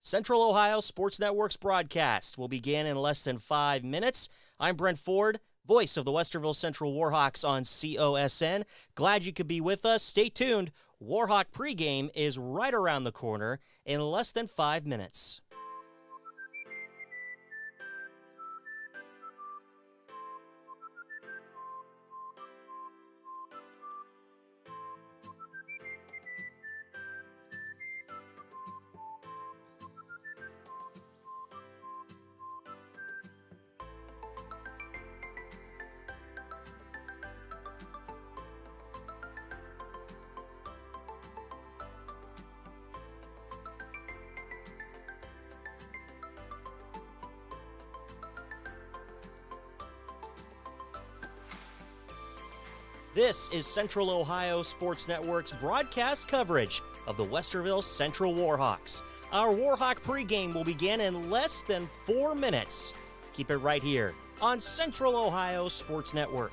Central Ohio Sports Network's broadcast will begin in less than 5 minutes. I'm Brent Ford, voice of the Westerville Central Warhawks on COSN. Glad you could be with us. Stay tuned. Warhawk pregame is right around the corner in less than 5 minutes. This is Central Ohio Sports Network's broadcast coverage of the Westerville Central Warhawks. Our Warhawk pregame will begin in less than 4 minutes. Keep it right here on Central Ohio Sports Network.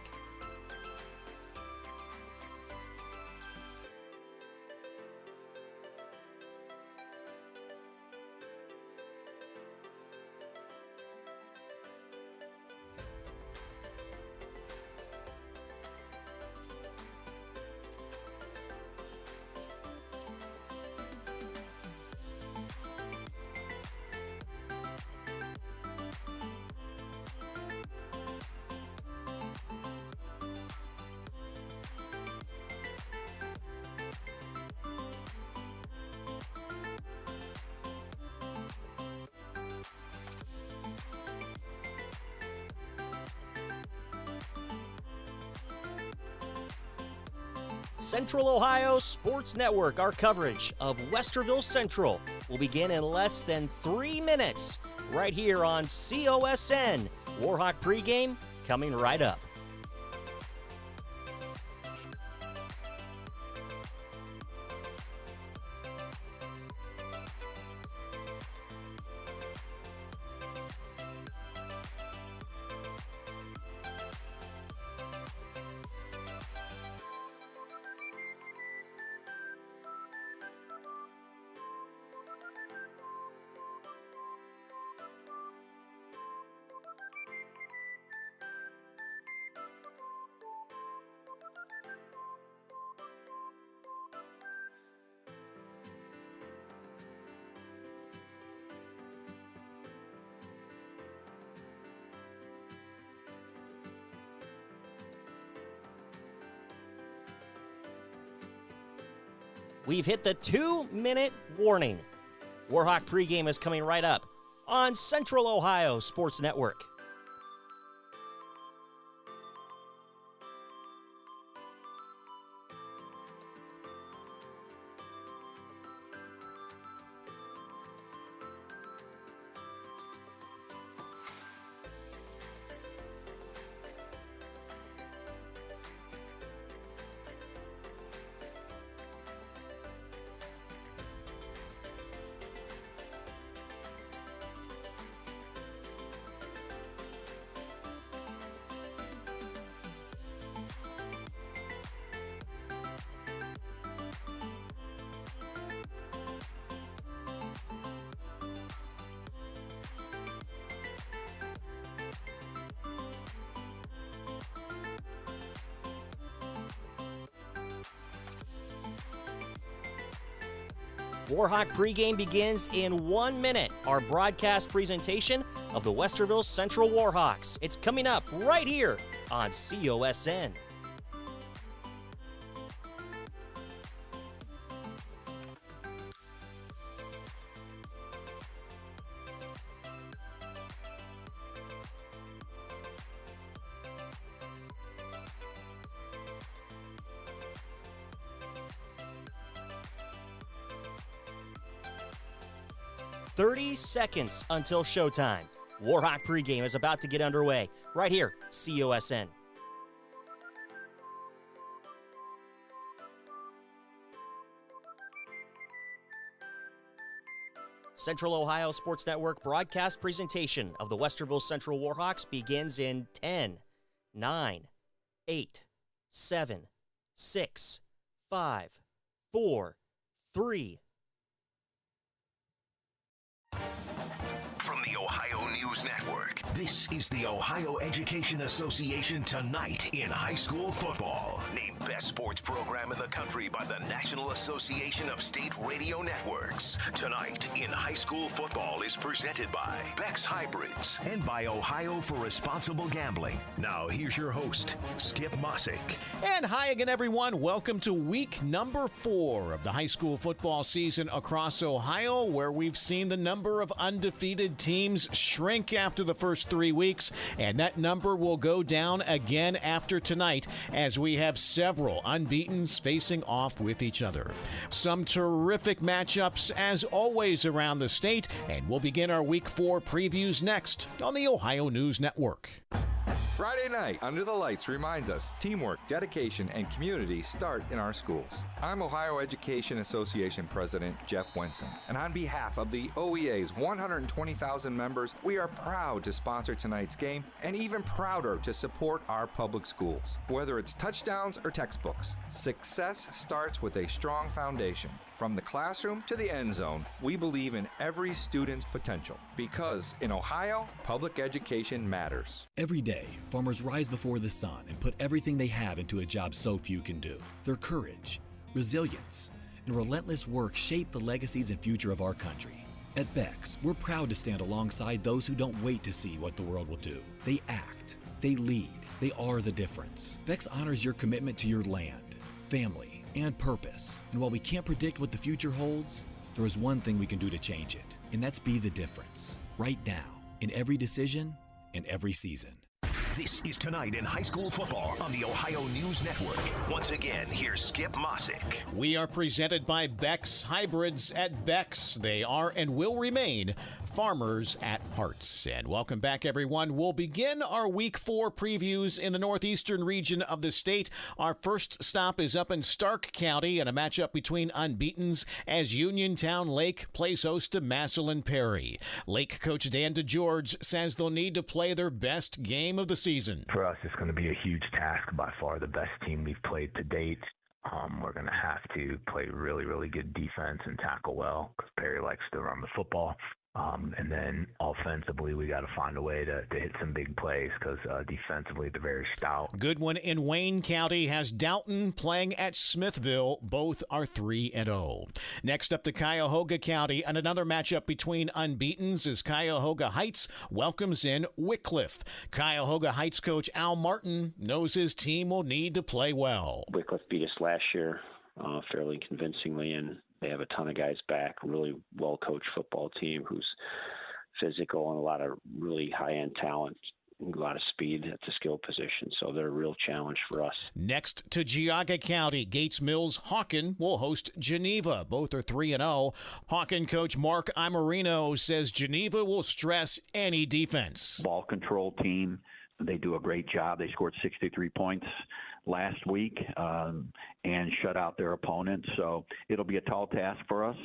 Central Ohio Sports Network, our coverage of Westerville Central will begin in less than 3 minutes right here on COSN. Warhawk pregame coming right up. We've hit the 2-minute warning. Warhawk pregame is coming right up on Central Ohio Sports Network. Warhawk pregame begins in 1 minute. Our broadcast presentation of the Westerville Central Warhawks. It's coming up right here on COSN. "30 seconds until showtime. Warhawk pregame is about to get underway right here, COSN. Central Ohio Sports Network broadcast presentation of the Westerville Central Warhawks begins in 10, 9, 8, 7, 6, 5, 4, 3, From the Ohio News Network, this is the Ohio Education Association Tonight in High School Football. Named Best Sports Program in the Country by the National Association of State Radio Networks. Tonight in High School Football is presented by Beck's Hybrids and by Ohio for Responsible Gambling. Now here's your host, Skip Mossick. And hi again, everyone. Welcome to week number 4 of the high school football season across Ohio, where we've seen the number of undefeated teams shrink after the first 3 weeks, and that number will go down again after tonight as we have several unbeatens facing off with each other. Some terrific matchups as always around the state, and we'll begin our week 4 previews next on the Ohio News Network. Friday night, Under the Lights reminds us teamwork, dedication, and community start in our schools. I'm Ohio Education Association President Jeff Wenson, and on behalf of the OEA's 120,000 members, we are proud to sponsor tonight's game and even prouder to support our public schools. Whether it's touchdowns or textbooks, success starts with a strong foundation. From the classroom to the end zone, we believe in every student's potential because in Ohio, public education matters. Every day, farmers rise before the sun and put everything they have into a job so few can do. Their courage, resilience, and relentless work shape the legacies and future of our country. At Beck's, we're proud to stand alongside those who don't wait to see what the world will do. They act, they lead, they are the difference. Beck's honors your commitment to your land, family, and purpose. And while we can't predict what the future holds, there is one thing we can do to change it, and that's be the difference. Right now, in every decision and every season. This is Tonight in High School Football on the Ohio News Network. Once again, here's Skip Mossick. We are presented by Beck's Hybrids. At Beck's, they are and will remain farmers at heart. And welcome back, everyone. We'll begin our Week 4 previews in the northeastern region of the state. Our first stop is up in Stark County in a matchup between unbeatens as Uniontown Lake plays host to Massillon Perry. Lake coach Dan DeGeorge says they'll need to play their best game of the season. For us, it's going to be a huge task. By far the best team we've played to date. We're going to have to play really, really good defense and tackle well because Perry likes to run the football. And then offensively, we got to find a way to hit some big plays because defensively, they're very stout. Good one in Wayne County has Downton playing at Smithville. Both are 3-0. Next up to Cuyahoga County, and another matchup between unbeatens as Cuyahoga Heights welcomes in Wycliffe. Cuyahoga Heights coach Al Martin knows his team will need to play well. Wycliffe beat us last year fairly convincingly, and they have a ton of guys back, really well-coached football team who's physical and a lot of really high-end talent, a lot of speed at the skill position. So they're a real challenge for us. Next to Geauga County, Gates Mills Hawken will host Geneva. Both are 3-0. Hawken coach Mark Imerino says Geneva will stress any defense. Ball control team. They do a great job. They scored 63 points last week and shut out their opponents. So it'll be a tall task for us,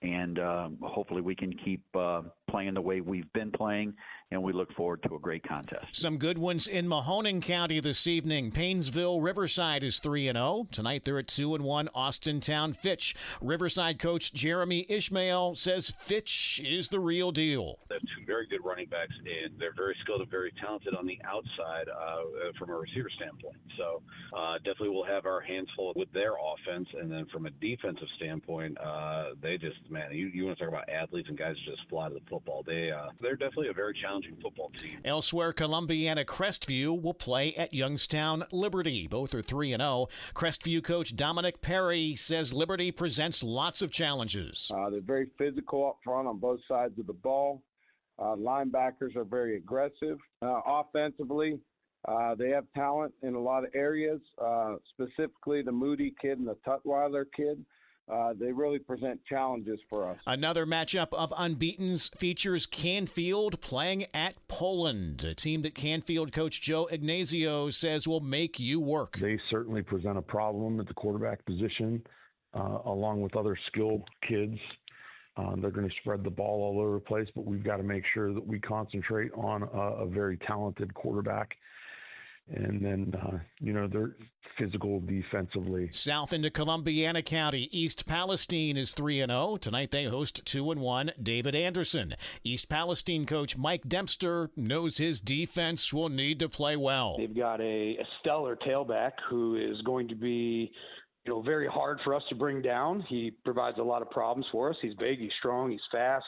and hopefully we can keep playing the way we've been playing, and we look forward to a great contest. Some good ones in Mahoning County this evening. Painesville Riverside is 3-0. Tonight they're at 2-1. Austintown Fitch. Riverside coach Jeremy Ishmael says Fitch is the real deal. They have two very good running backs, and they're very skilled and very talented on the outside from a receiver standpoint. So definitely we'll have our hands full with their offense, and then from a defensive standpoint, they just, man, you want to talk about athletes and guys who just fly to the football. They're definitely a very challenging football team. Elsewhere, Columbiana Crestview will play at Youngstown Liberty. Both are 3-0. Crestview coach Dominic Perry says Liberty presents lots of challenges. They're very physical up front on both sides of the ball. Linebackers are very aggressive. Offensively, they have talent in a lot of areas, specifically the Moody kid and the Tutwiler kid. They really present challenges for us. Another matchup of unbeatens features Canfield playing at Poland, a team that Canfield coach Joe Ignazio says will make you work. They certainly present a problem at the quarterback position, along with other skilled kids. They're going to spread the ball all over the place, but we've got to make sure that we concentrate on a very talented quarterback And then, they're physical defensively. South into Columbiana County, East Palestine is 3-0. Tonight they host 2-1 David Anderson. East Palestine coach Mike Dempster knows his defense will need to play well. They've got a stellar tailback who is going to be very hard for us to bring down. He provides a lot of problems for us. He's big, he's strong, he's fast.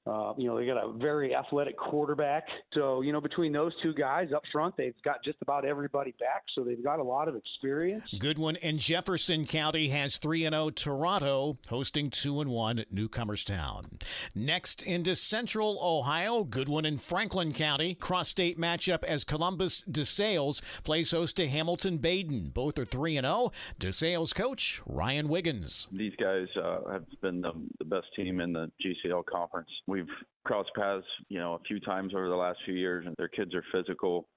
They got a very athletic quarterback. So, between those two guys up front, they've got just about everybody back. So they've got a lot of experience. Goodwin in Jefferson County has 3-0 Toronto, hosting 2-1 Newcomerstown. Next into Central Ohio, Goodwin in Franklin County. Cross-state matchup as Columbus DeSales plays host to Hamilton Baden. Both are 3-0. DeSales coach Ryan Wiggins. These guys have been the best team in the GCL conference. We've crossed paths, a few times over the last few years, and their kids are physical.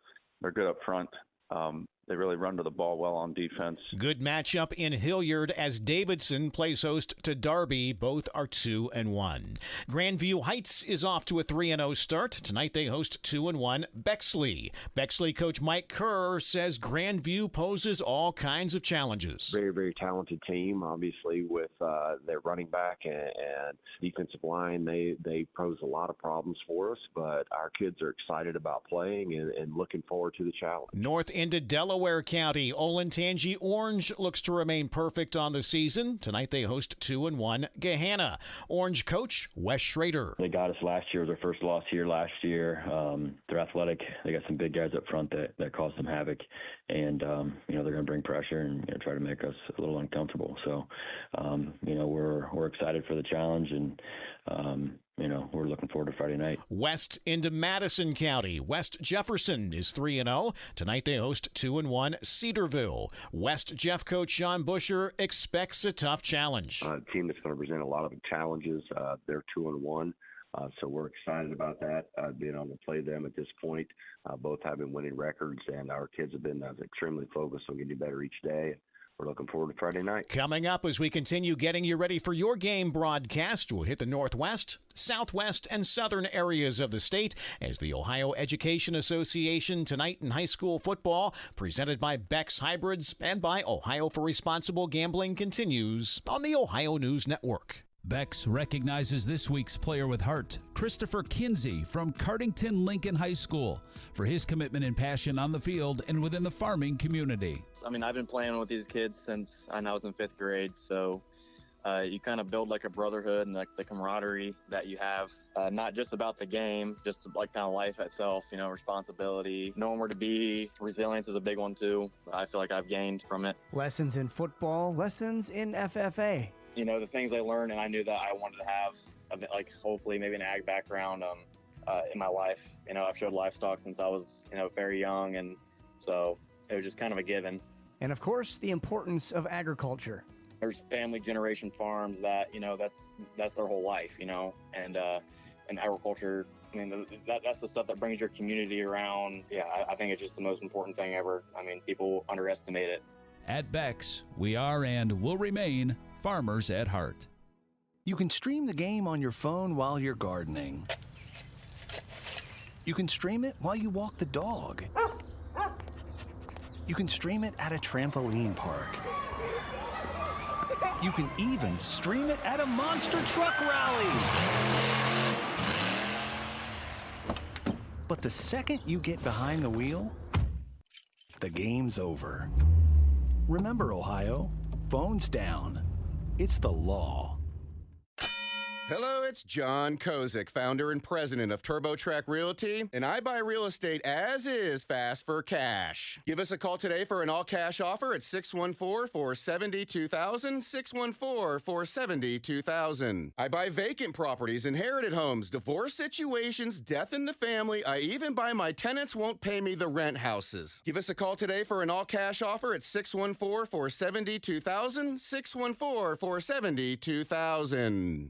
They're good up front. They really run to the ball well on defense. Good matchup in Hilliard as Davidson plays host to Darby. Both are 2-1. Grandview Heights is off to a 3-0 start. Tonight they host 2-1 Bexley. Bexley coach Mike Kerr says Grandview poses all kinds of challenges. Very, very talented team, obviously, with their running back and defensive line. They pose a lot of problems for us, but our kids are excited about playing and looking forward to the challenge. North into Delaware County, Olentangy Orange looks to remain perfect on the season. Tonight they host 2-1 Gahanna. Orange coach Wes Schrader. They got us last year. It was their first loss here last year. They're athletic. They got some big guys up front that cause some havoc, and they're going to bring pressure and try to make us a little uncomfortable. So we're excited for the challenge, and we're looking forward to Friday night. West into Madison County. West Jefferson is 3-0. Tonight they host 2-1 Cedarville. West Jeff coach John Busher expects a tough challenge. A team that's going to present a lot of challenges. They're 2-1. So we're excited about that, being able to play them at this point. Both having winning records, and our kids have been extremely focused on getting better each day. We're looking forward to Friday night. Coming up as we continue getting you ready for your game broadcast, we'll hit the Northwest, Southwest, and Southern areas of the state as the Ohio Education Association Tonight in High School Football, presented by Beck's Hybrids and by Ohio for Responsible Gambling, continues on the Ohio News Network. Beck's recognizes this week's player with heart, Christopher Kinsey from Cardington Lincoln High School, for his commitment and passion on the field and within the farming community. I've been playing with these kids since I was in 5th grade, so you kind of build like a brotherhood and like the camaraderie that you have, not just about the game, just like kind of life itself, responsibility, knowing where to be. Resilience is a big one too. I feel like I've gained from it. Lessons in football, lessons in FFA. The things I learned, and I knew that I wanted to have, like, hopefully maybe an ag background in my life. I've showed livestock since I was, very young, and so it was just kind of a given. And, of course, the importance of agriculture. There's family generation farms that, that's their whole life, and agriculture, that's the stuff that brings your community around. Yeah, I think it's just the most important thing ever. People underestimate it. At Beck's, we are and will remain farmers at heart. You can stream the game on your phone while you're gardening. You can stream it while you walk the dog. You can stream it at a trampoline park. You can even stream it at a monster truck rally. But the second you get behind the wheel, the game's over. Remember, Ohio, phones down. It's the law. Hello, it's John Kozik, founder and president of TurboTrack Realty, and I buy real estate as is fast for cash. Give us a call today for an all-cash offer at 614-470-2000, 614-470-2000. I buy vacant properties, inherited homes, divorce situations, death in the family. I even buy my tenants won't pay me the rent houses. Give us a call today for an all-cash offer at 614-470-2000, 614-470-2000.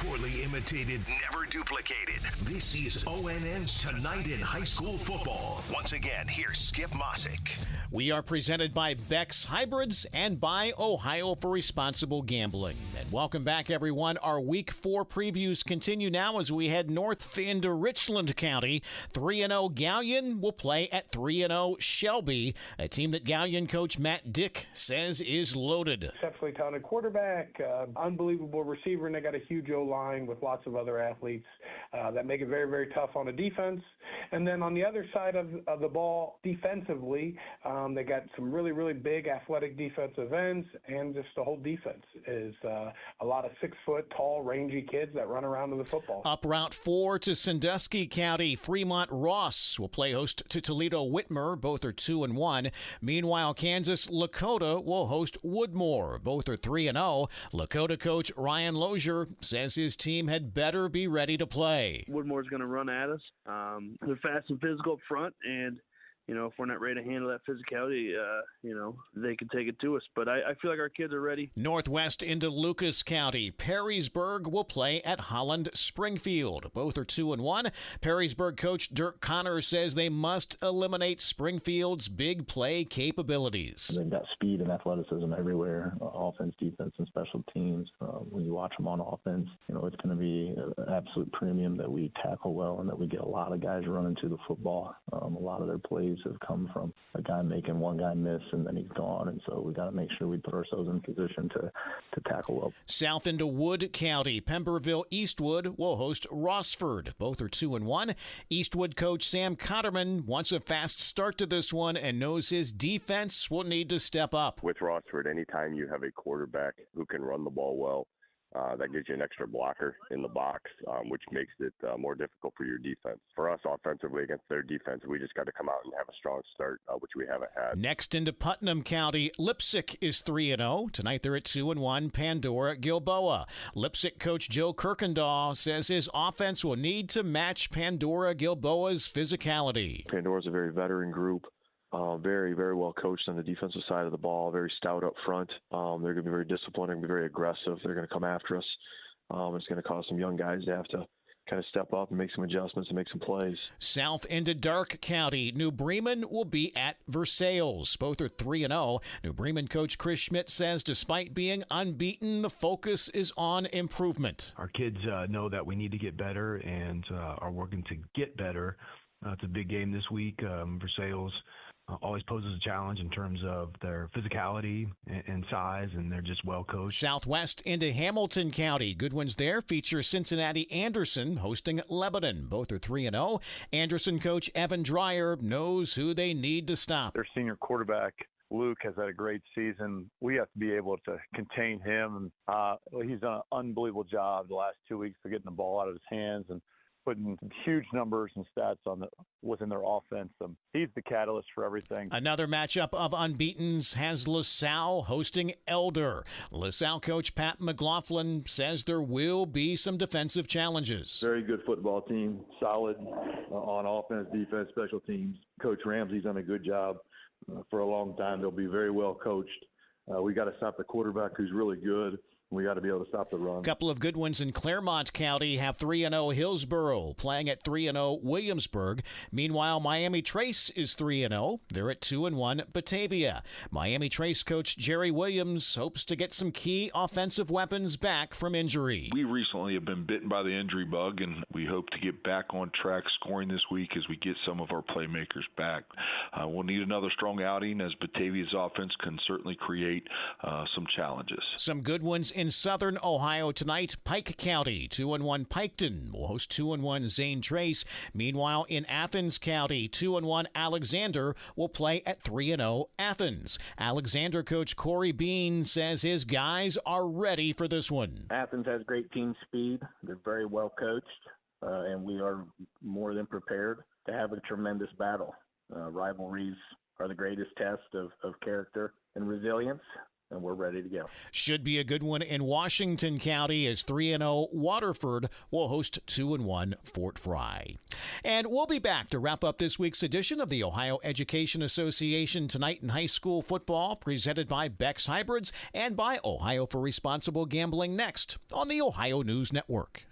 Poorly imitated, never duplicated. This is ONN's Tonight in High School Football. Once again, here's Skip Mossick. We are presented by Beck's Hybrids and by Ohio for Responsible Gambling. And welcome back, everyone. Our Week 4 previews continue now as we head north into Richland County. 3-0 Gallion will play at 3-0 Shelby, a team that Gallion coach Matt Dick says is loaded. Exceptionally talented quarterback, unbelievable receiver, and they got a huge O-line with lots of other athletes that make it very, very tough on the defense. And then on the other side of the ball, defensively, they got some really, really big athletic defensive ends, and just the whole defense is a lot of 6-foot tall, rangy kids that run around with the football. Up Route 4 to Sandusky County, Fremont Ross will play host to Toledo Whitmer. Both are 2-1. Meanwhile, Kansas Lakota will host Woodmore. Both are 3-0. Lakota coach Ryan Lozier says his team had better be ready to play. Woodmore's going to run at us. They're fast and physical up front, and if we're not ready to handle that physicality, they can take it to us. But I feel like our kids are ready. Northwest into Lucas County, Perrysburg will play at Holland Springfield. Both are 2-1. Perrysburg coach Dirk Connor says they must eliminate Springfield's big play capabilities. They've got speed and athleticism everywhere, offense, defense, and special teams. When you watch them on offense, it's going to be an absolute premium that we tackle well and that we get a lot of guys running to the football. A lot of their plays have come from a guy making one guy miss and then he's gone, and so we got to make sure we put ourselves in position to tackle well. South into Wood County, Pemberville Eastwood will host Rossford. Both are 2-1. Eastwood coach Sam Cotterman wants a fast start to this one and knows his defense will need to step up. With Rossford, anytime you have a quarterback who can run the ball well, that gives you an extra blocker in the box, which makes it more difficult for your defense. For us, offensively against their defense, we just got to come out and have a strong start, which we haven't had. Next into Putnam County, Lipsick is 3-0. Tonight they're at 2-1, Pandora Gilboa. Lipsick coach Joe Kirkendall says his offense will need to match Pandora Gilboa's physicality. Pandora's a very veteran group. Very, very well coached on the defensive side of the ball, very stout up front. They're going to be very disciplined, they're going to be very aggressive. They're going to come after us. It's going to cause some young guys to have to kind of step up and make some adjustments and make some plays. South into Dark County, New Bremen will be at Versailles. Both are 3-0. New Bremen coach Chris Schmidt says despite being unbeaten, the focus is on improvement. Our kids know that we need to get better and are working to get better. It's a big game this week. Versailles always poses a challenge in terms of their physicality and size, and they're just well coached. Southwest into Hamilton County. Good ones there feature Cincinnati Anderson hosting Lebanon. Both are 3-0. Anderson coach Evan Dreyer knows who they need to stop. Their senior quarterback, Luke, has had a great season. We have to be able to contain him. He's done an unbelievable job the last 2 weeks of getting the ball out of his hands and putting huge numbers and stats within their offense. He's the catalyst for everything. Another matchup of unbeatens has LaSalle hosting Elder. LaSalle coach Pat McLaughlin says there will be some defensive challenges. Very good football team, solid on offense, defense, special teams. Coach Ramsey's done a good job for a long time. They'll be very well coached. We got to stop the quarterback who's really good. We got to be able to stop the run. A couple of good ones in Claremont County have 3-0 Hillsboro playing at 3-0 Williamsburg. Meanwhile, Miami Trace is 3-0. They're at 2-1 Batavia. Miami Trace coach Jerry Williams hopes to get some key offensive weapons back from injury. We recently have been bitten by the injury bug, and we hope to get back on track scoring this week as we get some of our playmakers back. We'll need another strong outing as Batavia's offense can certainly create some challenges. Some good ones in Southern Ohio tonight. Pike County, 2-1 Piketon will host 2-1 Zane Trace. Meanwhile, in Athens County, 2-1 Alexander will play at 3-0 Athens. Alexander coach Corey Bean says his guys are ready for this one. Athens has great team speed. They're very well coached, and we are more than prepared to have a tremendous battle. Rivalries are the greatest test of character and resilience. and we're ready to go. Should be a good one in Washington County as 3-0 Waterford will host 2-1 Fort Fry. And we'll be back to wrap up this week's edition of the Ohio Education Association Tonight in High School Football, presented by Beck's Hybrids and by Ohio for Responsible Gambling, next on the Ohio News Network.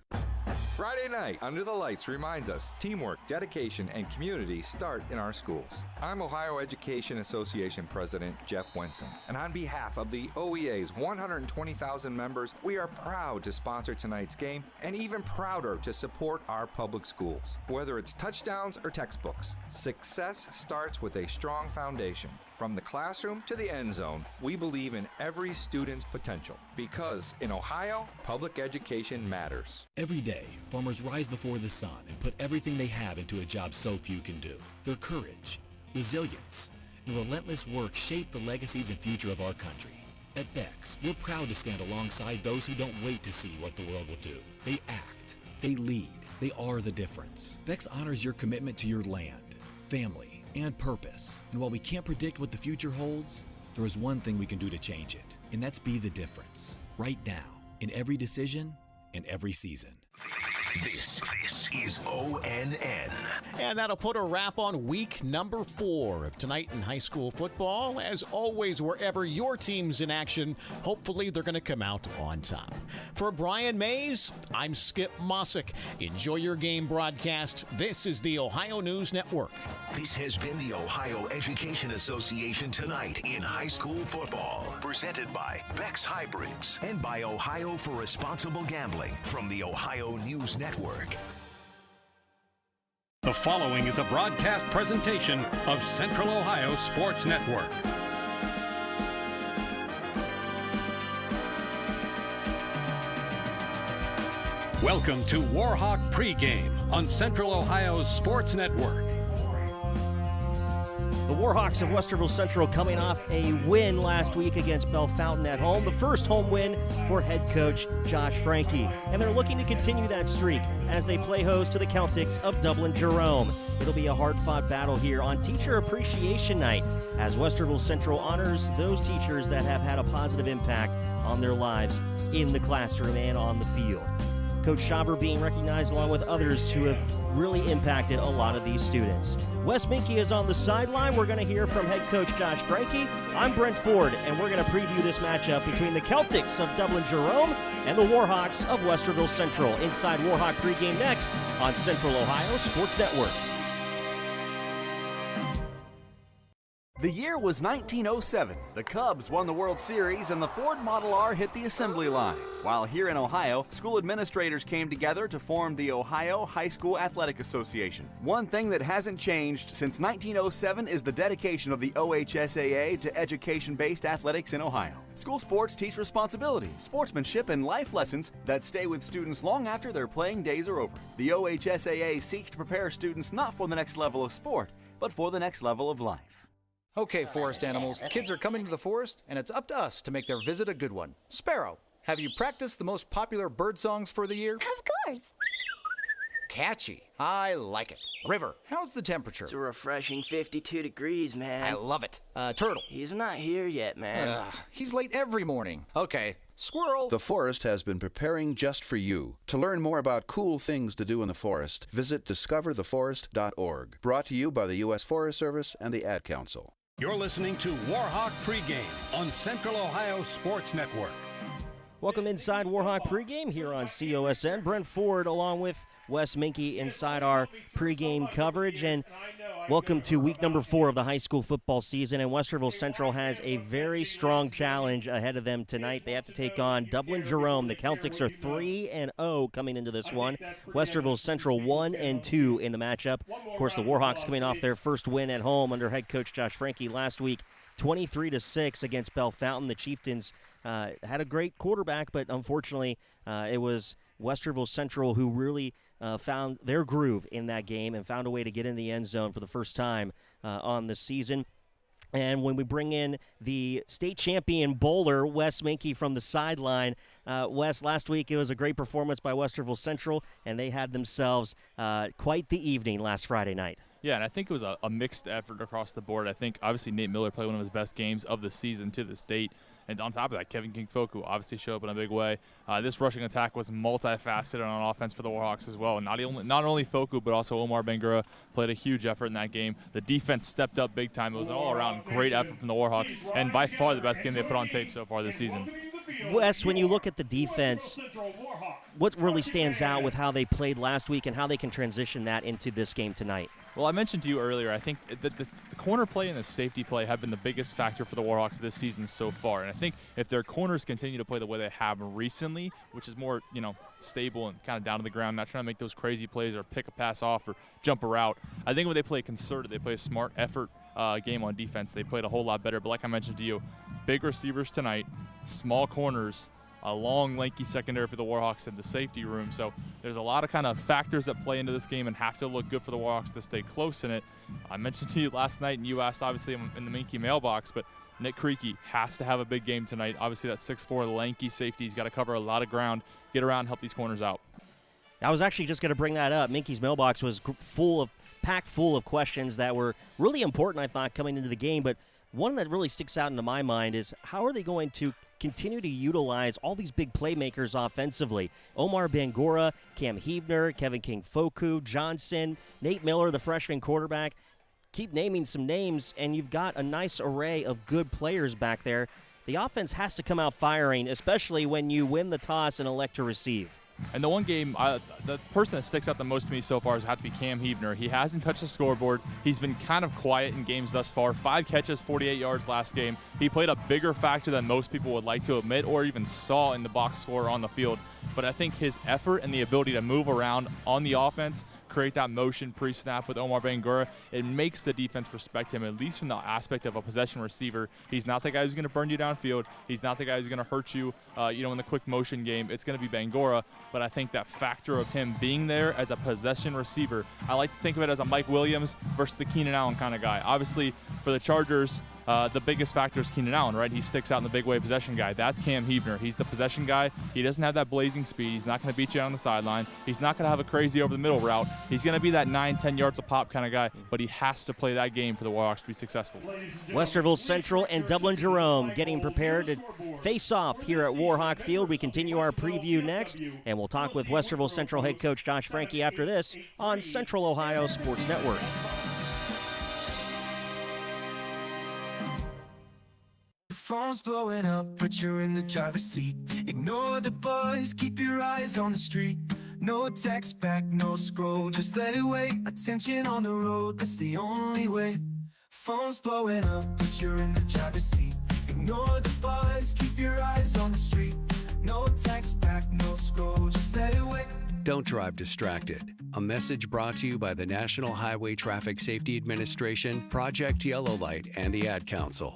Friday night, Under the Lights reminds us teamwork, dedication, and community start in our schools. I'm Ohio Education Association President Jeff Wenson, and on behalf of the OEA's 120,000 members, we are proud to sponsor tonight's game and even prouder to support our public schools. Whether it's touchdowns or textbooks, success starts with a strong foundation. From the classroom to the end zone, we believe in every student's potential, because in Ohio, public education matters. Every day, farmers rise before the sun and put everything they have into a job so few can do. Their courage, resilience, and relentless work shape the legacies and future of our country. At Beck's, we're proud to stand alongside those who don't wait to see what the world will do. They act, they lead, they are the difference. Beck's honors your commitment to your land, family, and purpose. And while we can't predict what the future holds, there is one thing we can do to change it, and that's be the difference, right now, in every decision and every season. This is ONN. And that'll put a wrap on week number 4 of Tonight in High School Football. As always, wherever your team's in action, hopefully they're going to come out on top. For Brian Mays, I'm Skip Mossick. Enjoy your game broadcast. This is the Ohio News Network. This has been the Ohio Education Association Tonight in High School Football, presented by Beck's Hybrids and by Ohio for Responsible Gambling from the Ohio News Network. The following is a broadcast presentation of Central Ohio Sports Network. Welcome to Warhawk Pregame on Central Ohio's Sports Network. The Warhawks of Westerville Central coming off a win last week against Bell Fountain at home, the first home win for head coach Josh Franke. And they're looking to continue that streak as they play host to the Celtics of Dublin Jerome. It'll be a hard-fought battle here on Teacher Appreciation Night as Westerville Central honors those teachers that have had a positive impact on their lives in the classroom and on the field. Coach Schaber being recognized along with others who have really impacted a lot of these students. Wes Minke is on the sideline. We're going to hear from head coach Josh Franke. I'm Brent Ford, and we're going to preview this matchup between the Celtics of Dublin Jerome and the Warhawks of Westerville Central. Inside Warhawk pregame next on Central Ohio Sports Network. The year was 1907. The Cubs won the World Series and the Ford Model R hit the assembly line. While here in Ohio, school administrators came together to form the Ohio High School Athletic Association. One thing that hasn't changed since 1907 is the dedication of the OHSAA to education-based athletics in Ohio. School sports teach responsibility, sportsmanship, and life lessons that stay with students long after their playing days are over. The OHSAA seeks to prepare students not for the next level of sport, but for the next level of life. Okay, forest animals, kids are coming to the forest, and it's up to us to make their visit a good one. Sparrow, have you practiced the most popular bird songs for the year? Of course. Catchy. I like it. River, how's the temperature? It's a refreshing 52 degrees, man. I love it. Turtle. He's not here yet, man. He's late every morning. Okay. Squirrel. The forest has been preparing just for you. To learn more about cool things to do in the forest, visit discovertheforest.org. Brought to you by the U.S. Forest Service and the Ad Council. You're listening to Warhawk Pregame on Central Ohio Sports Network. Welcome inside Warhawk pregame here on COSN. Brent Ford along with Wes Minke inside our pregame coverage. And welcome to week number 4 of the high school football season. And Westerville Central has a very strong challenge ahead of them tonight. They have to take on Dublin Jerome. The Celtics are 3-0 coming into this one. Westerville Central 1-2 in the matchup. Of course, the Warhawks coming off their first win at home under head coach Josh Franke last week, 23-6 against Bell Fountain. The Chieftains had a great quarterback, but unfortunately it was Westerville Central who really found their groove in that game and found a way to get in the end zone for the first time on the season. And when we bring in the state champion bowler, Wes Minke, from the sideline, Wes, last week it was a great performance by Westerville Central, and they had themselves quite the evening last Friday night. Yeah, and I think it was a mixed effort across the board. I think obviously Nate Miller played one of his best games of the season to this date. And on top of that, Kevin King-Foku obviously showed up in a big way. This rushing attack was multifaceted on offense for the Warhawks as well. And not only Foku, but also Omar Bangura played a huge effort in that game. The defense stepped up big time. It was an all-around great effort from the Warhawks, and by far the best game they put on tape so far this season. Wes, when you look at the defense, what really stands out with how they played last week and how they can transition that into this game tonight? Well, I mentioned to you earlier, I think that the corner play and the safety play have been the biggest factor for the Warhawks this season so far. And I think if their corners continue to play the way they have recently, which is more, stable and kind of down to the ground, not trying to make those crazy plays or pick a pass off or jump a route, I think when they play concerted, they play a smart effort game on defense, they played a whole lot better. But like I mentioned to you, big receivers tonight, small corners, a long, lanky secondary for the Warhawks in the safety room. So there's a lot of kind of factors that play into this game and have to look good for the Warhawks to stay close in it. I mentioned to you last night, and you asked obviously in the Minky mailbox, but Nick Creaky has to have a big game tonight. Obviously that 6'4", lanky safety, he's got to cover a lot of ground, get around, help these corners out. I was actually just going to bring that up. Minky's mailbox was packed full of questions that were really important, I thought, coming into the game. But one that really sticks out into my mind is how are they going to continue to utilize all these big playmakers offensively? Omar Bangura, Cam Hebner, Kevin King-Foku, Johnson, Nate Miller, the freshman quarterback. Keep naming some names, and you've got a nice array of good players back there. The offense has to come out firing, especially when you win the toss and elect to receive. And the one game, the person that sticks out the most to me so far has had to be Cam Hebner. He hasn't touched the scoreboard. He's been kind of quiet in games thus far. 5 catches, 48 yards last game. He played a bigger factor than most people would like to admit or even saw in the box score on the field. But I think his effort and the ability to move around on the offense, create that motion pre-snap with Omar Bangura, it makes the defense respect him, at least from the aspect of a possession receiver. He's not the guy who's going to burn you downfield. He's not the guy who's going to hurt you, in the quick motion game. It's going to be Bangura, but I think that factor of him being there as a possession receiver, I like to think of it as a Mike Williams versus the Keenan Allen kind of guy. Obviously, for the Chargers, the biggest factor is Keenan Allen, right? He sticks out in the big way possession guy. That's Cam Hebner. He's the possession guy. He doesn't have that blazing speed. He's not going to beat you on the sideline. He's not going to have a crazy over-the-middle route. He's going to be that 9-10 yards a pop kind of guy, but he has to play that game for the Warhawks to be successful. Westerville Central and Dublin Jerome getting prepared to face off here at Warhawk Field. We continue our preview next, and we'll talk with Westerville Central head coach Josh Frankie after this on Central Ohio Sports Network. Phone's blowing up, but you're in the driver's seat. Ignore the buzz, keep your eyes on the street. No text back, no scroll, just let it wait. Attention on the road, that's the only way. Phone's blowing up, but you're in the driver's seat. Ignore the buzz, keep your eyes on the street. No text back, no scroll, just let it wait. Don't drive distracted. A message brought to you by the National Highway Traffic Safety Administration, Project Yellow Light, and the Ad Council.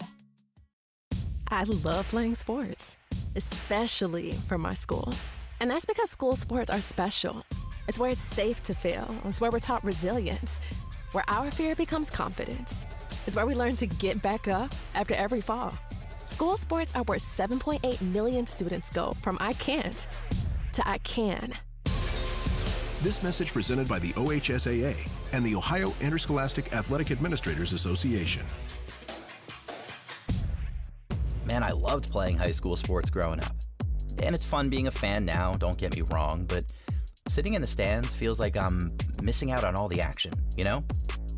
I love playing sports, especially for my school. And that's because school sports are special. It's where it's safe to fail. It's where we're taught resilience, where our fear becomes confidence. It's where we learn to get back up after every fall. School sports are where 7.8 million students go from I can't to I can. This message presented by the OHSAA and the Ohio Interscholastic Athletic Administrators Association. Man, I loved playing high school sports growing up. And it's fun being a fan now, don't get me wrong, but sitting in the stands feels like I'm missing out on all the action,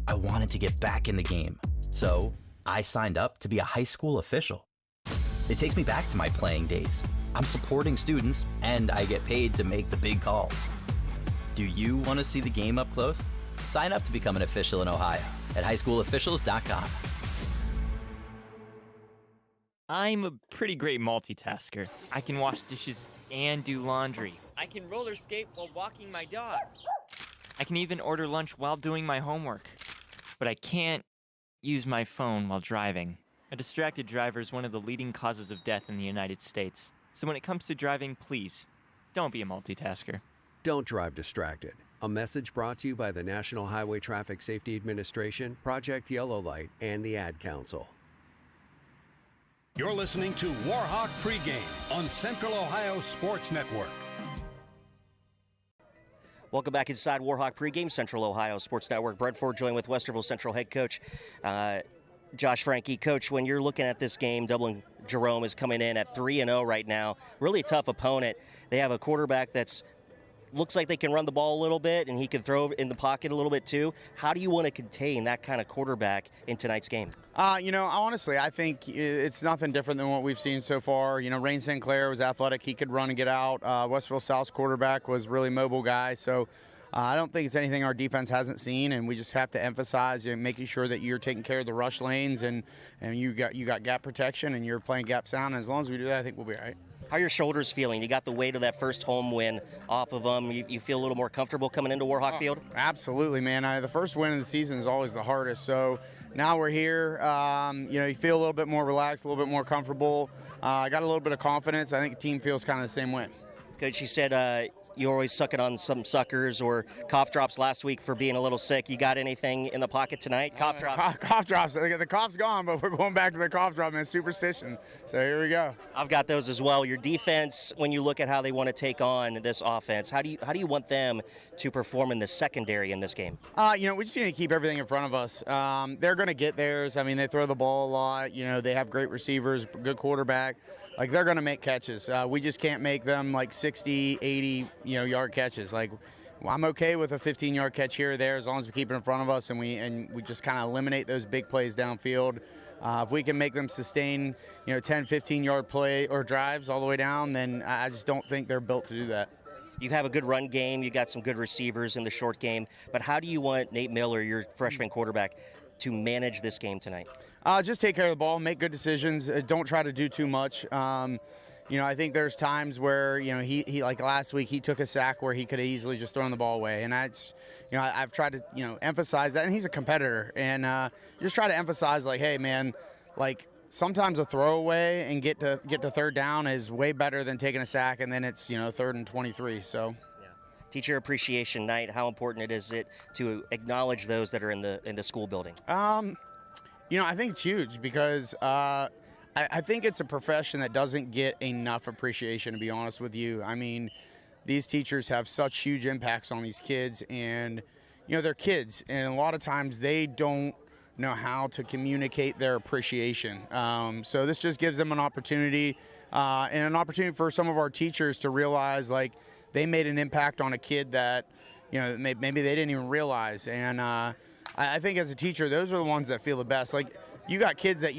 I wanted to get back in the game, so I signed up to be a high school official. It takes me back to my playing days. I'm supporting students, and I get paid to make the big calls. Do you want to see the game up close? Sign up to become an official in Ohio at highschoolofficials.com. I'm a pretty great multitasker. I can wash dishes and do laundry. I can roller skate while walking my dog. I can even order lunch while doing my homework. But I can't use my phone while driving. A distracted driver is one of the leading causes of death in the United States. So when it comes to driving, please, don't be a multitasker. Don't drive distracted. A message brought to you by the National Highway Traffic Safety Administration, Project Yellow Light, and the Ad Council. You're listening to Warhawk Pregame on Central Ohio Sports Network. Welcome back inside Warhawk pregame, Central Ohio Sports Network. Brent Ford joined with Westerville Central head coach Josh Frankie. Coach, when you're looking at this game, Dublin Jerome is coming in at 3-0 right now. Really tough opponent. They have a quarterback that's looks like they can run the ball a little bit, and he can throw in the pocket a little bit too. How do you want to contain that kind of quarterback in tonight's game? Honestly, I think it's nothing different than what we've seen so far. Rain St. Clair was athletic. He could run and get out. Westerville South's quarterback was really mobile guy. So I don't think it's anything our defense hasn't seen, and we just have to emphasize making sure that you're taking care of the rush lanes and you got gap protection and you're playing gap sound. And as long as we do that, I think we'll be all right. How are your shoulders feeling? You got the weight of that first home win off of them. You feel a little more comfortable coming into Warhawk Field? Absolutely, man. The first win of the season is always the hardest. So now we're here. You feel a little bit more relaxed, a little bit more comfortable. I got a little bit of confidence. I think the team feels kind of the same way. Coach, you said you're always sucking on some suckers or cough drops last week for being a little sick. You got anything in the pocket tonight? Cough drops? Cough drops. The cough's gone, but we're going back to the cough drop, man. Superstition. So here we go. I've got those as well. Your defense, when you look at how they want to take on this offense, how do you want them to perform in the secondary in this game? We just need to keep everything in front of us. They're going to get theirs. I mean, they throw the ball a lot. They have great receivers, good quarterback. They're going to make catches. We just can't make them 60, 80, yard catches. I'm okay with a 15-yard catch here or there as long as we keep it in front of us and we just kind of eliminate those big plays downfield. If we can make them sustain, 10, 15-yard play or drives all the way down, then I just don't think they're built to do that. You have a good run game. You got some good receivers in the short game. But how do you want Nate Miller, your freshman quarterback, to manage this game tonight? Just take care of the ball, make good decisions. Don't try to do too much. I think there's times where, he like last week, he took a sack where he could have easily just thrown the ball away. And that's, I've tried to, emphasize that. And he's a competitor. And just try to emphasize, hey, man, sometimes a throwaway and get to third down is way better than taking a sack and then it's, 3rd and 23. So. Teacher Appreciation Night, how important is it to acknowledge those that are in the school building? I think it's huge because I think it's a profession that doesn't get enough appreciation, to be honest with you. I mean, these teachers have such huge impacts on these kids and, they're kids. And a lot of times they don't know how to communicate their appreciation. So this just gives them an opportunity and an opportunity for some of our teachers to realize, they made an impact on a kid that, maybe they didn't even realize. And I think as a teacher, those are the ones that feel the best. You got kids that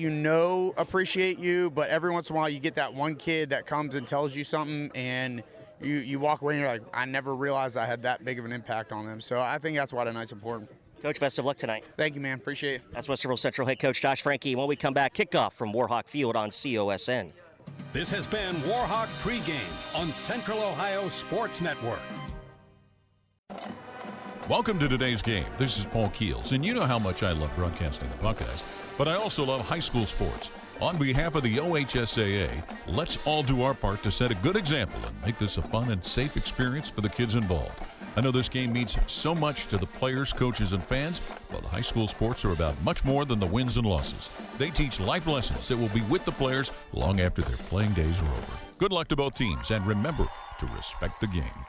appreciate you, but every once in a while you get that one kid that comes and tells you something and you walk away and you're like, I never realized I had that big of an impact on them. So I think that's why tonight's important. Coach, best of luck tonight. Thank you, man. Appreciate it. That's Westerville Central head coach Josh Frankie. When we come back, kickoff from Warhawk Field on COSN. This has been Warhawk Pregame on Central Ohio Sports Network. Welcome to today's game. This is Paul Keels, and you know how much I love broadcasting the Buckeyes, but I also love high school sports. On behalf of the OHSAA, let's all do our part to set a good example and make this a fun and safe experience for the kids involved. I know this game means so much to the players, coaches, and fans, but high school sports are about much more than the wins and losses. They teach life lessons that will be with the players long after their playing days are over. Good luck to both teams, and remember to respect the game.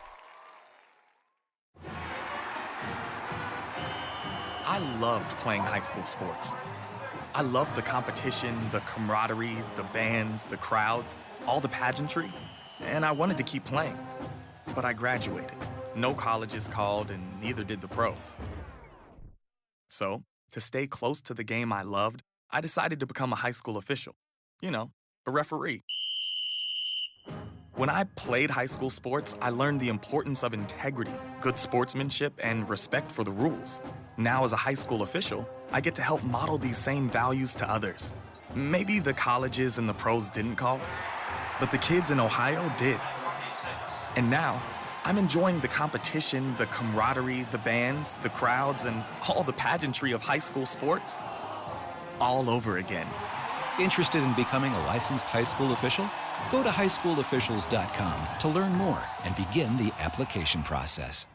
I loved playing high school sports. I loved the competition, the camaraderie, the bands, the crowds, all the pageantry, and I wanted to keep playing. But I graduated. No colleges called, and neither did the pros. So, to stay close to the game I loved, I decided to become a high school official. A referee. When I played high school sports, I learned the importance of integrity, good sportsmanship, and respect for the rules. Now, as a high school official, I get to help model these same values to others. Maybe the colleges and the pros didn't call, but the kids in Ohio did. And now, I'm enjoying the competition, the camaraderie, the bands, the crowds, and all the pageantry of high school sports all over again. Interested in becoming a licensed high school official? Go to highschoolofficials.com to learn more and begin the application process.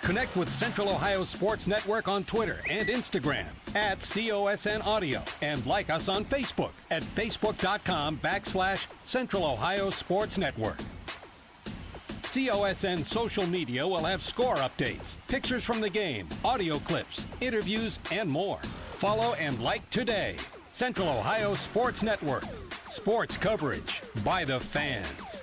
Connect with Central Ohio Sports Network on Twitter and Instagram at COSN Audio, and like us on Facebook at facebook.com/Central Ohio Sports Network. COSN social media will have score updates, pictures from the game, audio clips, interviews, and more. Follow and like today. Central Ohio Sports Network. Sports coverage by the fans.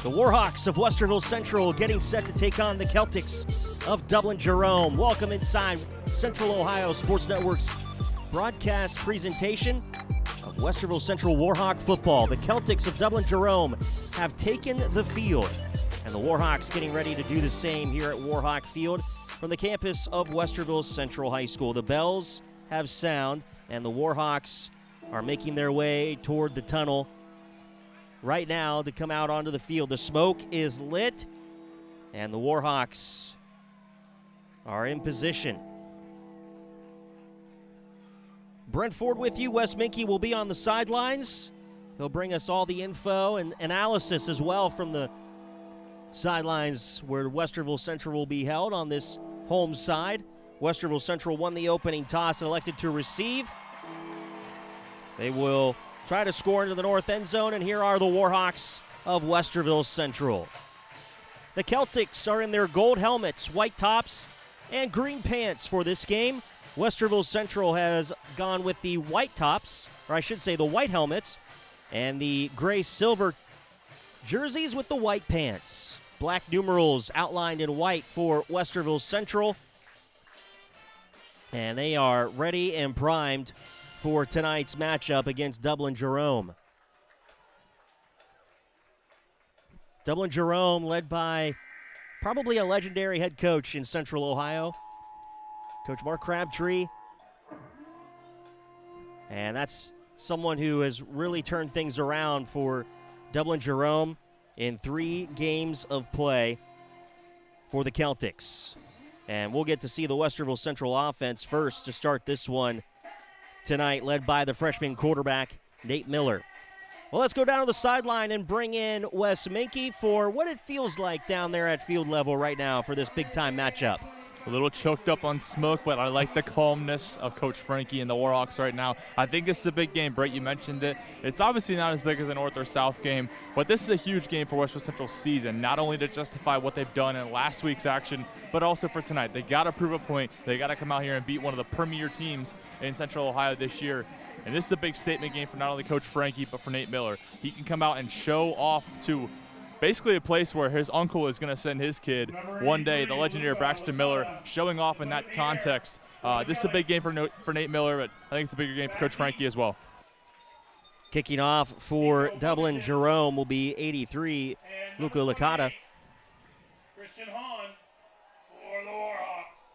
The Warhawks of Westerville Central getting set to take on the Celtics of Dublin Jerome. Welcome inside Central Ohio Sports Network's broadcast presentation of Westerville Central Warhawk football. The Celtics of Dublin Jerome have taken the field, and the Warhawks getting ready to do the same here at Warhawk Field from the campus of Westerville Central High School. The bells have sound, and the Warhawks are making their way toward the tunnel right now to come out onto the field. The smoke is lit, and the Warhawks are in position. Brent Ford with you. Wes Minke will be on the sidelines. He'll bring us all the info and analysis as well from the sidelines where Westerville Central will be held on this home side. Westerville Central won the opening toss and elected to receive. They will try to score into the north end zone, and here are the Warhawks of Westerville Central. The Celtics are in their gold helmets, white tops, and green pants for this game. Westerville Central has gone with the white tops, or I should say the white helmets, and the gray-silver jerseys with the white pants. Black numerals outlined in white for Westerville Central, and they are ready and primed for tonight's matchup against Dublin Jerome. Dublin Jerome led by probably a legendary head coach in Central Ohio, Coach Mark Crabtree. And that's someone who has really turned things around for Dublin Jerome in 3 games of play for the Celtics. And we'll get to see the Westerville Central offense first to start this one tonight, led by the freshman quarterback, Nate Miller. Well, let's go down to the sideline and bring in Wes Minke for what it feels like down there at field level right now for this big-time matchup. A little choked up on smoke, but I like the calmness of Coach Frankie and the Warhawks right now. I think this is a big game. Brett, you mentioned it. It's obviously not as big as a North or South game, but this is a huge game for Westerville Central's season, not only to justify what they've done in last week's action, but also for tonight. They got to prove a point. They got to come out here and beat one of the premier teams in Central Ohio this year. And this is a big statement game for not only Coach Frankie, but for Nate Miller. He can come out and show off to basically a place where his uncle is going to send his kid one day, the legendary Braxton Miller, showing off in that context. This is a big game for Nate Miller, but I think it's a bigger game for Coach Frankie as well. Kicking off for Dublin Jerome will be 83, Luca Licata.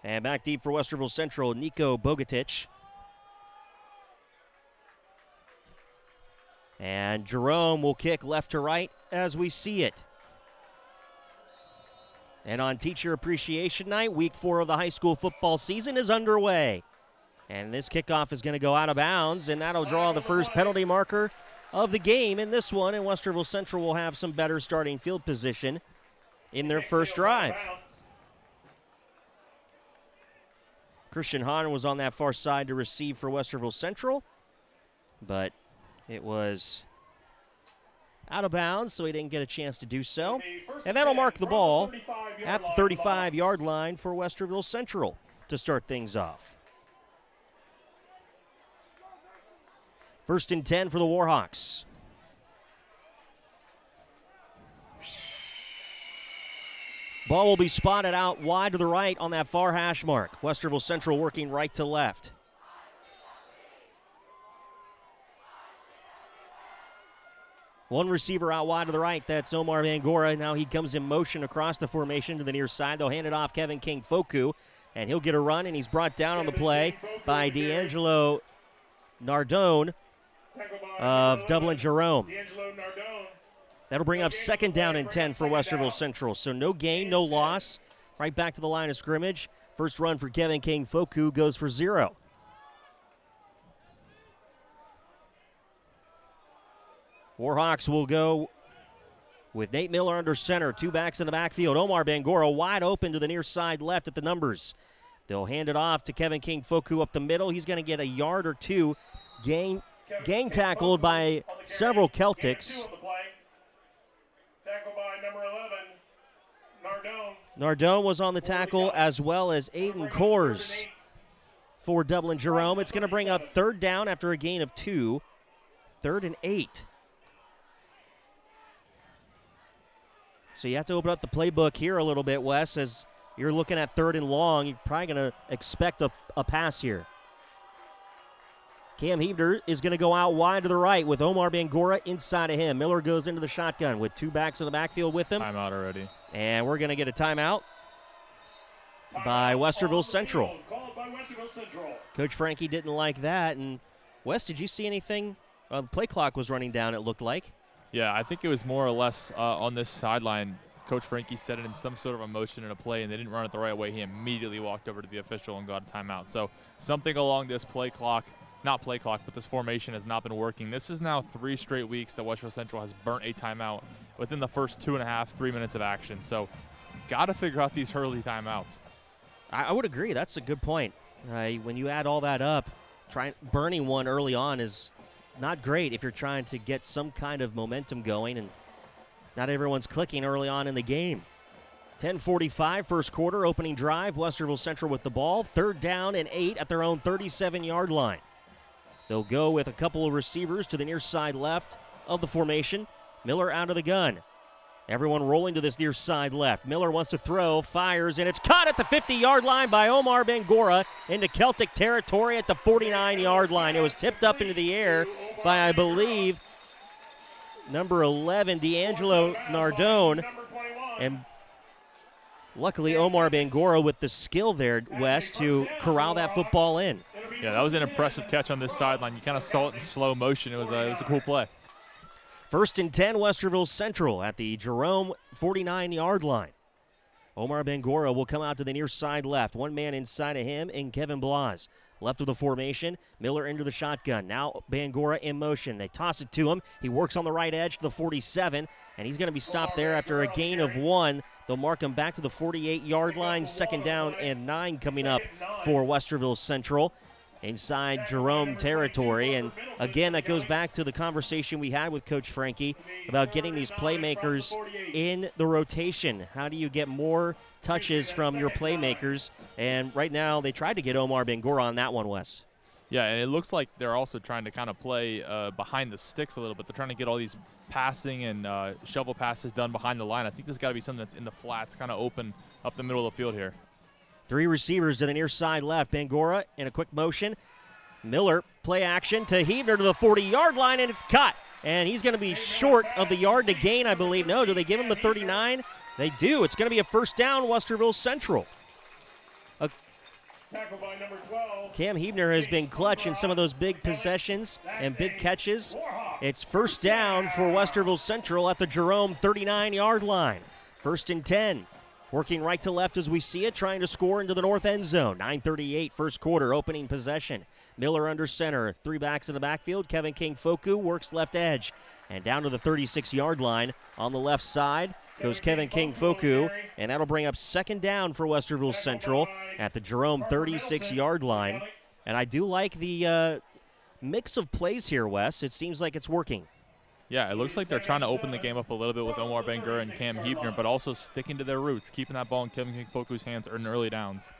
And back deep for Westerville Central, Nico Bogatich. And Jerome will kick left to right as we see it. And on Teacher Appreciation Night, week 4 of the high school football season is underway. And this kickoff is going to go out of bounds, and that'll draw the first penalty marker of the game in this one. And Westerville Central will have some better starting field position in their first drive. Christian Hahn was on that far side to receive for Westerville Central, but it was out of bounds, so he didn't get a chance to do so. And that'll mark the ball at the 35-yard line for Westerville Central to start things off. 1st and 10 for the Warhawks. Ball will be spotted out wide to the right on that far hash mark. Westerville Central working right to left. One receiver out wide to the right, that's Omar Mangora. Now he comes in motion across the formation to the near side. They'll hand it off Kevin King Foku, and he'll get a run, and he's brought down on the play by D'Angelo Nardone of Dublin Jerome. That'll bring up 2nd down and 10 for Westerville Central. So no gain, no loss. Right back to the line of scrimmage. First run for Kevin King Foku goes for 0. Warhawks will go with Nate Miller under center. 2 backs in the backfield. Omar Bangura wide open to the near side left at the numbers. They'll hand it off to Kevin King Foku up the middle. He's going to get a yard or two. Gang tackled by several Celtics. Nardone was on the tackle, as well as Aiden Kors for Dublin Jerome. It's going to bring up 3rd down after a gain of 2. 3rd and 8. So you have to open up the playbook here a little bit, Wes, as you're looking at 3rd and long. You're probably going to expect a pass here. Cam Hebner is going to go out wide to the right with Omar Bangura inside of him. Miller goes into the shotgun with 2 backs in the backfield with him. Timeout already. And we're going to get a timeout by Westerville Central. Coach Frankie didn't like that. And Wes, did you see anything? The play clock was running down, it looked like. Yeah, I think it was more or less on this sideline. Coach Frankie set it in some sort of a motion in a play, and they didn't run it the right way. He immediately walked over to the official and got a timeout. So something along this play clock, not play clock, but this formation has not been working. This is now 3 straight weeks that Westerville Central has burnt a timeout within the first 2.5, 3 minutes of action. So got to figure out these early timeouts. I would agree. That's a good point. When you add all that up, burning one early on is not great if you're trying to get some kind of momentum going, and not everyone's clicking early on in the game. 10:45 first quarter, opening drive. Westerville Central with the ball. 3rd down and 8 at their own 37-yard line. They'll go with a couple of receivers to the near side left of the formation. Miller out of the gun. Everyone rolling to this near side left. Miller wants to throw, fires, and it's caught at the 50-yard line by Omar Bangura into Celtic territory at the 49-yard line. It was tipped up into the air by, I believe, number 11, D'Angelo Nardone. And luckily, Omar Bangura with the skill there, Wes, to corral that football in. Yeah, that was an impressive catch on this sideline. You kind of saw it in slow motion. It was a cool play. 1st and 10, Westerville Central at the Jerome 49-yard line. Omar Bangura will come out to the near side left. 1 man inside of him in Kevin Blas. Left of the formation, Miller into the shotgun. Now Bangura in motion. They toss it to him. He works on the right edge to the 47, and he's going to be stopped there after a gain of 1. They'll mark him back to the 48-yard line. 2nd down and 9 coming up for Westerville Central inside Jerome territory. And again, that goes back to the conversation we had with Coach Frankie about getting these playmakers in the rotation. How do you get more touches from your playmakers? And right now, they tried to get Omar Bangura on that one, Wes. Yeah, and it looks like they're also trying to kind of play behind the sticks a little bit. They're trying to get all these passing and shovel passes done behind the line. I think there's got to be something that's in the flats, kind of open up the middle of the field here. 3 receivers to the near side left. Bangura in a quick motion. Miller, play action to Hebner to the 40-yard line, and it's cut. And he's going to be short of the yard to gain, I believe. No, do they give him the 39? They do. It's going to be a 1st down, Westerville Central. Cam Hebner has been clutch in some of those big possessions and big catches. It's 1st down for Westerville Central at the Jerome 39-yard line. 1st and 10. Working right to left as we see it, trying to score into the north end zone. 9:38 first quarter, opening possession. Miller under center, 3 backs in the backfield. Kevin King Foku works left edge. And down to the 36-yard line on the left side goes Kevin King Foku, and that'll bring up 2nd down for Westerville Central at the Jerome 36-yard line. And I do like the mix of plays here, Wes. It seems like it's working. Yeah, it looks like they're trying to open the game up a little bit with Omar Bangura and Cam Hebner, but also sticking to their roots, keeping that ball in Kevin King Foku's hands in early downs.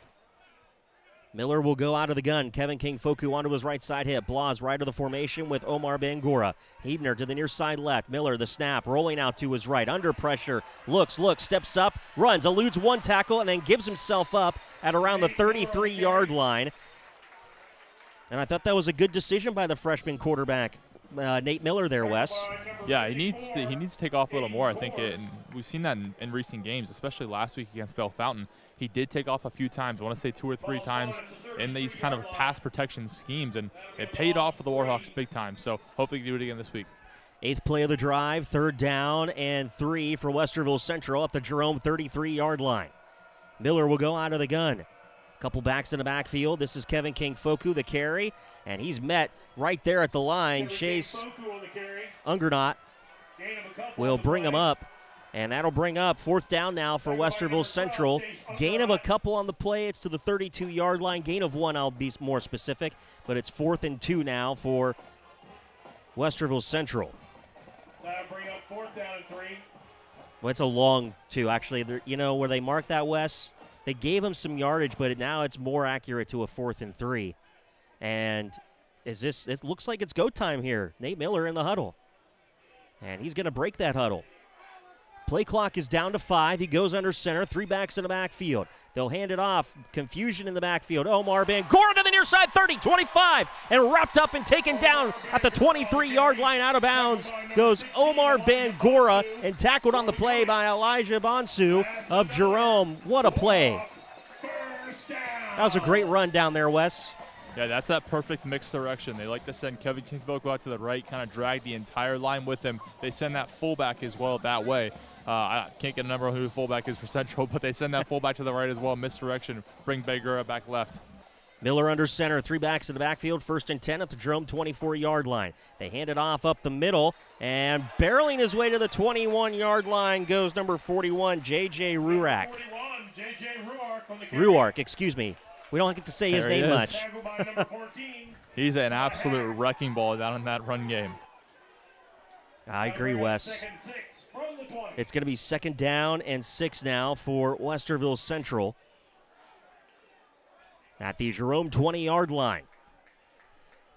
Miller will go out of the gun. Kevin King Foku onto his right side hip. Blas right of the formation with Omar Bangura. Hebner to the near side left. Miller the snap, rolling out to his right. Under pressure. Looks, steps up, runs, eludes 1 tackle, and then gives himself up at around the 33-yard line. And I thought that was a good decision by the freshman quarterback, Nate Miller there, Wes. Yeah, he needs to take off a little more, I think. And we've seen that in recent games, especially last week against Bell Fountain. He did take off a few times, I want to say 2 or 3 times in these kind of pass protection schemes, and it paid off for the Warhawks big time. So hopefully he can do it again this week. 8th play of the drive, 3rd down and 3 for Westerville Central at the Jerome 33-yard line. Miller will go out of the gun. Couple backs in the backfield. This is Kevin King Foku, the carry, and he's met right there at the line. Chase Ungernot will bring him up, and that'll bring up 4th down now for Westerville Central. Gain of a couple on the play. It's to the 32-yard line. Gain of 1, I'll be more specific, but it's 4th and 2 now for Westerville Central. That'll bring up 4th down and 3. Well, it's a long 2, actually. Where they marked that, Wes, they gave him some yardage, but now it's more accurate to a 4th and 3. And it looks like it's go time here. Nate Miller in the huddle. And he's going to break that huddle. Play clock is down to 5. He goes under center. 3 backs in the backfield. They'll hand it off. Confusion in the backfield. Omar Bangora to the near side, 30, 25, and wrapped up and taken down at the 23-yard line. Out of bounds goes Omar Bangora and tackled on the play by Elijah Bonsu of Jerome. What a play. That was a great run down there, Wes. Yeah, that's that perfect mixed direction. They like to send Kevin Kinfolk out to the right, kind of drag the entire line with him. They send that fullback as well that way. I can't get a number on who the fullback is for Central, but they send that fullback to the right as well. Misdirection, bring Bagura back left. Miller under center, 3 backs in the backfield, 1st and 10 at the Jerome 24-yard line. They hand it off up the middle, and barreling his way to the 21-yard line goes number 41, J.J. Ruark. Ruark, excuse me. We don't get to say his name much. He's an absolute wrecking ball down in that run game. I agree, Wes. It's going to be 2nd down and 6 now for Westerville Central at the Jerome 20-yard line.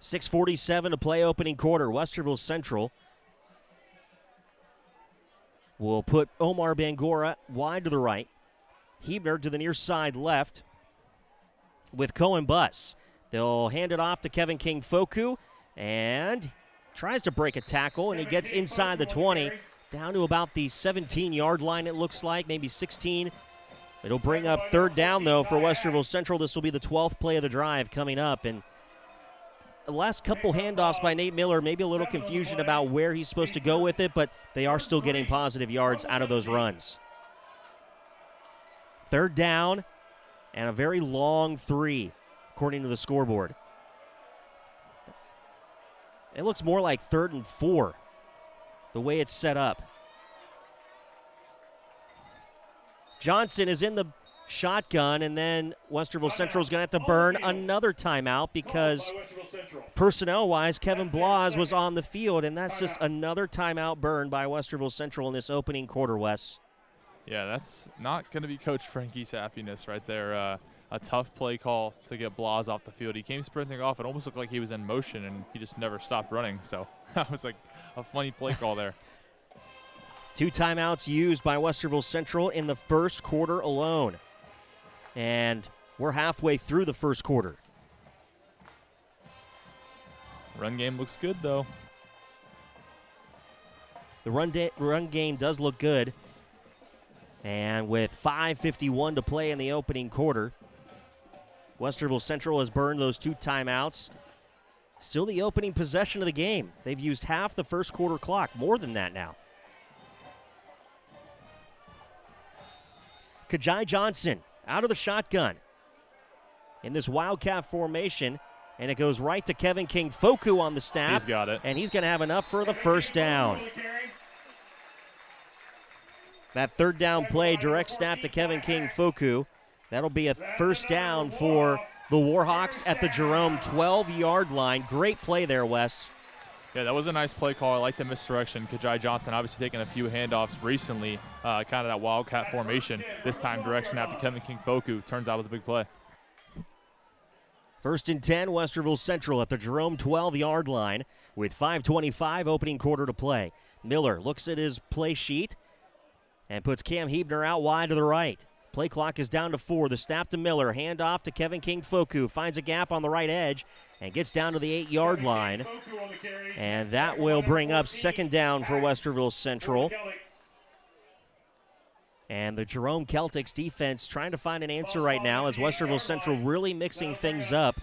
6:47 to play opening quarter. Westerville Central will put Omar Bangora wide to the right. Hebner to the near side left with Cohen Buss. They'll hand it off to Kevin King Foku, and tries to break a tackle, and he gets inside the 20, down to about the 17-yard line, it looks like, maybe 16. It'll bring up 3rd down, though, for Westerville Central. This will be the 12th play of the drive coming up, and the last couple handoffs by Nate Miller, maybe a little confusion about where he's supposed to go with it, but they are still getting positive yards out of those runs. 3rd down, and a very long 3, according to the scoreboard. It looks more like 3rd and 4, the way it's set up. Johnson is in the shotgun, and then Westerville Central is going to have to burn another timeout because personnel-wise, Kevin Blas was on the field, and that's just another timeout burn by Westerville Central in this opening quarter, Wes. Yeah, that's not going to be Coach Frankie's happiness right there. A tough play call to get Blas off the field. He came sprinting off. It almost looked like he was in motion, and he just never stopped running. So that was like a funny play call there. 2 timeouts used by Westerville Central in the first quarter alone. And we're halfway through the first quarter. Run game looks good, though. The run game does look good. And with 5:51 to play in the opening quarter, Westerville Central has burned those 2 timeouts. Still the opening possession of the game. They've used half the first quarter clock, more than that now. Kajai Johnson out of the shotgun in this Wildcat formation, and it goes right to Kevin King Foku on the snap. He's got it. And he's going to have enough for the 1st down. That 3rd down play, direct snap to Kevin King Foku. That'll be a 1st down for the Warhawks at the Jerome 12-yard line. Great play there, Wes. Yeah, that was a nice play call. I like the misdirection. Kajai Johnson obviously taking a few handoffs recently, kind of that Wildcat formation. This time direct snap to Kevin King Foku. Turns out with a big play. 1st and 10, Westerville Central at the Jerome 12-yard line with 5:25 opening quarter to play. Miller looks at his play sheet and puts Cam Hebner out wide to the right. Play clock is down to 4. The snap to Miller. Hand off to Kevin King Foku. Finds a gap on the right edge and gets down to the 8-yard line. And that will bring up 2nd down for Westerville Central. And the Jerome Celtics defense trying to find an answer right now as Westerville Central really mixing things up.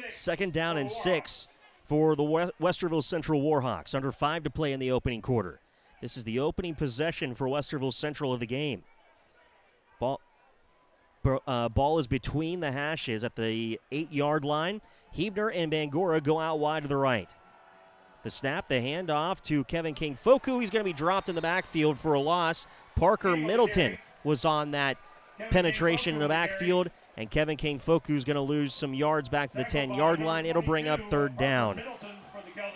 2nd down and 6 for the Westerville Central Warhawks. Under 5 to play in the opening quarter. This is the opening possession for Westerville Central of the game. Ball Ball is between the hashes at the 8-yard line. Hebner and Bangura go out wide to the right. The snap, the handoff to Kevin King-Foku. He's going to be dropped in the backfield for a loss. Parker Middleton was on that penetration in the backfield, and Kevin King-Foku is going to lose some yards back to the 10-yard line. It'll bring up third down.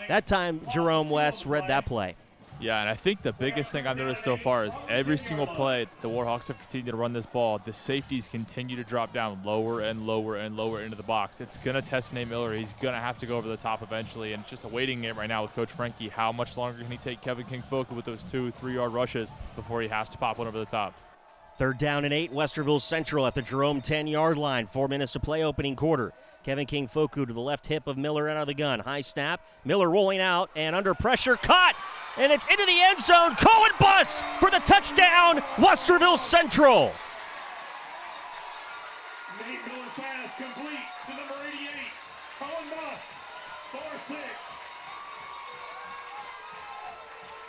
That time, Jerome West read that play. Yeah, and I think the biggest thing I've noticed so far is every single play the Warhawks have continued to run this ball, the safeties continue to drop down lower and lower and lower into the box. It's going to test Nate Miller. He's going to have to go over the top eventually, and it's just a waiting game right now with Coach Frankie. How much longer can he take Kevin King-Foku with those 2-3-yard rushes before he has to pop one over the top? Third down and 8, Westerville Central at the Jerome 10-yard line. 4 minutes to play, opening quarter. Kevin King-Foku to the left hip of Miller out of the gun. High snap. Miller rolling out and under pressure. Caught! And it's into the end zone. Cohen Bus for the touchdown. Westerville Central. Nate Miller's pass complete to number 88. Cohen Bus, 4-6.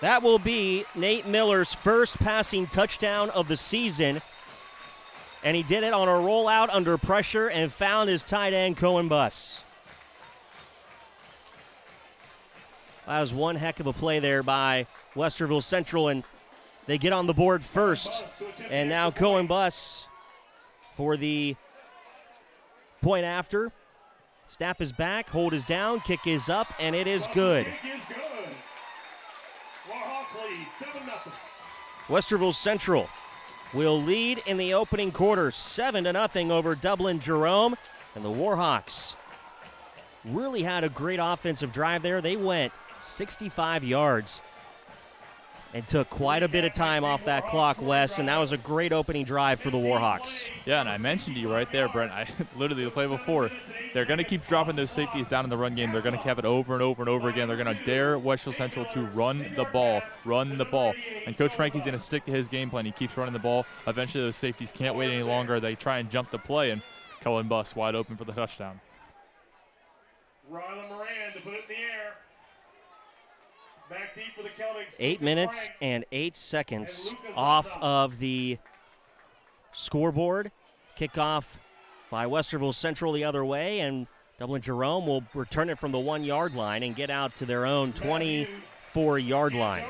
That will be Nate Miller's first passing touchdown of the season. And he did it on a rollout under pressure and found his tight end, Cohen Bus. That was one heck of a play there by Westerville Central, and they get on the board first. And now Cohen Bus for the point after. Snap is back, hold is down, kick is up, and it is good. Westerville Central will lead in the opening quarter 7-0 over Dublin Jerome. And the Warhawks really had a great offensive drive there. They went 65 yards and took quite a bit of time off that clock, Wes, and that was a great opening drive for the Warhawks. Yeah, and I mentioned to you right there, Brent, literally the play before, they're going to keep dropping those safeties down in the run game. They're going to have it over and over and over again. They're going to dare Westerville Central to run the ball. And Coach Frankie's going to stick to his game plan. He keeps running the ball. Eventually those safeties can't wait any longer. They try and jump the play, and Cohen Bus wide open for the touchdown. Rylan Moran to put it in the air. Back deep for the Celtics. 8 minutes and 8 seconds off of the scoreboard. Kickoff by Westerville Central the other way, and Dublin Jerome will return it from the 1-yard line and get out to their own 24-yard line.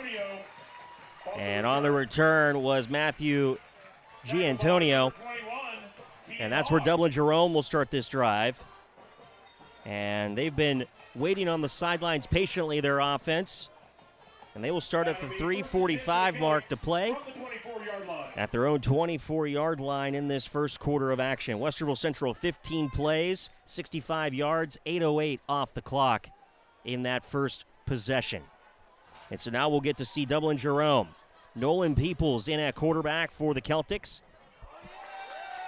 And on the return was Matthew Giantonio, and that's where Dublin Jerome will start this drive. And they've been waiting on the sidelines patiently, their offense. And they will start at the 3:45 mark to play at their own 24-yard line in this first quarter of action. Westerville Central 15 plays, 65 yards, 8:08 off the clock in that first possession. And so now we'll get to see Dublin Jerome. Nolan Peoples in at quarterback for the Celtics.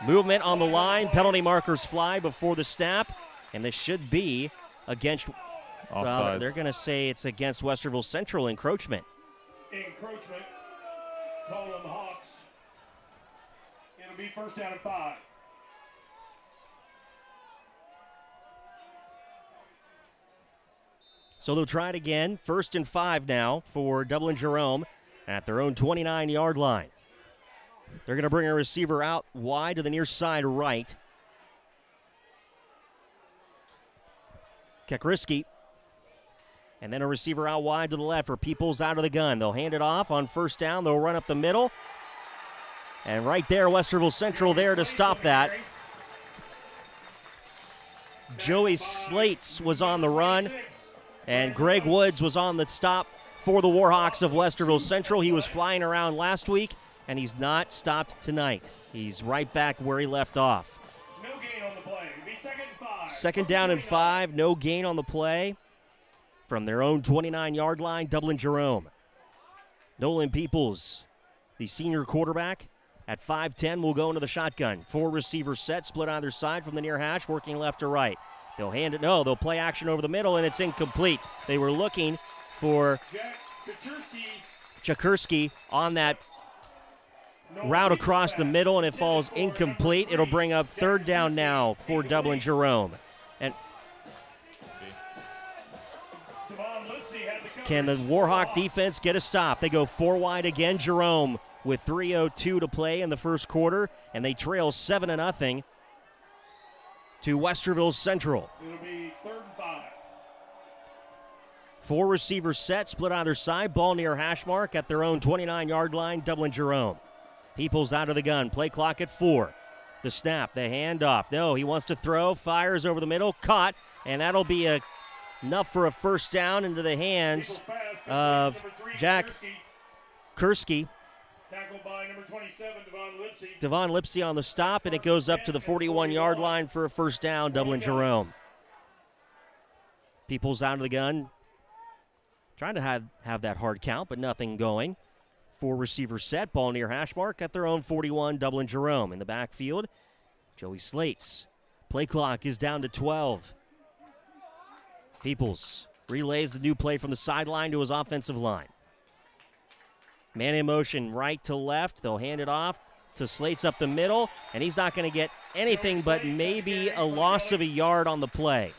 Movement on the line, penalty markers fly before the snap, and this should be against they're going to say it's against Westerville Central encroachment. Encroachment. Call on the Hawks. It'll be first down and 5. So they'll try it again. 1st and 5 now for Dublin Jerome at their own 29-yard line. They're going to bring a receiver out wide to the near side right. Kekriski. And then a receiver out wide to the left for Peoples out of the gun. They'll hand it off on 1st down. They'll run up the middle. And right there, Westerville Central there to stop that. Joey Slates was on the run. And Greg Woods was on the stop for the Warhawks of Westerville Central. He was flying around last week, and he's not stopped tonight. He's right back where he left off. No gain on the play. It'll be 2nd and 5. 2nd down and 5. No gain on the play. From their own 29-yard line, Dublin Jerome. Nolan Peoples, the senior quarterback, at 5'10", will go into the shotgun. 4 receiver set, split on either side from the near hash, working left to right. They'll hand it, they'll play action over the middle, and it's incomplete. They were looking for Chakurski on that route across the middle, and it falls incomplete. It'll bring up 3rd down now for Dublin Jerome. And can the Warhawk defense get a stop? They go 4 wide again. Jerome with 3:02 to play in the first quarter, and they trail 7-0 to Westerville Central. It'll be 3rd and 5. 4 receivers set, split either side, ball near hash mark at their own 29-yard line, Dublin Jerome. Peoples out of the gun, play clock at 4. The snap, the handoff. No, he wants to throw, fires over the middle, caught, and that'll be enough for a first down into the hands of Jack Kursky. Tackled by number 27, Devon Lipsy on the stop, and it goes up to the 41-yard line for a first down, Dublin Jerome. Peoples out of the gun, trying to have that hard count, but nothing going. 4 receivers set, ball near hash mark at their own 41, Dublin Jerome. In the backfield, Joey Slates. Play clock is down to 12. Peoples relays the new play from the sideline to his offensive line. Man in motion right to left. They'll hand it off to Slates up the middle, and he's not going to get anything but maybe a loss of a yard on the play.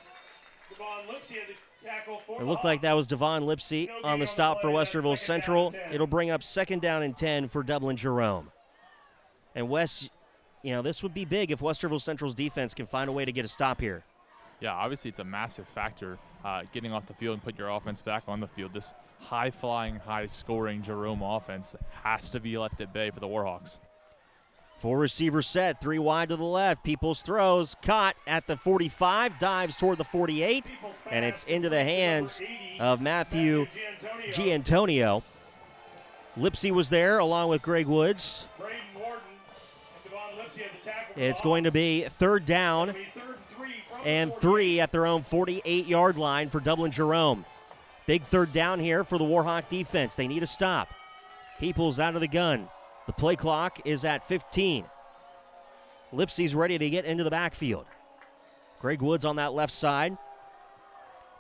It looked like that was Devon Lipsy on the stop for Westerville Central. It'll bring up 2nd down and 10 for Dublin Jerome. And Wes, this would be big if Westerville Central's defense can find a way to get a stop here. Yeah, obviously it's a massive factor getting off the field and putting your offense back on the field. This high-flying, high-scoring Jerome offense has to be left at bay for the Warhawks. 4 receivers set, 3 wide to the left. Peoples throws, caught at the 45, dives toward the 48, and it's into the hands of Matthew Giantonio. Lipsy was there along with Greg Woods. It's going to be 3rd down and 3 at their own 48-yard line for Dublin Jerome. Big 3rd down here for the Warhawk defense. They need a stop. Peoples out of the gun. The play clock is at 15. Lipsy's ready to get into the backfield. Greg Woods on that left side.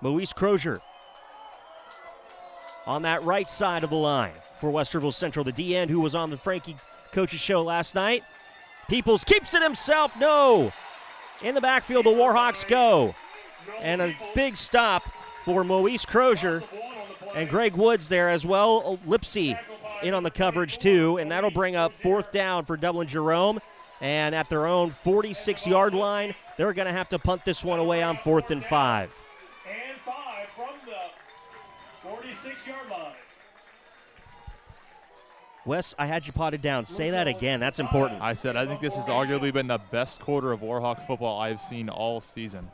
Maurice Crozier on that right side of the line for Westerville Central. The D-end who was on the Frankie Coach's show last night. Peoples keeps it himself. No! In the backfield, the Warhawks go. And a big stop for Maurice Crozier and Greg Woods there as well. Lipsy in on the coverage too, and that'll bring up 4th down for Dublin Jerome. And at their own 46-yard line, they're going to have to punt this one away on 4th and 5. And 5 from the 46-yard line. Wes, I had you potted down. Say that again. That's important. I said I think this has arguably been the best quarter of Warhawk football I've seen all season.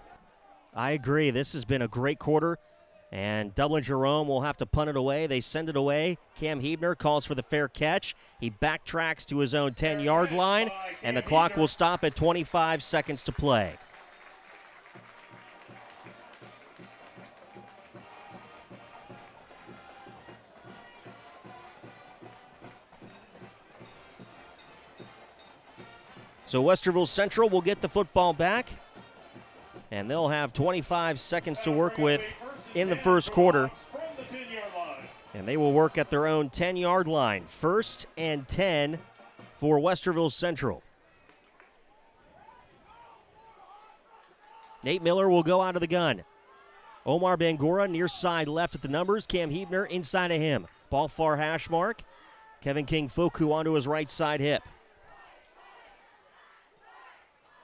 I agree. This has been a great quarter, and Dublin Jerome will have to punt it away. They send it away. Cam Hebner calls for the fair catch. He backtracks to his own 10-yard line, and the clock will stop at 25 seconds to play. So Westerville Central will get the football back, and they'll have 25 seconds to work with in the first quarter. And they will work at their own 10-yard line. 1st and 10 for Westerville Central. Nate Miller will go out of the gun. Omar Bangura near side left at the numbers. Cam Hebner inside of him. Ball far hash mark. Kevin King Foku onto his right side hip.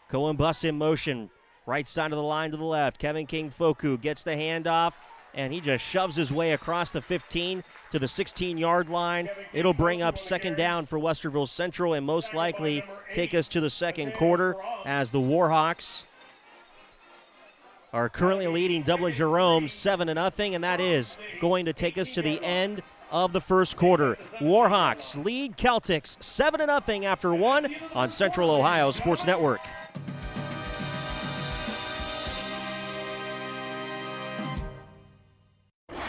Cohen Bus in motion. Right side of the line to the left. Kevin King Foku gets the handoff, and he just shoves his way across the 15 to the 16-yard line. It'll bring up 2nd down for Westerville Central and most likely take us to the second quarter as the Warhawks are currently leading Dublin Jerome 7-0, and that is going to take us to the end of the first quarter. Warhawks lead Celtics 7-0 after 1 on Central Ohio Sports Network.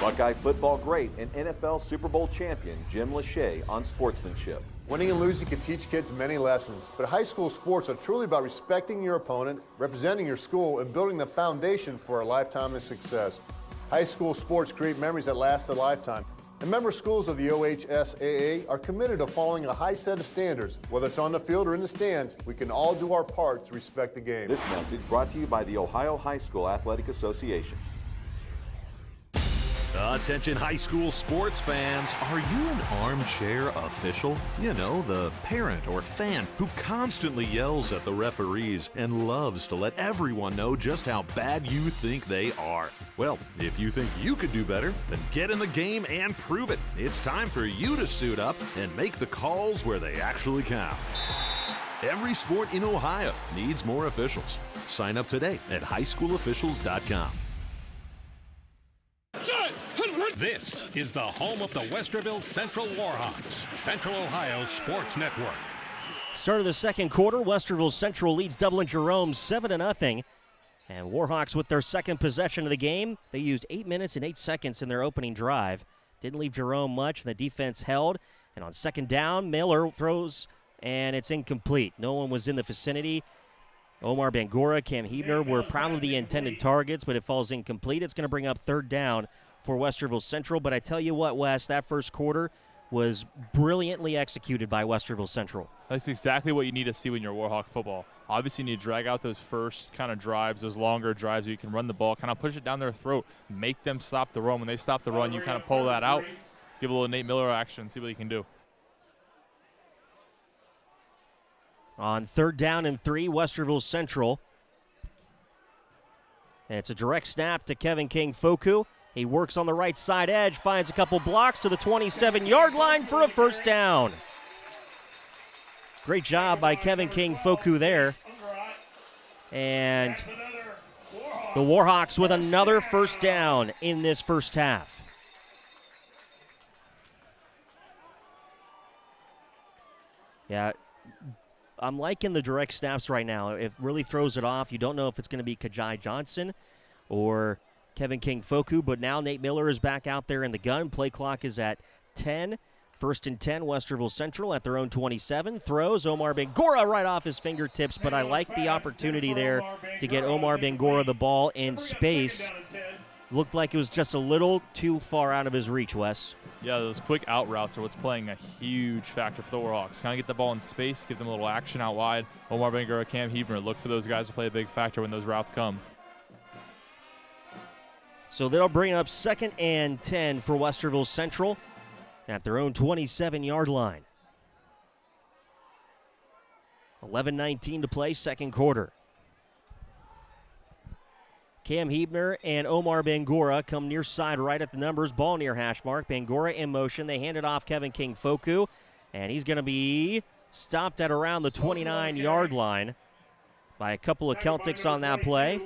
Buckeye football great and NFL Super Bowl champion Jim Lachey on sportsmanship. Winning and losing can teach kids many lessons, but high school sports are truly about respecting your opponent, representing your school, and building the foundation for a lifetime of success. High school sports create memories that last a lifetime. And member schools of the OHSAA are committed to following a high set of standards. Whether it's on the field or in the stands, we can all do our part to respect the game. This message brought to you by the Ohio High School Athletic Association. Attention high school sports fans, are you an armchair official? You know, the parent or fan who constantly yells at the referees and loves to let everyone know just how bad you think they are. Well, if you think you could do better, then get in the game and prove it. It's time for you to suit up and make the calls where they actually count. Every sport in Ohio needs more officials. Sign up today at highschoolofficials.com. This is the home of the Westerville Central Warhawks, Central Ohio Sports Network. Start of the second quarter, Westerville Central leads Dublin Jerome 7-0. And Warhawks with their second possession of the game. They used 8 minutes and 8 seconds in their opening drive. Didn't leave Jerome much, and the defense held. And on second down, Miller throws, and it's incomplete. No one was in the vicinity. Omar Bangura, Cam Hebner were probably the intended targets, but it falls incomplete. It's going to bring up third down for Westerville Central. But I tell you what, Wes, that first quarter was brilliantly executed by Westerville Central. That's exactly what you need to see when you're Warhawk football. Obviously, you need to drag out those first kind of drives, those longer drives where you can run the ball, kind of push it down their throat, make them stop the run. When they stop the run, you kind of pull that out, give a little Nate Miller action, see what you can do. On third down and 3, Westerville Central. And it's a direct snap to Kevin King-Foku. He works on the right side edge, finds a couple blocks to the 27-yard line for a first down. Great job by Kevin King-Foku there. And the Warhawks with another first down in this first half. Yeah, I'm liking the direct snaps right now. It really throws it off. You don't know if it's going to be Kajai Johnson or Kevin King-Foku, but now Nate Miller is back out there in the gun. Play clock is at 10. First and 10, Westerville Central at their own 27. Throws Omar Bangura right off his fingertips, but I like the opportunity there to get Omar Bangura the ball in space. Looked like it was just a little too far out of his reach, Wes. Yeah, those quick out routes are what's playing a huge factor for the Warhawks. Kind of get the ball in space, give them a little action out wide. Omar Bangura, Cam Hebner, look for those guys to play a big factor when those routes come. So they'll bring up second and 10 for Westerville Central at their own 27-yard line. 11:19 to play, second quarter. Cam Hebner and Omar Bangura come near side right at the numbers. Ball near hash mark. Bangura in motion. They hand it off Kevin King-Foku, and he's going to be stopped at around the 29-yard line by a couple of Celtics on that play.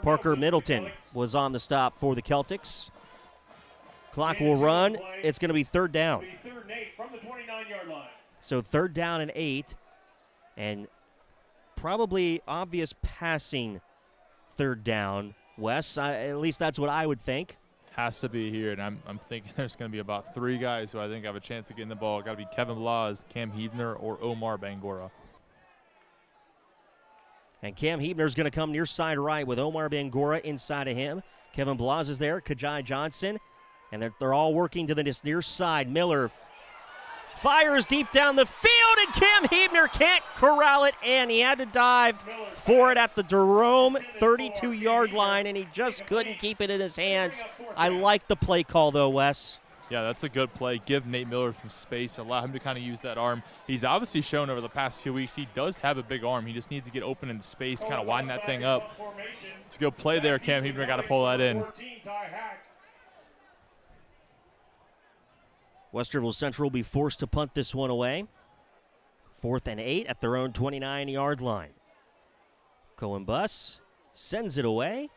Parker Middleton was on the stop for the Celtics. Clock will run. It's going to be third down. So third down and 8, and probably obvious passing third down, Wes. At least that's what I would think. Has to be here, and I'm thinking there's going to be about 3 guys who I think have a chance to get in the ball. Got to be Kevin Blas, Cam Hebner, or Omar Bangura. And Cam Hebner's going to come near side right with Omar Bangura inside of him. Kevin Blas is there, Kajai Johnson, and they're all working to this near side. Miller fires deep down the field, and Cam Hebner can't corral it, and he had to dive for it at the Jerome 32-yard line, and he just couldn't keep it in his hands. I like the play call, though, Wes. Yeah, that's a good play. Give Nate Miller some space, allow him to kind of use that arm. He's obviously shown over the past few weeks he does have a big arm. He just needs to get open in space, kind of widen that thing up. It's a good play there. Cam Hebner got to pull that in. Westerville Central will be forced to punt this one away. 4th and 8 at their own 29-yard line. Cohen Bus sends it away.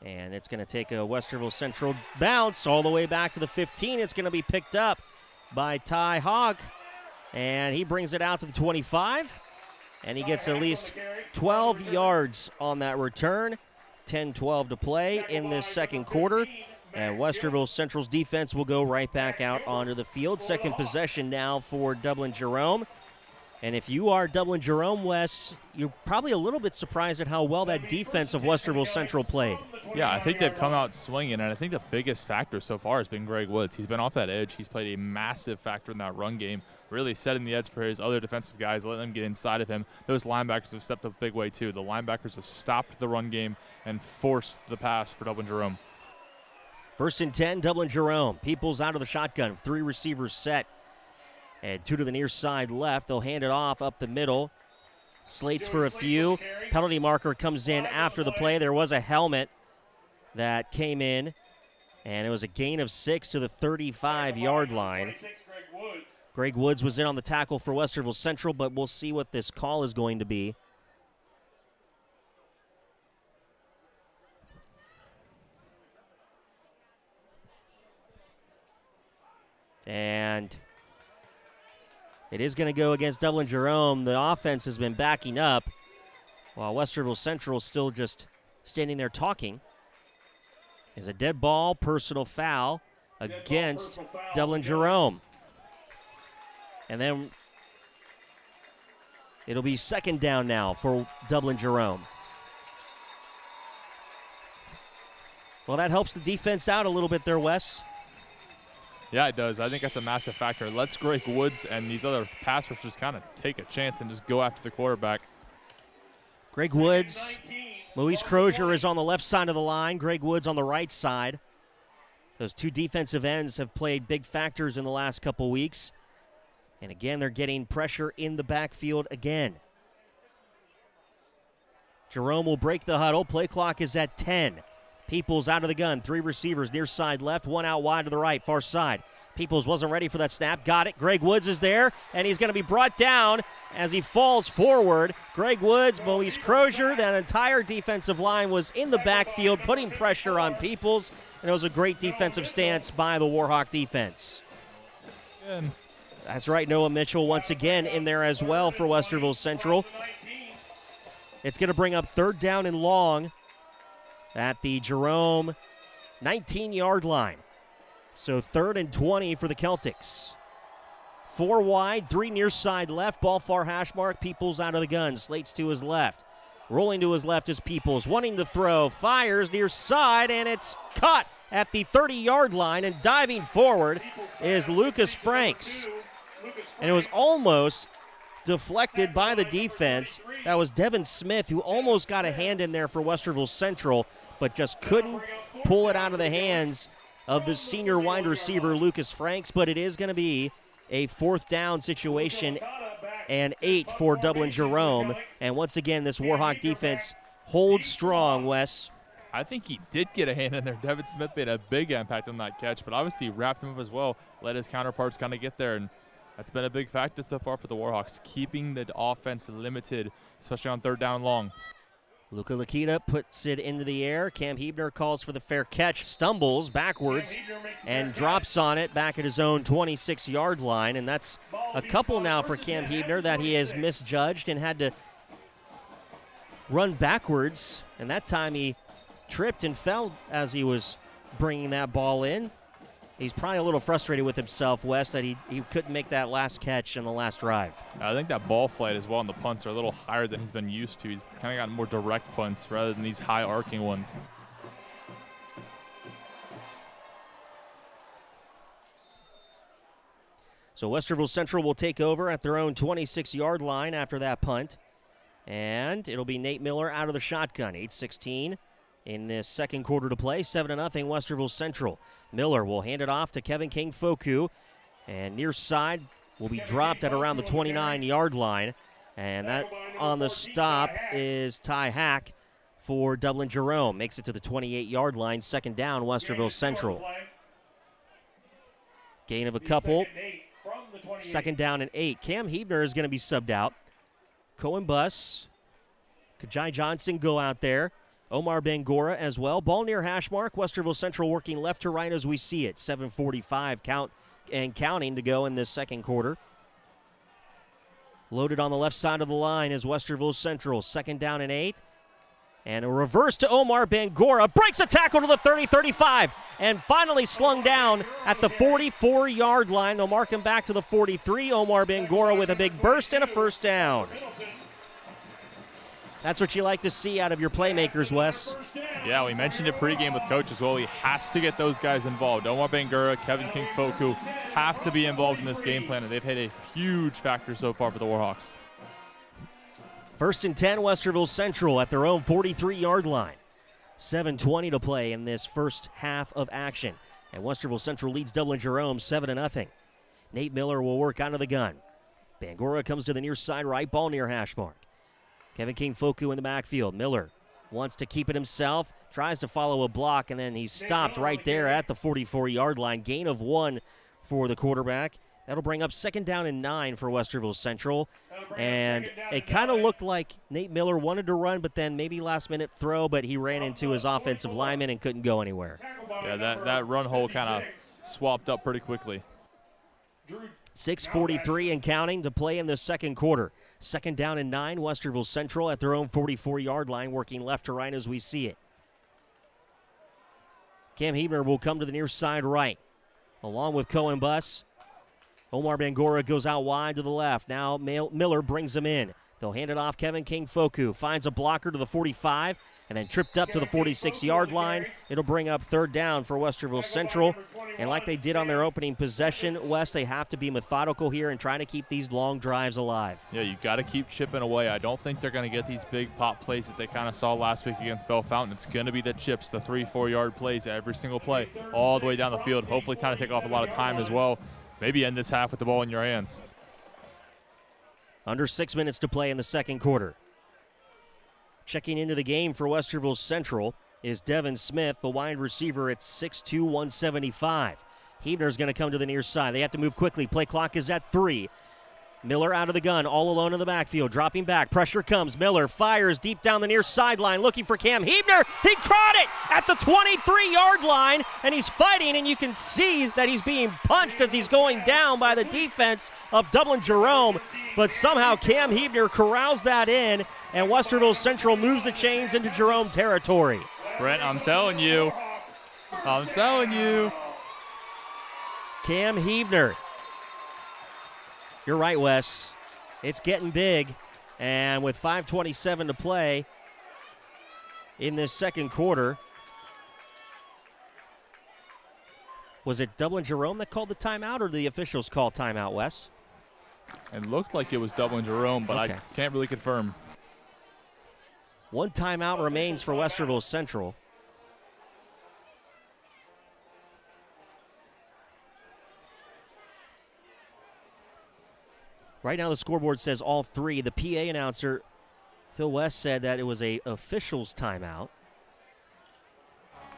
And it's going to take a Westerville Central bounce all the way back to the 15. It's going to be picked up by Ty Hogg. And he brings it out to the 25. And he gets at least 12 yards on that return. 10-12 to play in this second quarter. And Westerville Central's defense will go right back out onto the field. Second possession now for Dublin Jerome. And if you are Dublin Jerome, Wes, you're probably a little bit surprised at how well that defense of Westerville Central played. Yeah, I think they've come out swinging, and I think the biggest factor so far has been Greg Woods. He's been off that edge. He's played a massive factor in that run game, really setting the edge for his other defensive guys, letting them get inside of him. Those linebackers have stepped up a big way, too. The linebackers have stopped the run game and forced the pass for Dublin Jerome. First and 10, Dublin Jerome. Peoples out of the shotgun. 3 receivers set. And 2 to the near side left. They'll hand it off up the middle. Slates for a few. Penalty marker comes in after the play. There was a helmet that came in, and it was a gain of 6 to the 35-yard line. Greg Woods was in on the tackle for Westerville Central, but we'll see what this call is going to be. And it is going to go against Dublin Jerome. The offense has been backing up, while Westerville Central still just standing there talking. Is a dead ball, personal foul against Dublin Jerome. And then it'll be second down now for Dublin Jerome. Well, that helps the defense out a little bit there, Wes. Yeah, it does. I think that's a massive factor. Let's Greg Woods and these other pass rushers kind of take a chance and just go after the quarterback. Greg Woods, Luis Crozier is on the left side of the line. Greg Woods on the right side. Those 2 defensive ends have played big factors in the last couple weeks. And again, they're getting pressure in the backfield again. Jerome will break the huddle. Play clock is at 10. Peoples out of the gun. 3 receivers near side left, 1 out wide to the right, far side. Peoples wasn't ready for that snap. Got it. Greg Woods is there, and he's going to be brought down as he falls forward. Greg Woods, Luis Crozier, that entire defensive line was in the backfield, putting pressure on Peoples, and it was a great defensive stance by the Warhawk defense. That's right, Noah Mitchell once again in there as well for Westerville Central. It's going to bring up 3rd down and long at the Jerome 19-yard line. So 3rd and 20 for the Celtics. 4 wide, 3 near side left, ball far hash mark. Peoples out of the gun, Slates to his left. Rolling to his left is Peoples, wanting to throw, fires near side, and it's caught at the 30-yard line, and diving forward is Lucas Franks. And it was almost deflected by the defense. That was Devin Smith, who almost got a hand in there for Westerville Central, but just couldn't pull it out of the hands of the senior wide receiver, Lucas Franks. But it is going to be a 4th down situation and 8 for Dublin Jerome. And once again, this Warhawk defense holds strong, Wes. I think he did get a hand in there. Devin Smith made a big impact on that catch, but obviously he wrapped him up as well, let his counterparts kind of get there, and that's been a big factor so far for the Warhawks, keeping the offense limited, especially on 3rd down long. Luka Lakita puts it into the air. Cam Hebner calls for the fair catch, stumbles backwards, and drops on it back at his own 26-yard line. And that's a couple now for Cam Hebner that he has misjudged and had to run backwards. And that time he tripped and fell as he was bringing that ball in. He's probably a little frustrated with himself, Wes, that he couldn't make that last catch in the last drive. I think that ball flight as well, and the punts are a little higher than he's been used to. He's kind of gotten more direct punts rather than these high arcing ones. So Westerville Central will take over at their own 26-yard line after that punt. And it'll be Nate Miller out of the shotgun, 8:16 in this second quarter to play, 7-0 Westerville Central. Miller will hand it off to Kevin King Foku, and near side will be dropped at around the 29-yard line. And that on the stop is Ty Hack for Dublin Jerome. Makes it to the 28-yard line, 2nd down, Westerville Central. Gain of a couple, 2nd down and 8. Cam Hebner is going to be subbed out. Cohen Buss, Kajai Johnson go out there. Omar Bangora as well. Ball near hash mark. Westerville Central working left to right as we see it. 7:45 count and counting to go in this second quarter. Loaded on the left side of the line is Westerville Central. 2nd down and 8. And a reverse to Omar Bangora. Breaks a tackle to the 30-35. And finally slung down at the 44-yard line. They'll mark him back to the 43. Omar Bangora with a big burst and a 1st down. That's what you like to see out of your playmakers, Wes. Yeah, we mentioned it pregame with Coach as well. He has to get those guys involved. Omar Bangura, Kevin King Foku have to be involved in this game plan, and they've had a huge factor so far for the Warhawks. 1st and 10, Westerville Central at their own 43-yard line. 7:20 to play in this first half of action. And Westerville Central leads Dublin Jerome 7-0. Nate Miller will work out of the gun. Bangura comes to the near side right, ball near hash mark. Kevin King-Foku in the backfield. Miller wants to keep it himself, tries to follow a block, and then he's stopped right there at the 44-yard line. Gain of 1 for the quarterback. That'll bring up 2nd down and 9 for Westerville Central. And it kind of looked like Nate Miller wanted to run, but then maybe last-minute throw, but he ran into his offensive lineman and couldn't go anywhere. Yeah, that run hole kind of swapped up pretty quickly. 6:43 and counting to play in the second quarter. 2nd down and 9, Westerville Central at their own 44-yard line, working left to right as we see it. Cam Hebner will come to the near side right, along with Cohen Buss. Omar Bangura goes out wide to the left. Now Miller brings him in. They'll hand it off. Kevin King-Foku finds a blocker to the 45 and then tripped up to the 46-yard line. It'll bring up 3rd down for Westerville Central. And like they did on their opening possession, Wes, they have to be methodical here and trying to keep these long drives alive. Yeah, you got to keep chipping away. I don't think they're going to get these big pop plays that they kind of saw last week against Bell Fountain. It's going to be the chips, the 3-4-yard plays every single play, all the way down the field. Hopefully trying to take off a lot of time as well. Maybe end this half with the ball in your hands. Under 6 minutes to play in the second quarter. Checking into the game for Westerville Central is Devin Smith, the wide receiver at 6'2", 175. Hebner's going to come to the near side. They have to move quickly. Play clock is at 3. Miller out of the gun, all alone in the backfield, dropping back. Pressure comes. Miller fires deep down the near sideline, looking for Cam Hebner. He caught it at the 23-yard line, and he's fighting, and you can see that he's being punched as he's going down by the defense of Dublin Jerome. But somehow Cam Hebner corrals that in, and Westerville Central moves the chains into Jerome territory. Brent, I'm telling you. Cam Hebner. You're right, Wes. It's getting big. And with 5:27 to play in this second quarter, was it Dublin Jerome that called the timeout, or did the officials call timeout, Wes? It looked like it was Dublin Jerome, but okay. I can't really confirm. 1 timeout remains for Westerville Central. Right now the scoreboard says all 3. The PA announcer, Phil West, said that it was a official's timeout.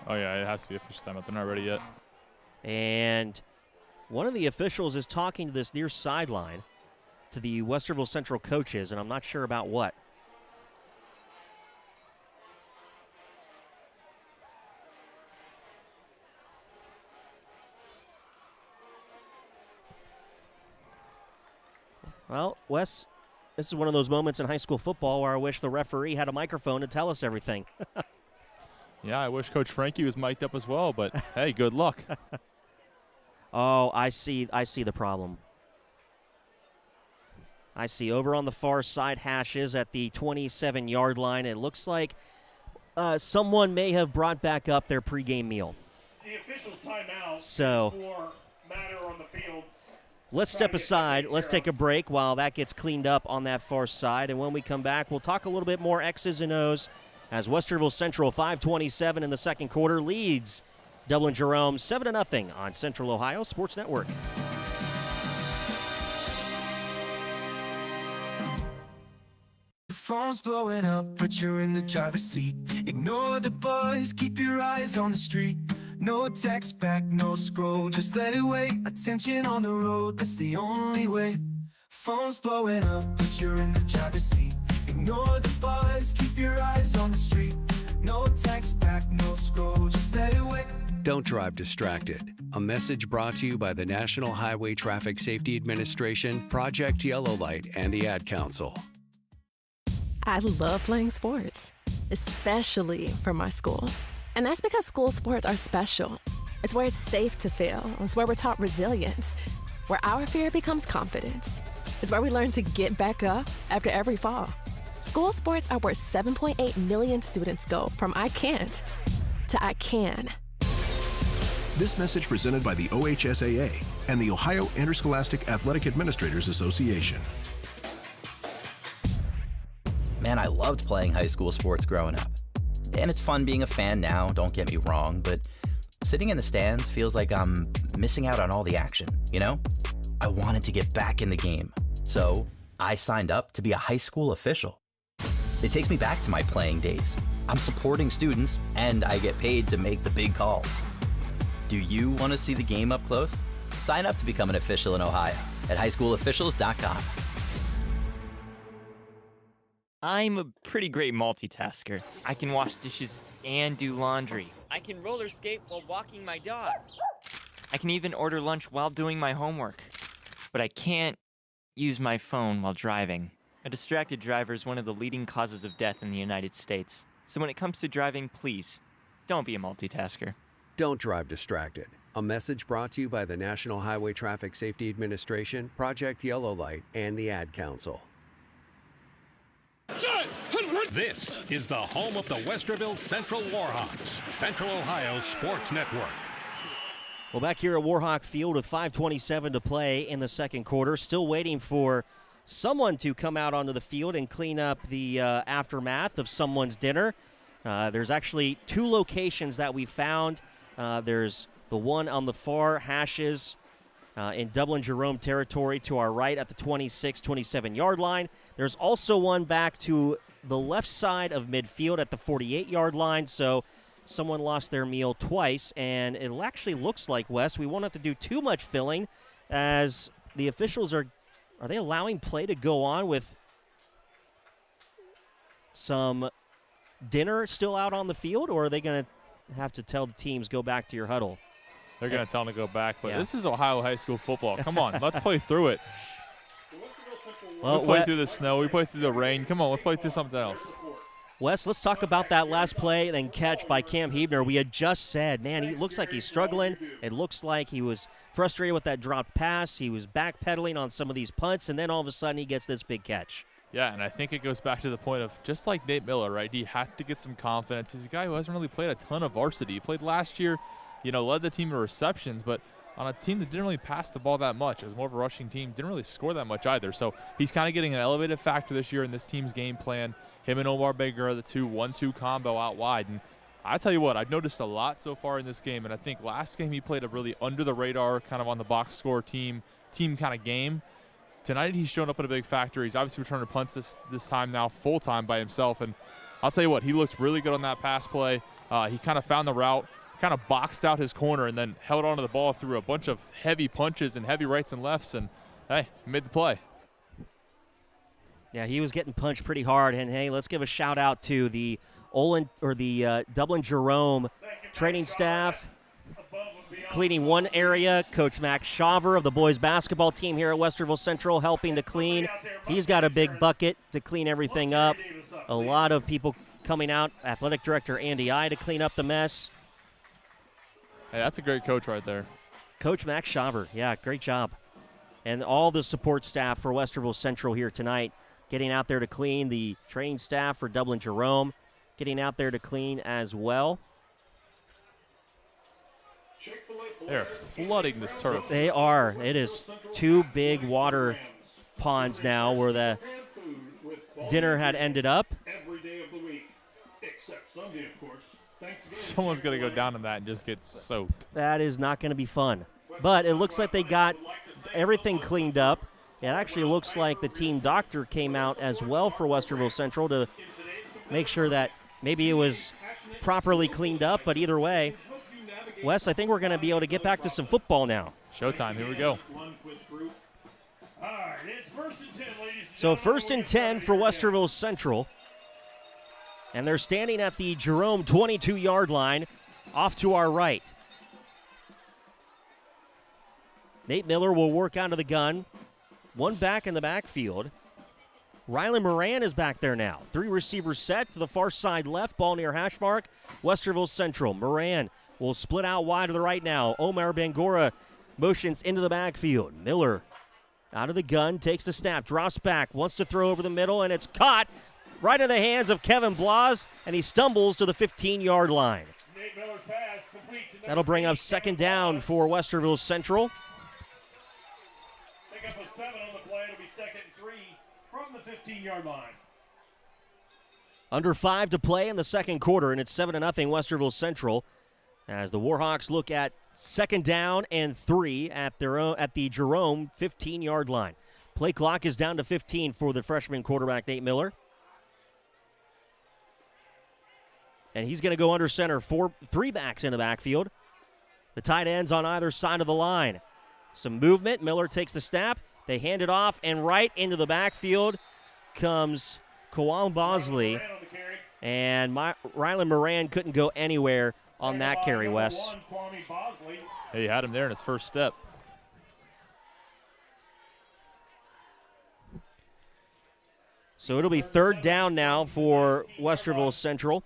Oh, yeah, it has to be official timeout. They're not ready yet. And one of the officials is talking to this near sideline to the Westerville Central coaches, and I'm not sure about what. Well, Wes, this is one of those moments in high school football where I wish the referee had a microphone to tell us everything. Yeah, I wish Coach Frankie was mic'd up as well, but hey, good luck. Oh, I see the problem. I see over on the far side hashes at the 27-yard line. It looks like someone may have brought back up their pregame meal. The official's timeout so for matter on the field. Let's step aside. Let's take a break while that gets cleaned up on that far side. And when we come back, we'll talk a little bit more X's and O's as Westerville Central, 5:27 in the second quarter, leads Dublin Jerome 7-0 on Central Ohio Sports Network. The phone's blowing up, but you're in the driver's seat. Ignore the buzz, keep your eyes on the street. No text back, no scroll, just let it wait. Attention on the road, that's the only way. Phone's blowing up, but you're in the driver's seat. Ignore the buzz, keep your eyes on the street. No text back, no scroll, just let it wait. Don't drive distracted. A message brought to you by the National Highway Traffic Safety Administration, Project Yellow Light, and the Ad Council. I love playing sports, especially for my school. And that's because school sports are special. It's where it's safe to fail. It's where we're taught resilience, where our fear becomes confidence. It's where we learn to get back up after every fall. School sports are where 7.8 million students go from I can't to I can. This message presented by the OHSAA and the Ohio Interscholastic Athletic Administrators Association. Man, I loved playing high school sports growing up. And it's fun being a fan now, don't get me wrong, but sitting in the stands feels like I'm missing out on all the action, you know? I wanted to get back in the game, so I signed up to be a high school official. It takes me back to my playing days. I'm supporting students, and I get paid to make the big calls. Do you want to see the game up close? Sign up to become an official in Ohio at highschoolofficials.com. I'm a pretty great multitasker. I can wash dishes and do laundry. I can roller skate while walking my dog. I can even order lunch while doing my homework. But I can't use my phone while driving. A distracted driver is one of the leading causes of death in the United States. So when it comes to driving, please, don't be a multitasker. Don't drive distracted. A message brought to you by the National Highway Traffic Safety Administration, Project Yellow Light, and the Ad Council. This is the home of the Westerville Central Warhawks, Central Ohio Sports Network. Well, back here at Warhawk Field with 5:27 to play in the second quarter, still waiting for someone to come out onto the field and clean up the aftermath of someone's dinner. There's actually two locations that we found. There's the one on the far hashes in Dublin Jerome territory to our right at the 26-27 yard line. There's also one back to the left side of midfield at the 48-yard line. So someone lost their meal twice, and it actually looks like, Wes, we won't have to do too much filling as the officials are they allowing play to go on with some dinner still out on the field, or are they going to have to tell the teams go back to your huddle? They're going to tell them to go back, but Yeah. This is Ohio high school football. Come on, let's play through it. Well, We play through the snow. We play through the rain. Come on, let's play through something else. Wes, let's talk about that last play and catch by Cam Hebner. We had just said, man, he looks like he's struggling. It looks like he was frustrated with that dropped pass. He was backpedaling on some of these punts, and then all of a sudden he gets this big catch. Yeah, and I think it goes back to the point of just like Nate Miller, right? He has to get some confidence. He's a guy who hasn't really played a ton of varsity. He played last year, led the team in receptions, but on a team that didn't really pass the ball that much. It was more of a rushing team, didn't really score that much either. So he's kind of getting an elevated factor this year in this team's game plan. Him and Omar Baker are the 1-2 combo out wide. And I tell you what, I've noticed a lot so far in this game, and I think last game he played a really under-the-radar, kind of on the box score team kind of game. Tonight he's shown up in a big factor. He's obviously returning punts this time now full-time by himself. And I'll tell you what, he looked really good on that pass play. He kind of found the route, kind of boxed out his corner, and then held onto the ball through a bunch of heavy punches and heavy rights and lefts, and, hey, made the play. Yeah, he was getting punched pretty hard. And, hey, let's give a shout-out to the Dublin Jerome training staff. Cleaning one area, Coach Max Shaver of the boys basketball team here at Westerville Central helping to clean. He's got a big bucket to clean everything up. A lot of people coming out, athletic director Andy I to clean up the mess. Hey, that's a great coach right there. Coach Max Shaver, yeah, great job. And all the support staff for Westerville Central here tonight getting out there to clean. The training staff for Dublin Jerome getting out there to clean as well. They're flooding this turf. They are. It is two big water ponds now where the dinner had ended up. Every day of the week, except Sunday, of course. Someone's going to go down in that and just get soaked. That is not going to be fun. But it looks like they got everything cleaned up. It actually looks like the team doctor came out as well for Westerville Central to make sure that maybe it was properly cleaned up. But either way, Wes, I think we're going to be able to get back to some football now. Showtime. Here we go. So 1st and 10 for Westerville Central. And they're standing at the Jerome 22-yard line off to our right. Nate Miller will work out of the gun. One back in the backfield. Rylan Moran is back there now. 3 receivers set to the far side left. Ball near hash mark. Westerville Central. Moran will split out wide to the right now. Omar Bangora motions into the backfield. Miller out of the gun, takes the snap, drops back, wants to throw over the middle, and it's caught right in the hands of Kevin Blas, and he stumbles to the 15-yard line. That'll bring up 2nd down for Westerville Central. Pick up a 7 on the play. It'll be 2nd and 3 from the 15-yard line. Under 5 to play in the second quarter, and it's 7-0 Westerville Central as the Warhawks look at 2nd down and 3 at the Jerome 15-yard line. Play clock is down to 15 for the freshman quarterback, Nate Miller. And he's going to go under center, 3 backs in the backfield. The tight ends on either side of the line. Some movement. Miller takes the snap. They hand it off, and right into the backfield comes Kawal Bosley. And Rylan Moran couldn't go anywhere on that carry, Wes. He had him there in his first step. So it'll be 3rd down now for Westerville Central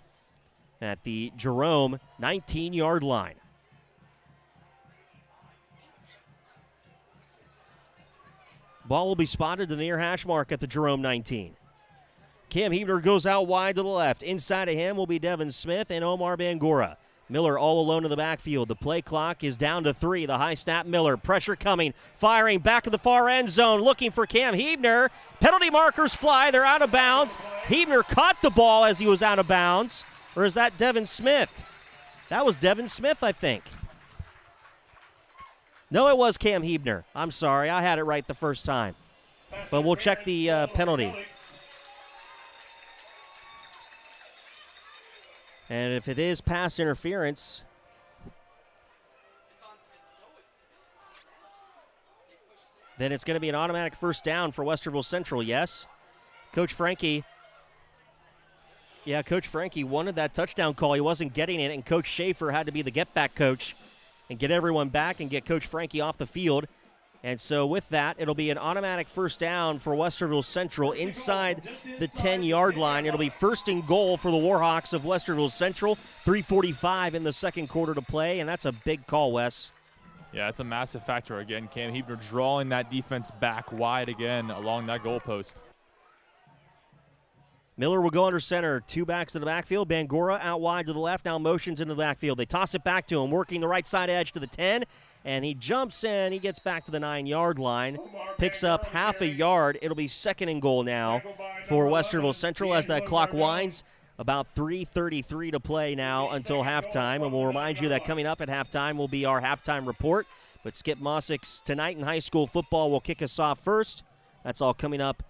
at the Jerome 19-yard line. Ball will be spotted to the near hash mark at the Jerome 19. Cam Hebner goes out wide to the left. Inside of him will be Devin Smith and Omar Bangura. Miller all alone in the backfield. The play clock is down to 3. The high snap, Miller. Pressure coming. Firing back to the far end zone. Looking for Cam Hebner. Penalty markers fly. They're out of bounds. Hebner caught the ball as he was out of bounds. Or is that Devin Smith? That was Devin Smith, I think. No, it was Cam Hebner. I'm sorry. I had it right the first time. But we'll check the penalty. And if it is pass interference, then it's going to be an automatic first down for Westerville Central, yes? Coach Frankie wanted that touchdown call. He wasn't getting it, and Coach Schaefer had to be the get-back coach and get everyone back and get Coach Frankie off the field. And so with that, it'll be an automatic first down for Westerville Central inside the 10-yard line. It'll be 1st and goal for the Warhawks of Westerville Central. 3:45 in the second quarter to play, and that's a big call, Wes. Yeah, it's a massive factor again. Cam Hebner drawing that defense back wide again along that goalpost. Miller will go under center. 2 backs in the backfield. Bangura out wide to the left. Now motions into the backfield. They toss it back to him, working the right side edge to the 10. And he jumps in. He gets back to the 9-yard line. Picks up half a yard. It'll be 2nd and goal now for Westerville Central as that clock winds. About 3:33 to play now until halftime. And we'll remind you that coming up at halftime will be our halftime report. But Skip Mossick's Tonight in High School Football will kick us off first. That's all coming up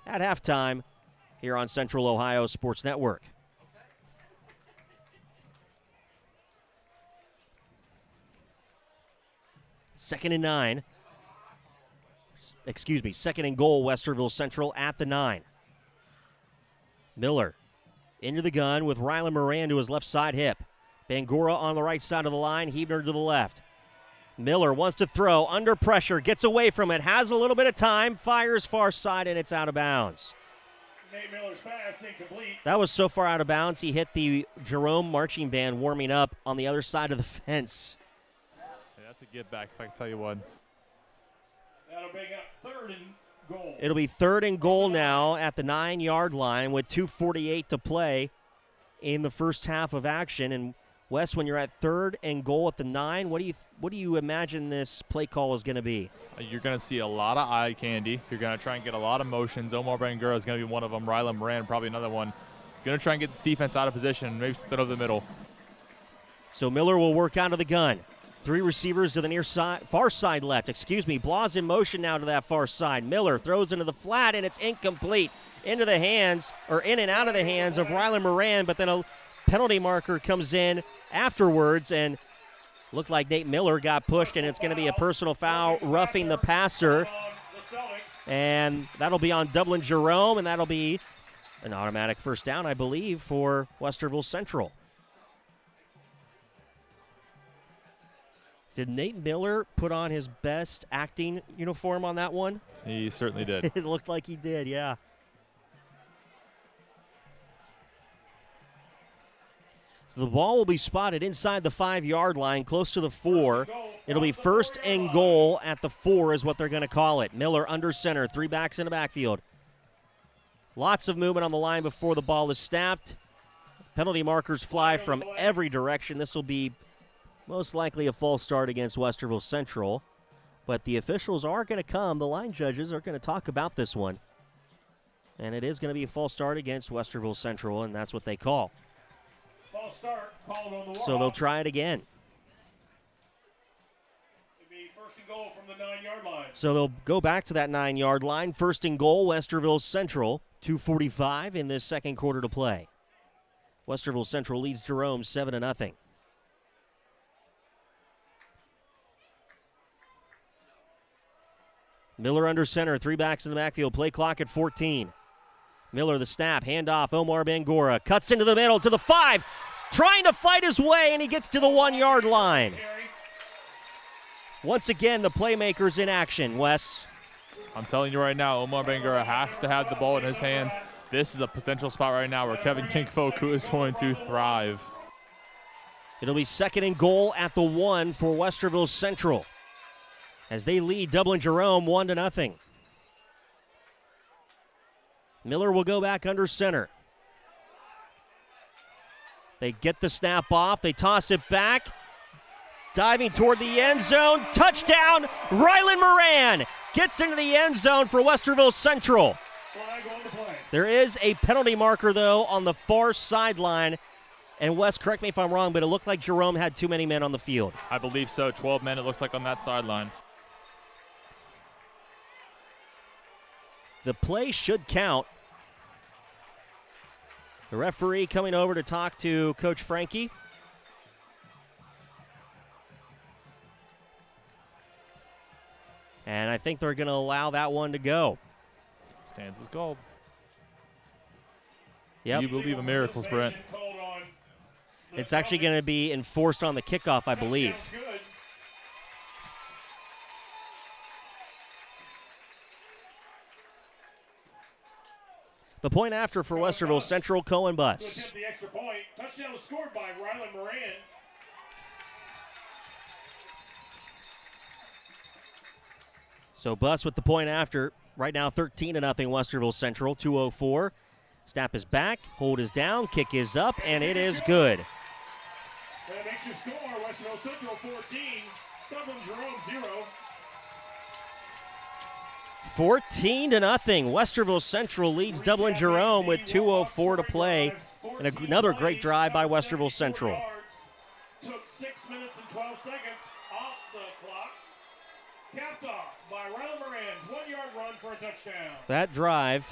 at halftime here on Central Ohio Sports Network. Second and goal, Westerville Central at the 9. Miller into the gun with Rylan Moran to his left side hip. Bangura on the right side of the line, Hebner to the left. Miller wants to throw, under pressure, gets away from it, has a little bit of time, fires far side, and it's out of bounds. Nate Miller's pass incomplete. That was so far out of bounds, he hit the Jerome marching band warming up on the other side of the fence. Yeah, that's a get back, if I can tell you one. That'll bring up 3rd and goal. It'll be 3rd and goal now at the 9-yard line with 2:48 to play in the first half of action. And Wes, when you're at 3rd and goal at the 9, what do you imagine this play call is going to be? You're going to see a lot of eye candy. You're going to try and get a lot of motions. Omar Bangura is going to be one of them. Rylan Moran, probably another one. Going to try and get this defense out of position, maybe something over the middle. So Miller will work out of the gun. 3 receivers to the far side left. Blah's in motion now to that far side. Miller throws into the flat, and it's incomplete. In and out of the hands of Rylan Moran, but then a penalty marker comes in afterwards, and looked like Nate Miller got pushed, and it's going to be a personal foul, roughing the passer. And that'll be on Dublin Jerome, and that'll be an automatic first down, I believe, for Westerville Central. Did Nate Miller put on his best acting uniform on that one? He certainly did. It looked like he did, yeah. So the ball will be spotted inside the 5-yard line, close to the 4. It'll be 1st and goal at the 4 is what they're going to call it. Miller under center, 3 backs in the backfield. Lots of movement on the line before the ball is snapped. Penalty markers fly from every direction. This will be most likely a false start against Westerville Central. But the officials are going to come. The line judges are going to talk about this one. And it is going to be a false start against Westerville Central, and that's what they call. False start called on the Warhawks. So they'll try it again. It'll be first and goal from the 9-yard line. So they'll go back to that 9-yard line. First and goal, Westerville Central. 2:45 in this second quarter to play. Westerville Central leads Jerome 7-0. Miller under center, 3 backs in the backfield, play clock at 14. Miller the snap, handoff, Omar Bangura cuts into the middle to the 5, trying to fight his way, and he gets to the 1-yard line. Once again, the playmakers in action, Wes. I'm telling you right now, Omar Bangura has to have the ball in his hands. This is a potential spot right now where Kevin Kinkfoku is going to thrive. It'll be second and goal at the 1 for Westerville Central as they lead Dublin Jerome 1-0. Miller will go back under center. They get the snap off. They toss it back. Diving toward the end zone. Touchdown, Rylan Moran gets into the end zone for Westerville Central. There is a penalty marker, though, on the far sideline. And Wes, correct me if I'm wrong, but it looked like Jerome had too many men on the field. I believe so. 12 men, it looks like, on that sideline. The play should count. The referee coming over to talk to Coach Frankie. And I think they're going to allow that one to go. Stands is called. Yep. You believe in miracles, Brent. It's actually going to be enforced on the kickoff, I believe. The point after for Westerville Central, Cohen Bus. The extra point. Touchdown was scored by Rylan Moran. So Bus with the point after. Right now 13-0 Westerville Central, 2:04. Snap is back, hold is down, kick is up, and it is good. That makes your score, Westerville Central 14, Dublin Jerome 0. 14-0. Westerville Central leads Dublin Jerome with 2:04 to play. And another great drive by Westerville Central. Took 6 minutes and 12 seconds off the clock. Capped off by Rylan Moran, 1-yard run for a touchdown. That drive,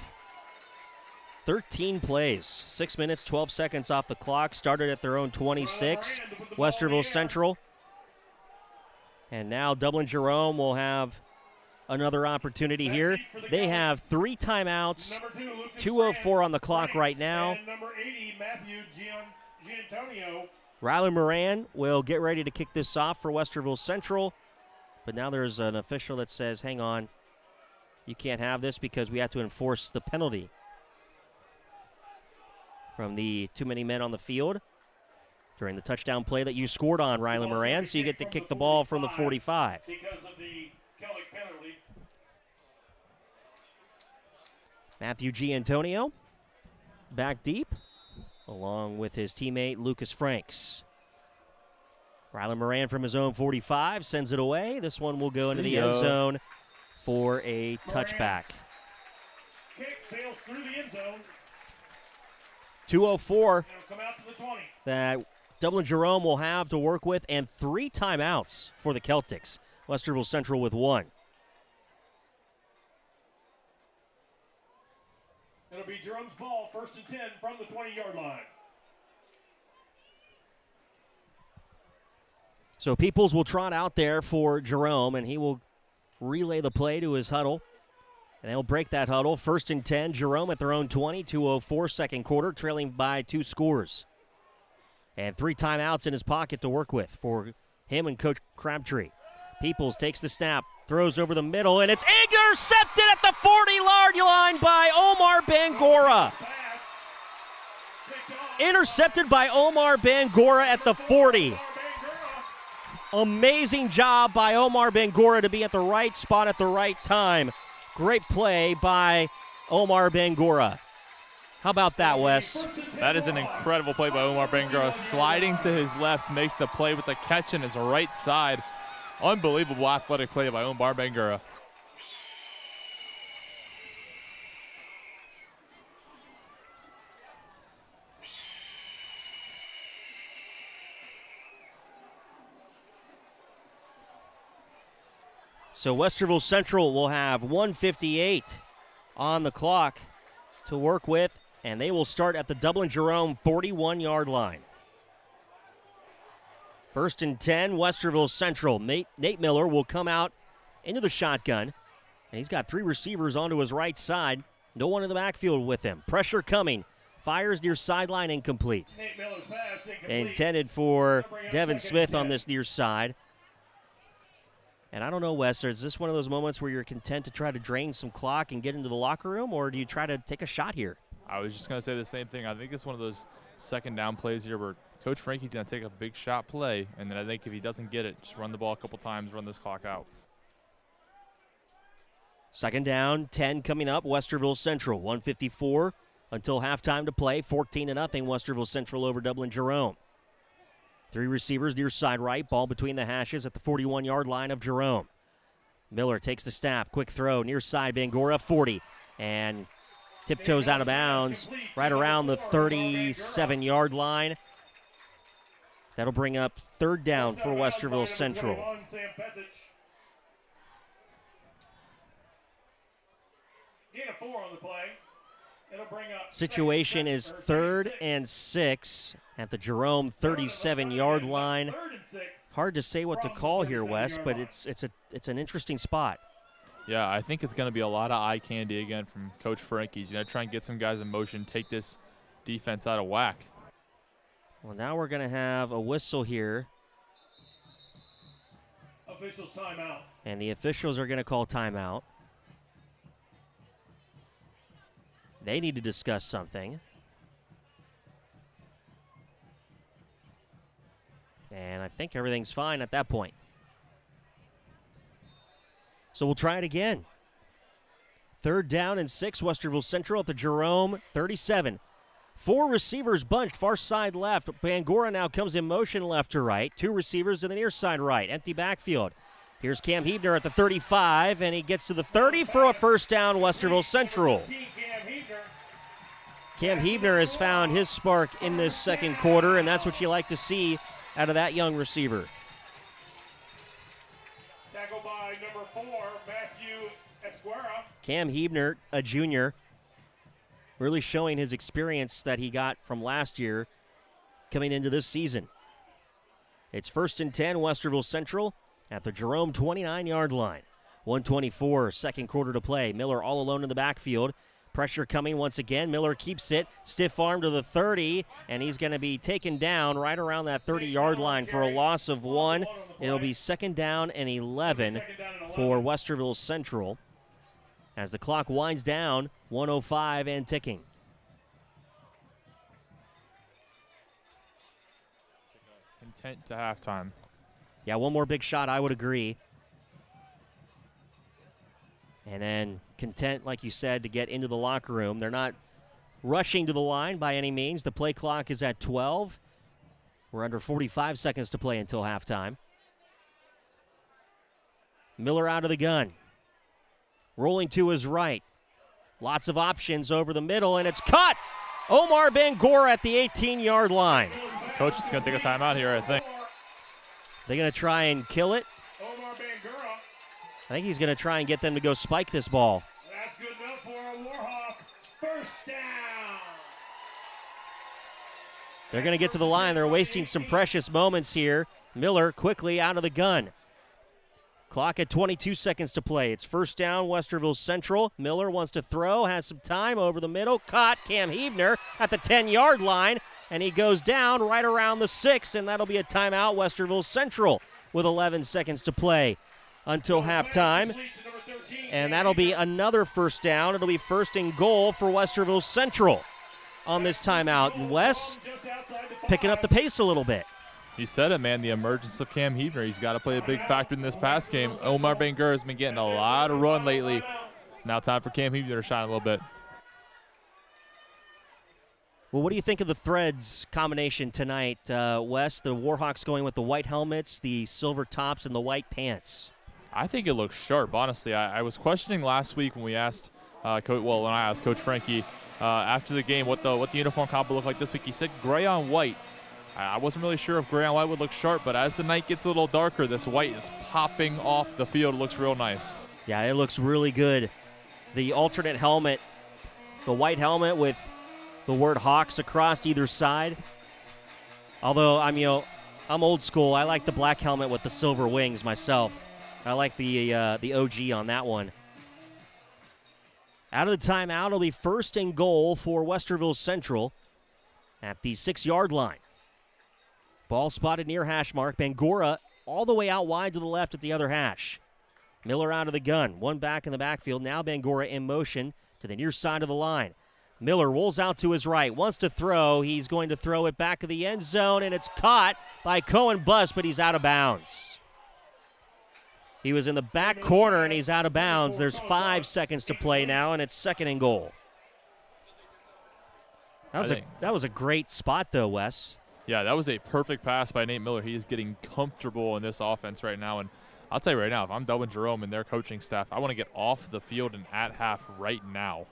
13 plays, 6 minutes, 12 seconds off the clock. Started at their own 26, Westerville Central. And now Dublin Jerome will have another opportunity here. They have 3 timeouts, 2:04 on the clock right now. And number 80, Matthew Giantonio. Rylan Moran will get ready to kick this off for Westerville Central. But now there's an official that says, hang on, you can't have this because we have to enforce the penalty from the too many men on the field during the touchdown play that you scored on, Rylan Moran, so you get to kick the ball from the 45. Because of the Celtic penalty. Matthew Giantonio back deep, along with his teammate Lucas Franks. Rylan Moran from his own 45 sends it away. This one will go into the end zone for a touchback. Kick sails through the end zone. 2:04 Come out to the 20. that Dublin Jerome will have to work with, and 3 timeouts for the Celtics. Westerville Central with 1. It'll be Jerome's ball, 1st and 10 from the 20-yard line. So Peoples will trot out there for Jerome, and he will relay the play to his huddle. And they'll break that huddle. 1st and 10, Jerome at their own 20, 2:04 second quarter, trailing by 2 scores. And 3 timeouts in his pocket to work with for him and Coach Crabtree. Peoples takes the snap, throws over the middle, and it's intercepted at the 40-yard line by Omar Bangura. Intercepted by Omar Bangura at the 40. Amazing job by Omar Bangura to be at the right spot at the right time. Great play by Omar Bangura. How about that, Wes? That is an incredible play by Omar Bangura. Sliding to his left, makes the play with the catch in his right side. Unbelievable athletic play by Omar Bangura. So Westerville Central will have 1:58 on the clock to work with, and they will start at the Dublin Jerome 41-yard line. 1st and 10, Westerville Central. Nate Miller will come out into the shotgun, and he's got 3 receivers onto his right side. No one in the backfield with him. Pressure coming. Fires near sideline, incomplete. Intended for Devin Smith on this near side. And I don't know, Wes, is this one of those moments where you're content to try to drain some clock and get into the locker room, or do you try to take a shot here? I was just going to say the same thing. I think it's one of those second down plays here where Coach Frankie's going to take a big shot play, and then I think if he doesn't get it, just run the ball a couple times, run this clock out. 2nd down, 10 coming up, Westerville Central. 1:54 until halftime to play. 14-0, Westerville Central over Dublin Jerome. 3 receivers near side right, ball between the hashes at the 41-yard line of Jerome. Miller takes the snap, quick throw, near side, Bangora, 40, and tiptoes out of bounds right around the 37-yard line. That'll bring up 3rd down for Westerville Central. Situation is 3rd and 6 at the Jerome 37-yard line. Hard to say what to call here, Wes, but it's an interesting spot. Yeah, I think it's going to be a lot of eye candy again from Coach Frankie. He's going to try and get some guys in motion, take this defense out of whack. Well, now we're going to have a whistle here. Officials timeout. And the officials are going to call timeout. They need to discuss something. And I think everything's fine at that point. So we'll try it again. 3rd down and 6, Westerville Central at the Jerome 37. 4 receivers bunched far side left. Bangora now comes in motion left to right. 2 receivers to the near side right. Empty backfield. Here's Cam Hebner at the 35, and he gets to the 30 for a 1st down, Westerville Central. Cam Hebner has found his spark in this 2nd quarter, and that's what you like to see out of that young receiver. Tackle by number 4, Matthew Esquera. Cam Hebner, a junior, really showing his experience that he got from last year coming into this season. It's 1st and 10, Westerville Central at the Jerome 29-yard line. 1:24, 2nd quarter to play. Miller all alone in the backfield. Pressure coming once again. Miller keeps it. Stiff arm to the 30, and he's going to be taken down right around that 30-yard line for a loss of 1. It'll be 2nd down and 11 for Westerville Central as the clock winds down, 1:05 and ticking. Content to halftime. Yeah, one more big shot, I would agree. And then content, like you said, to get into the locker room. They're not rushing to the line by any means. The play clock is at 12. We're under 45 seconds to play until halftime. Miller out of the gun. Rolling to his right. Lots of options over the middle, and it's caught! Omar Bangora at the 18-yard line. Coach is going to take a timeout here, I think. They're going to try and kill it. I think he's going to try and get them to go spike this ball. That's good enough for a Warhawk. 1st down. They're going to get to the line. They're wasting some precious moments here. Miller quickly out of the gun. Clock at 22 seconds to play. It's 1st down, Westerville Central. Miller wants to throw, has some time over the middle. Caught Cam Hebner at the 10-yard line, and he goes down right around the 6, and that'll be a timeout, Westerville Central, with 11 seconds to play until halftime. And that'll be another 1st down. It'll be 1st and goal for Westerville Central on this timeout. And Wes picking up the pace a little bit. You said it, man, the emergence of Cam Hebner. He's got to play a big factor in this pass game. Omar Bangura has been getting a lot of run lately. It's now time for Cam Hebner to shine a little bit. Well, what do you think of the threads combination tonight, Wes? The Warhawks going with the white helmets, the silver tops, and the white pants. I think it looks sharp, honestly. I was questioning last week when we asked, when I asked Coach Frankie after the game what the uniform combo looked like this week. He said gray on white. I wasn't really sure if gray and white would look sharp, but as the night gets a little darker, this white is popping off the field. It looks real nice. Yeah, it looks really good. The alternate helmet, the white helmet with the word Hawks across either side. Although I'm old school. I like the black helmet with the silver wings myself. I like the OG on that one. Out of the timeout, it'll be first and goal for Westerville Central at the 6-yard line. Ball spotted near hash mark. Bangura all the way out wide to the left at the other hash. Miller out of the gun. One back in the backfield. Now Bangura in motion to the near side of the line. Miller rolls out to his right. Wants to throw. He's going to throw it back of the end zone, and it's caught by Cohen Buss, but he's out of bounds. He was in the back corner, and he's out of bounds. There's 5 seconds to play now, and it's second and goal. That was a great spot, though, Wes. Yeah, that was a perfect pass by Nate Miller. He is getting comfortable in this offense right now. And I'll tell you right now, if I'm Dublin Jerome and their coaching staff, I want to get off the field and at half right now.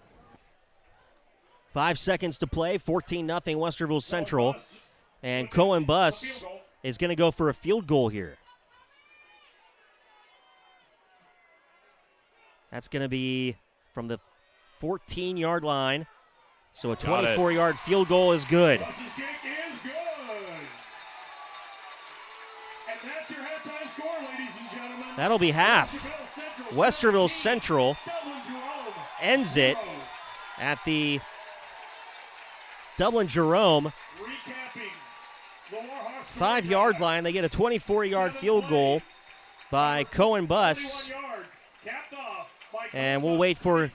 5 seconds to play, 14-0 Westerville Central. And Cohen Buss is going to go for a field goal here. That's going to be from the 14-yard line. So a 24-yard field goal is good. That'll be half. Westerville Central ends it at the Dublin Jerome 5-yard line. They get a 24-yard field goal by Cohen Buss. And we'll wait for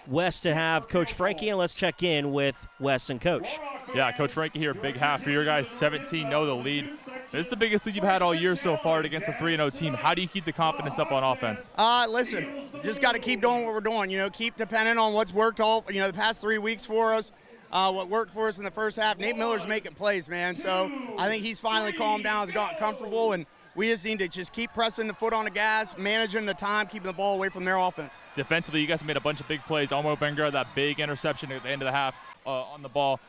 Wes to have Coach Frankie, and let's check in with Wes and Coach. Yeah, Coach Frankie here, big half for your guys. 17-0 the lead. This is the biggest lead you've had all year so far against a 3-0 team. How do you keep the confidence up on offense? Listen, just got to keep doing what we're doing. Keep depending on what's worked all the past 3 weeks for us. What worked for us in the first half. Nate Miller's making plays, man. So I think he's finally calmed down, has gotten comfortable, and we just need to just keep pressing the foot on the gas, managing the time, keeping the ball away from their offense. Defensively, you guys have made a bunch of big plays. Almo Bangura, that big interception at the end of the half on the ball.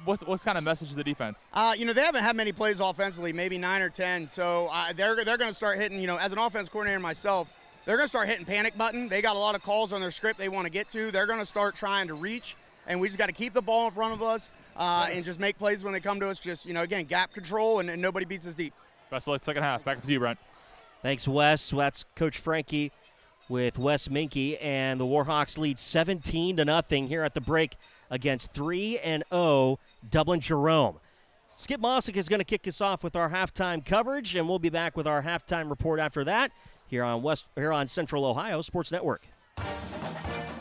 What's kind of message to the defense? They haven't had many plays offensively, maybe 9 or 10. So they're going to start hitting, as an offense coordinator myself, they're going to start hitting panic button. They got a lot of calls on their script they want to get to. They're going to start trying to reach, and we just got to keep the ball in front of us and just make plays when they come to us. Just, again, gap control, and nobody beats us deep. Best of luck second half. Back up to you, Brent. Thanks, Wes. That's Coach Frankie with Wes Minke, and the Warhawks lead 17-0 here at the break against 3-0 Dublin Jerome. Skip Mossick is going to kick us off with our halftime coverage, and we'll be back with our halftime report after that here on Central Ohio Sports Network.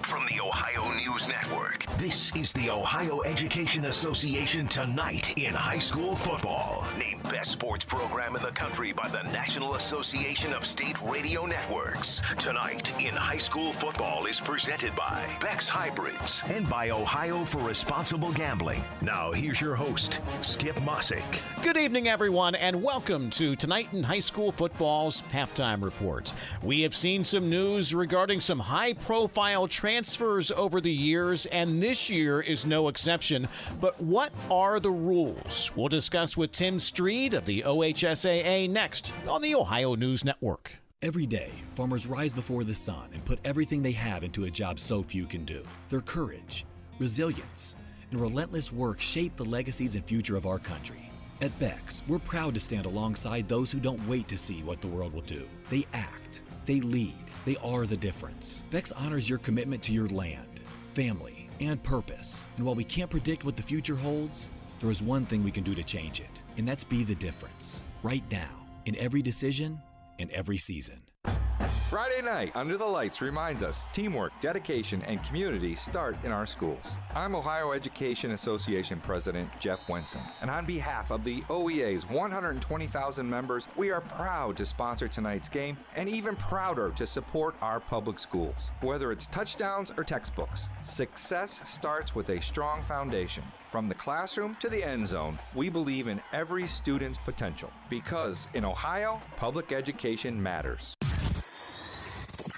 From the Ohio News Network, this is the Ohio Education Association Tonight in High School Football. Named Best Sports Program in the Country by the National Association of State Radio Networks. Tonight in High School Football is presented by Beck's Hybrids and by Ohio for Responsible Gambling. Now here's your host, Skip Mossick. Good evening, everyone, and welcome to Tonight in High School Football's halftime report. We have seen some news regarding some high-profile transfers over the years, and this year is no exception. But what are the rules? We'll discuss with Tim Street of the OHSAA next on the Ohio News Network. Every day, farmers rise before the sun and put everything they have into a job so few can do. Their courage, resilience, and relentless work shape the legacies and future of our country. At Beck's, we're proud to stand alongside those who don't wait to see what the world will do. They act, they lead, they are the difference. Beck's honors your commitment to your land, family, and purpose. And while we can't predict what the future holds, there is one thing we can do to change it, and that's be the difference, right now, in every decision and every season. Friday night Under the Lights reminds us teamwork, dedication, and community start in our schools. I'm Ohio Education Association President Jeff Wenson, and on behalf of the OEA's 120,000 members, we are proud to sponsor tonight's game and even prouder to support our public schools. Whether it's touchdowns or textbooks, success starts with a strong foundation. From the classroom to the end zone, we believe in every student's potential because in Ohio, public education matters.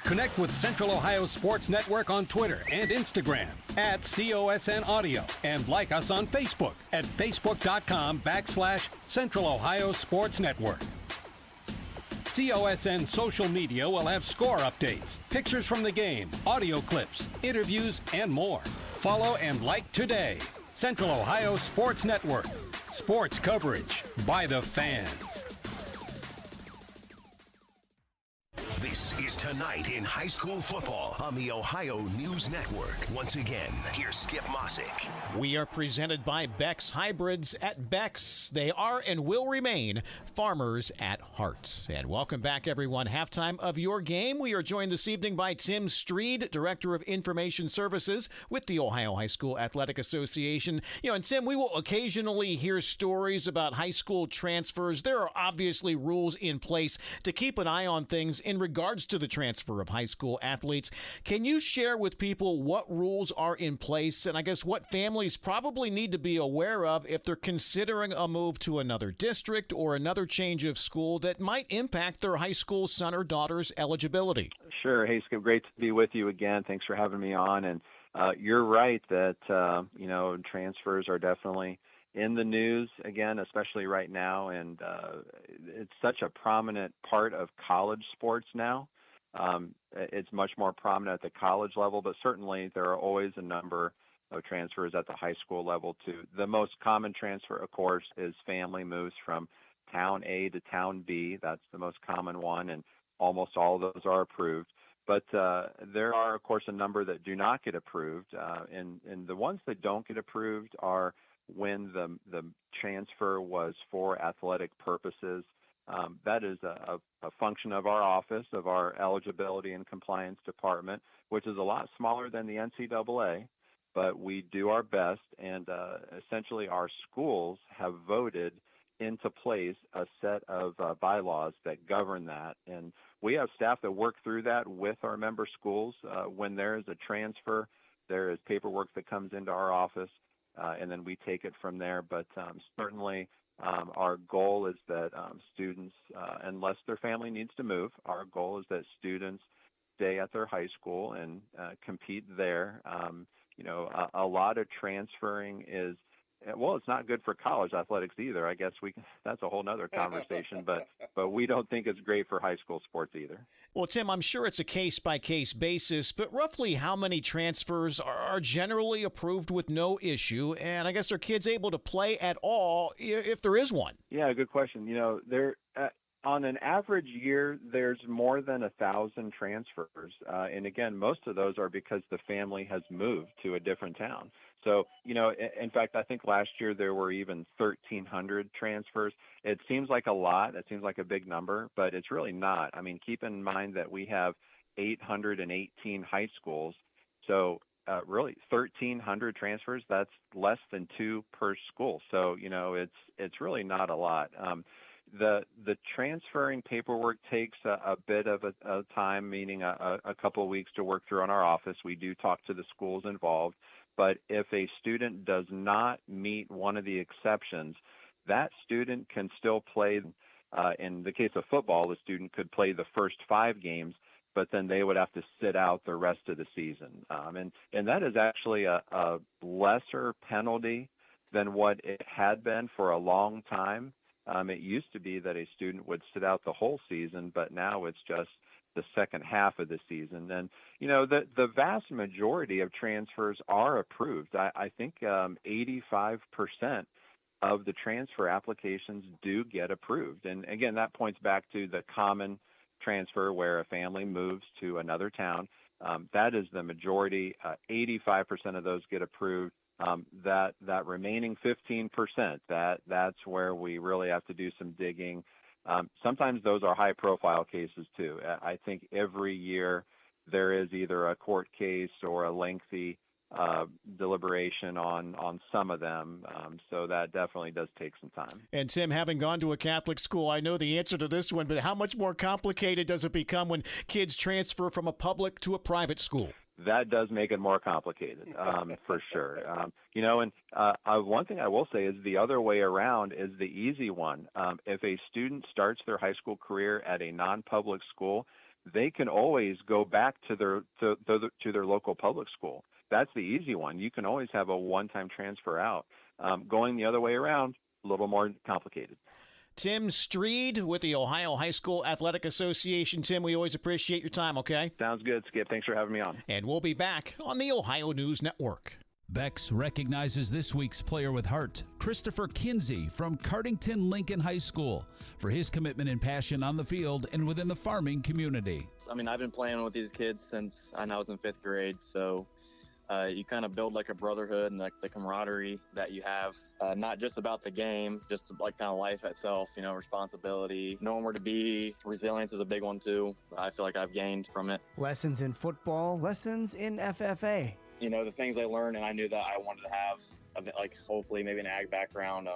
Connect with Central Ohio Sports Network on Twitter and Instagram at COSN Audio, and like us on Facebook at facebook.com/Central Ohio Sports Network. COSN social media will have score updates, pictures from the game, audio clips, interviews, and more. Follow and like today. Central Ohio Sports Network. Sports coverage by the fans. This is Tonight in High School Football on the Ohio News Network. Once again, here's Skip Mossick. We are presented by Beck's Hybrids at Beck's. They are and will remain farmers at heart. And welcome back, everyone. Halftime of your game. We are joined this evening by Tim Streed, Director of Information Services with the Ohio High School Athletic Association. And Tim, we will occasionally hear stories about high school transfers. There are obviously rules in place to keep an eye on things in regards to the transfer of high school athletes. Can you share with people what rules are in place, and I guess what families probably need to be aware of if they're considering a move to another district or another change of school that might impact their high school son or daughter's eligibility? Sure. Hey, Skip, great to be with you again. Thanks for having me on. And you're right that, transfers are definitely in the news again, especially right now, and it's such a prominent part of college sports now. It's much more prominent at the college level, but certainly there are always a number of transfers at the high school level too. The most common transfer, of course, is family moves from town A to town B. That's the most common one, and almost all of those are approved. But there are, of course, a number that do not get approved, and the ones that don't get approved are when the transfer was for athletic purposes. That is a function of our office, of our eligibility and compliance department, which is a lot smaller than the NCAA, but we do our best, and essentially our schools have voted into place a set of bylaws that govern that. And we have staff that work through that with our member schools. When there is a transfer, there is paperwork that comes into our office, and then we take it from there. But certainly our goal is that students, unless their family needs to move, our goal is that students stay at their high school and compete there. A lot of transferring is, well, it's not good for college athletics either. I guess that's a whole nother conversation, but we don't think it's great for high school sports either. Well, Tim, I'm sure it's a case-by-case basis, but roughly how many transfers are generally approved with no issue? And I guess are kids able to play at all if there is one? Yeah, good question. On an average year, there's more than 1,000 transfers. And again, most of those are because the family has moved to a different town. So, in fact, I think last year there were even 1,300 transfers. It seems like a lot. It seems like a big number, but it's really not. I mean, keep in mind that we have 818 high schools. So really 1,300 transfers, that's less than 2 per school. So, it's really not a lot. The transferring paperwork takes a bit of a time, meaning a couple of weeks to work through in our office. We do talk to the schools involved. But if a student does not meet one of the exceptions, that student can still play. In the case of football, the student could play the first 5 games, but then they would have to sit out the rest of the season. And that is actually a lesser penalty than what it had been for a long time. It used to be that a student would sit out the whole season, but now it's just the second half of the season. And, the vast majority of transfers are approved. I think 85% of the transfer applications do get approved. And again, that points back to the common transfer where a family moves to another town. That is the majority. 85% of those get approved. That remaining 15%, that's where we really have to do some digging. Sometimes those are high-profile cases too. I think every year there is either a court case or a lengthy deliberation on some of them. So that definitely does take some time. And Tim, having gone to a Catholic school, I know the answer to this one, but how much more complicated does it become when kids transfer from a public to a private school? That does make it more complicated, for sure. One thing I will say is the other way around is the easy one. If a student starts their high school career at a non-public school, they can always go back to their local public school. That's the easy one. You can always have a one-time transfer out. Going the other way around, a little more complicated. Tim Streed with the Ohio High School Athletic Association. Tim, we always appreciate your time, okay? Sounds good, Skip. Thanks for having me on. And we'll be back on the Ohio News Network. Bex recognizes this week's player with heart, Christopher Kinsey from Cardington Lincoln High School, for his commitment and passion on the field and within the farming community. I mean, I've been playing with these kids since I was in 5th grade, so you kind of build like a brotherhood and like the camaraderie that you have, not just about the game, just like kind of life itself, responsibility, knowing where to be. Resilience is a big one too. I feel like I've gained from it. Lessons in football, lessons in FFA. The things I learned, and I knew that I wanted to have, like hopefully maybe an ag background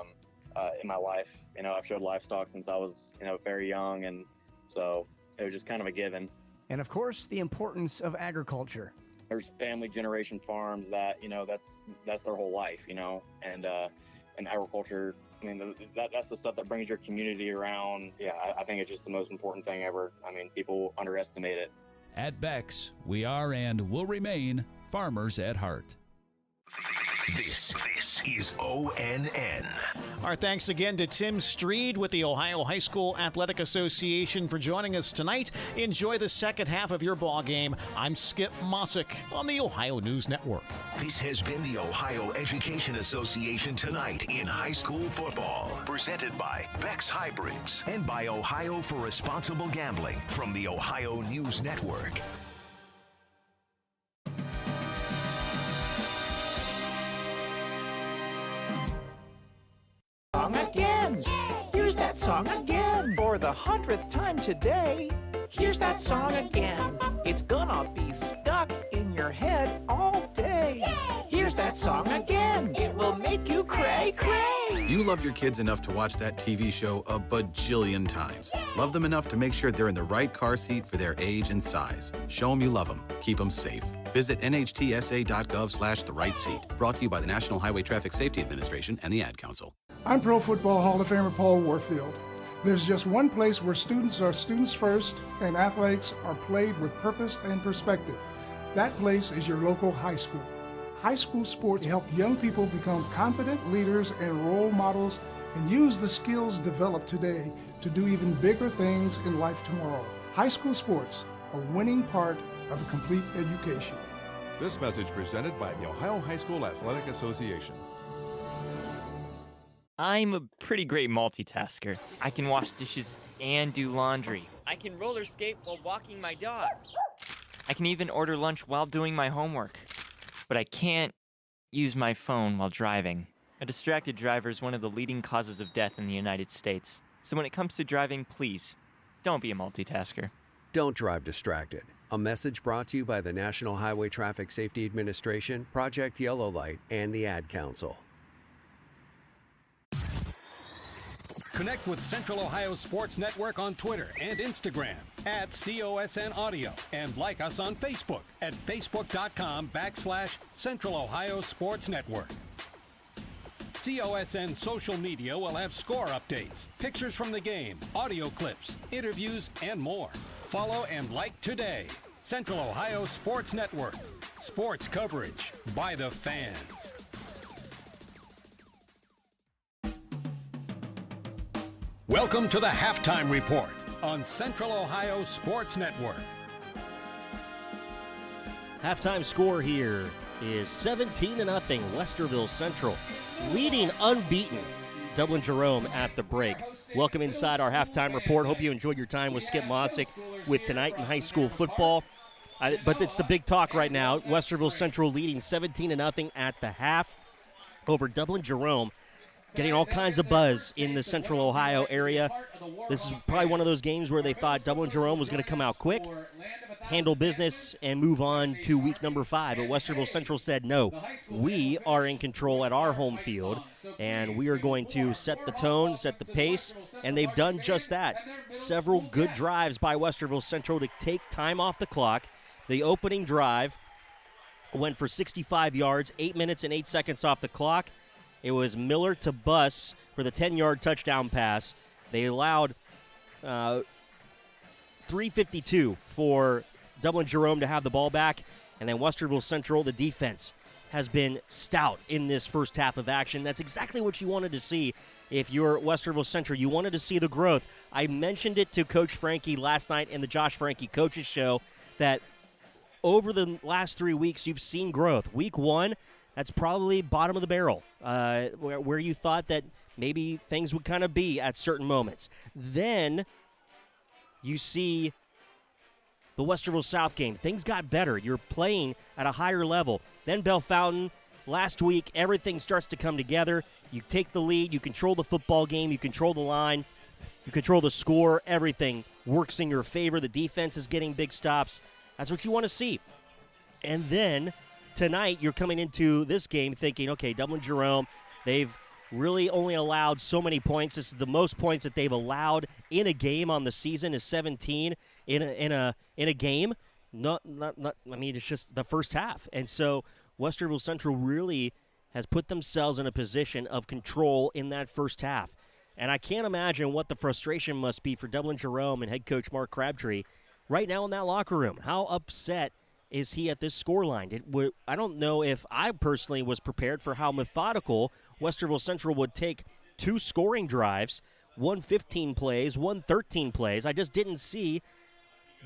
in my life. I've showed livestock since I was, very young, and so it was just kind of a given. And of course, the importance of agriculture. There's family generation farms that, that's their whole life, and agriculture, I mean, that's the stuff that brings your community around. Yeah, I think it's just the most important thing ever. I mean, people underestimate it. At Bex, we are and will remain farmers at heart. This is ONN. Our thanks again to Tim Streed with the Ohio High School Athletic Association for joining us tonight. Enjoy the second half of your ball game. I'm Skip Mossick on the Ohio News Network. This has been the Ohio Education Association Tonight in High School Football. Presented by Bex Hybrids and by Ohio for Responsible Gambling from the Ohio News Network. Again. Here's that song again. For the 100th time today, here's that song again. It's gonna be stuck in your head all day. Here's that song again. It will make you cray, cray. You love your kids enough to watch that TV show a bajillion times. Love them enough to make sure they're in the right car seat for their age and size. Show them you love them. Keep them safe. Visit nhtsa.gov/the right seat. Brought to you by the National Highway Traffic Safety Administration and the Ad Council. I'm Pro Football Hall of Famer Paul Warfield. There's just one place where students are students first and athletics are played with purpose and perspective. That place is your local high school. High school sports help young people become confident leaders and role models and use the skills developed today to do even bigger things in life tomorrow. High school sports, a winning part of a complete education. This message presented by the Ohio High School Athletic Association. I'm a pretty great multitasker. I can wash dishes and do laundry. I can roller skate while walking my dog. I can even order lunch while doing my homework. But I can't use my phone while driving. A distracted driver is one of the leading causes of death in the United States. So when it comes to driving, please, don't be a multitasker. Don't drive distracted. A message brought to you by the National Highway Traffic Safety Administration, Project Yellow Light, and the Ad Council. Connect with Central Ohio Sports Network on Twitter and Instagram at COSN Audio, and like us on Facebook at facebook.com/Central Ohio Sports Network. COSN social media will have score updates, pictures from the game, audio clips, interviews, and more. Follow and like today. Central Ohio Sports Network. Sports coverage by the fans. Welcome to the Halftime Report on Central Ohio Sports Network. Halftime score here is 17-0 Westerville Central, leading unbeaten Dublin Jerome at the break. Welcome inside our Halftime Report. Hope you enjoyed your time with Skip Mossick with Tonight in High School Football. But it's the big talk right now. Westerville Central leading 17-0 at the half over Dublin Jerome, getting all kinds of buzz in the Central Ohio area. This is probably one of those games where they thought Dublin Jerome was going to come out quick, handle business, and move on to week number 5. But Westerville Central said, no, we are in control at our home field, and we are going to set the tone, set the pace, and they've done just that. Several good drives by Westerville Central to take time off the clock. The opening drive went for 65 yards, 8 minutes and 8 seconds off the clock. It was Miller to Buss for the 10-yard touchdown pass. They allowed 3:52 for Dublin Jerome to have the ball back. And then Westerville Central, the defense has been stout in this first half of action. That's exactly what you wanted to see if you're Westerville Central. You wanted to see the growth. I mentioned it to Coach Frankie last night in the Josh Frankie Coaches Show that over the last 3 weeks you've seen growth. Week 1, that's probably bottom of the barrel, where you thought that maybe things would kind of be at certain moments. Then you see the Westerville South game. Things got better. You're playing at a higher level. Then Bell Fountain, last week, everything starts to come together. You take the lead. You control the football game. You control the line. You control the score. Everything works in your favor. The defense is getting big stops. That's what you want to see. And then tonight, you're coming into this game thinking, okay, Dublin Jerome, they've really only allowed so many points. This is the most points that they've allowed in a game on the season is 17 in a game. I mean, it's just the first half. And so Westerville Central really has put themselves in a position of control in that first half. And I can't imagine what the frustration must be for Dublin Jerome and head coach Mark Crabtree right now in that locker room. How upset is he at this scoreline? I don't know if I personally was prepared for how methodical Westerville Central would take 2 scoring drives, 1 15 plays, 1 13 plays. I just didn't see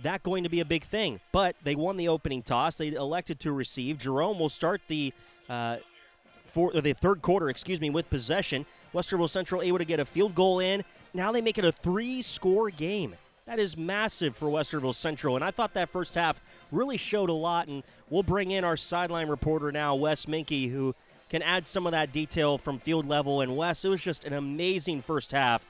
that going to be a big thing. But they won the opening toss. They elected to receive. Jerome will start the third quarter, with possession. Westerville Central able to get a field goal in. Now they make it a 3-score game. That is massive for Westerville Central, and I thought that first half really showed a lot, and we'll bring in our sideline reporter now, Wes Minke, who can add some of that detail from field level. And Wes, it was just an amazing first half,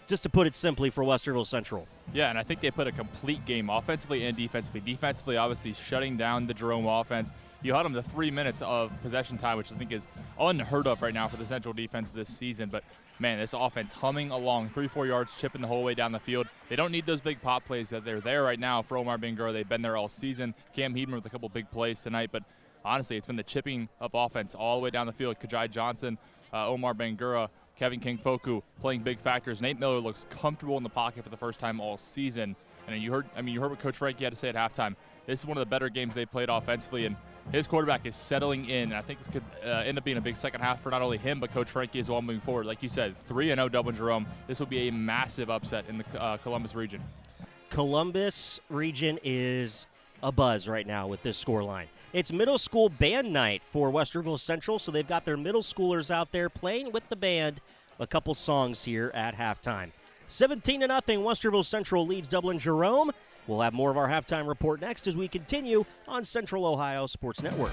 just to put it simply, for Westerville Central. Yeah, and I think they put a complete game offensively and defensively. Defensively, obviously, shutting down the Jerome offense. You held them to 3 minutes of possession time, which I think is unheard of right now for the Central defense this season. But, man, this offense humming along, 3-4 yards, chipping the whole way down the field. They don't need those big pop plays that they're there right now for Omar Bangura. They've been there all season. Cam Heedman with a couple big plays tonight. But, honestly, it's been the chipping of offense all the way down the field. Kajai Johnson, Omar Bangura, Kevin King-Foku playing big factors. Nate Miller looks comfortable in the pocket for the first time all season. And you heard what Coach Frankie had to say at halftime. This is one of the better games they played offensively, and his quarterback is settling in. And I think this could end up being a big second half for not only him, but Coach Frankie as well moving forward. Like you said, 3-0 Dublin Jerome. This will be a massive upset in the Columbus region. Columbus region is abuzz right now with this scoreline. It's middle school band night for Westerville Central, so they've got their middle schoolers out there playing with the band a couple songs here at halftime. 17-0, Westerville Central leads Dublin Jerome. We'll have more of our halftime report next as we continue on Central Ohio Sports Network.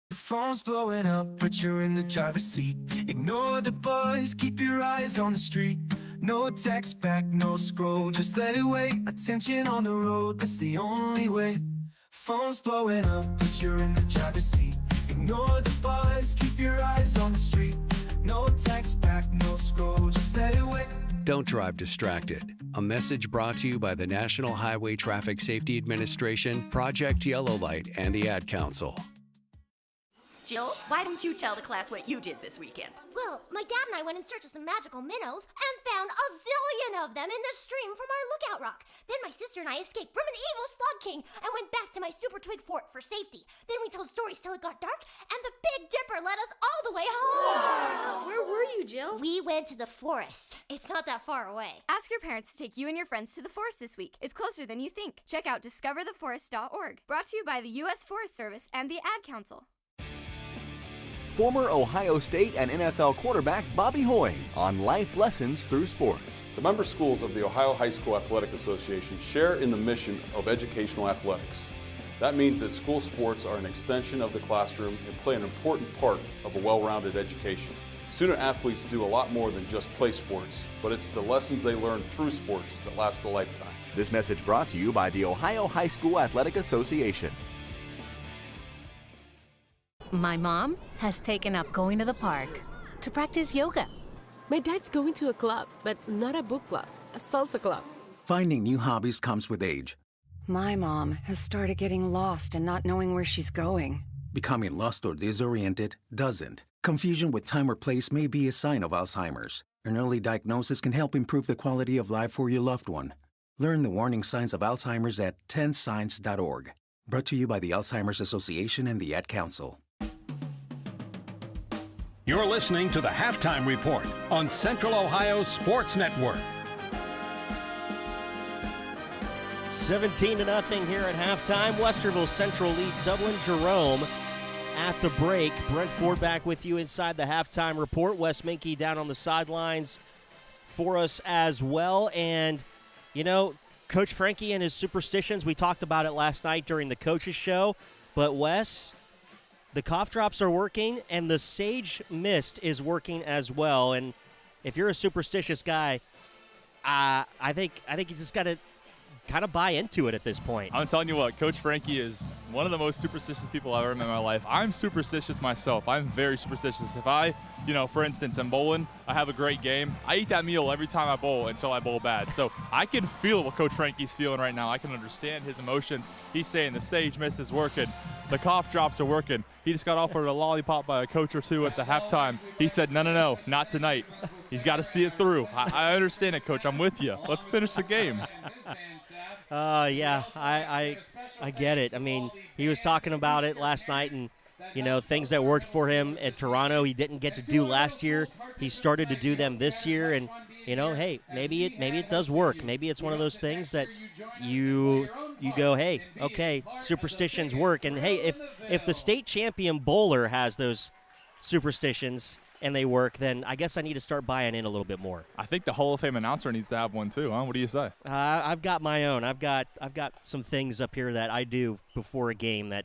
The phone's blowing up, but you're in the driver's seat. Ignore the buzz, keep your eyes on the street. No text back, no scroll, just let it wait. Attention on the road, that's the only way. Phone's blowing up, but you're in the driver's seat. Ignore the buzz, keep your eyes on the street. No text back, no scroll, just let it wait. Don't drive distracted. A message brought to you by the National Highway Traffic Safety Administration, Project Yellow Light, and the Ad Council. Jill, why don't you tell the class what you did this weekend? Well, my dad and I went in search of some magical minnows and found a zillion of them in the stream from our lookout rock. Then my sister and I escaped from an evil slug king and went back to my super twig fort for safety. Then we told stories till it got dark, and the Big Dipper led us all the way home. Wow. Where were you, Jill? We went to the forest. It's not that far away. Ask your parents to take you and your friends to the forest this week. It's closer than you think. Check out discovertheforest.org. Brought to you by the U.S. Forest Service and the Ad Council. Former Ohio State and NFL quarterback Bobby Hoying on life lessons through sports. The member schools of the Ohio High School Athletic Association share in the mission of educational athletics. That means that school sports are an extension of the classroom and play an important part of a well-rounded education. Student athletes do a lot more than just play sports, but it's the lessons they learn through sports that last a lifetime. This message brought to you by the Ohio High School Athletic Association. My mom has taken up going to the park to practice yoga. My dad's going to a club, but not a book club, a salsa club. Finding new hobbies comes with age. My mom has started getting lost and not knowing where she's going. Becoming lost or disoriented doesn't. Confusion with time or place may be a sign of Alzheimer's. An early diagnosis can help improve the quality of life for your loved one. Learn the warning signs of Alzheimer's at 10signs.org. Brought to you by the Alzheimer's Association and the Ad Council. You're listening to the Halftime Report on Central Ohio Sports Network. 17-0 here at halftime. Westerville Central leads Dublin Jerome at the break. Brent Ford back with you inside the halftime report. Wes Minke down on the sidelines for us as well. And, you know, Coach Frankie and his superstitions, we talked about it last night during the coaches show. But, Wes, the cough drops are working, and the sage mist is working as well. And if you're a superstitious guy, I think you just got to kind of buy into it at this point. I'm telling you what, Coach Frankie is one of the most superstitious people I've ever met in my life. I'm superstitious myself. I'm very superstitious. If I, for instance, I'm bowling, I have a great game, I eat that meal every time I bowl until I bowl bad. So I can feel what Coach Frankie's feeling right now. I can understand his emotions. He's saying the sage mist is working. The cough drops are working. He just got offered a lollipop by a coach or two at the halftime. He said, no, not tonight. He's got to see it through. I understand it, Coach. I'm with you. Let's finish the game. Yeah, I get it. I mean, he was talking about it last night, and, things that worked for him at Toronto he didn't get to do last year. He started to do them this year, and, hey, maybe it does work. Maybe it's one of those things that you go, hey, okay, superstitions work. And, hey, if the state champion bowler has those superstitions and they work, then I guess I need to start buying in a little bit more. I think the Hall of Fame announcer needs to have one too, huh? What do you say? I've got my own. I've got some things up here that I do before a game that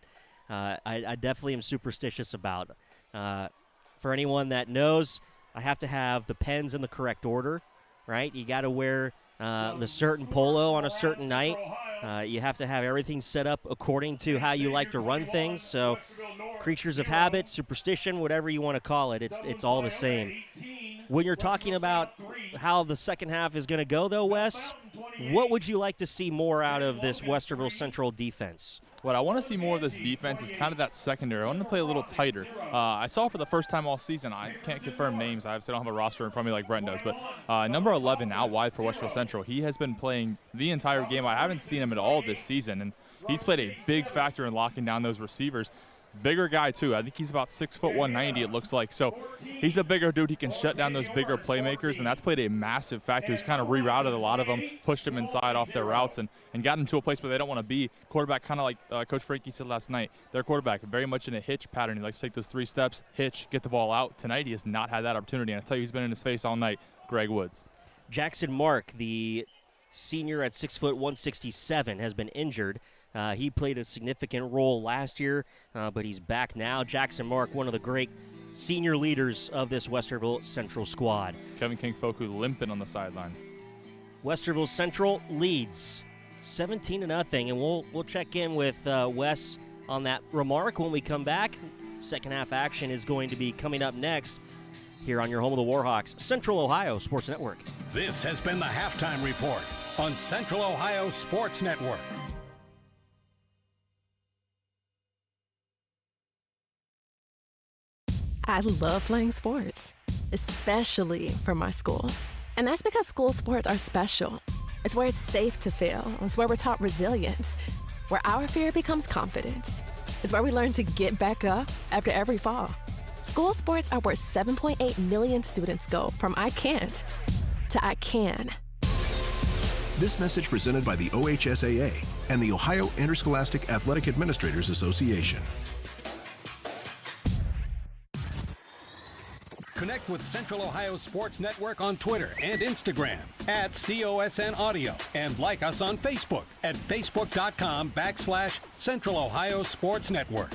I definitely am superstitious about. For anyone that knows, I have to have the pens in the correct order, right? You got to wear the certain polo on a certain night. You have to have everything set up according to how you like to run things. So creatures of habit, superstition, whatever you want to call it, it's all the same. When you're talking about how the second half is going to go, though, Wes, what would you like to see more out of this Westerville Central defense? What I want to see more of this defense is kind of that secondary. I want to play a little tighter. I saw for the first time all season, I can't confirm names. I obviously don't have a roster in front of me like Brent does, but number 11 out wide for Westerville Central, he has been playing the entire game. I haven't seen him at all this season, and he's played a big factor in locking down those receivers. Bigger guy, too. I think he's about 6'1", 190, it looks like. So he's a bigger dude. He can shut down those bigger playmakers, and that's played a massive factor. He's kind of rerouted a lot of them, pushed them inside off their routes, and got them to a place where they don't want to be. Quarterback, kind of like Coach Frankie said last night, their quarterback, very much in a hitch pattern. He likes to take those 3 steps, hitch, get the ball out. Tonight he has not had that opportunity, and I tell you, he's been in his face all night, Greg Woods. Jackson Mark, the senior at 6', 167, has been injured. He played a significant role last year, but he's back now. Jackson Mark, one of the great senior leaders of this Westerville Central squad. Kevin King-Foku limping on the sideline. Westerville Central leads 17-0, and we'll check in with Wes on that remark when we come back. Second half action is going to be coming up next here on your home of the Warhawks, Central Ohio Sports Network. This has been the Halftime Report on Central Ohio Sports Network. I love playing sports, especially for my school. And that's because school sports are special. It's where it's safe to fail. It's where we're taught resilience, where our fear becomes confidence. It's where we learn to get back up after every fall. School sports are where 7.8 million students go from I can't to I can. This message presented by the OHSAA and the Ohio Interscholastic Athletic Administrators Association. Connect with Central Ohio Sports Network on Twitter and Instagram at COSN Audio, and like us on Facebook at facebook.com/Central Ohio Sports Network.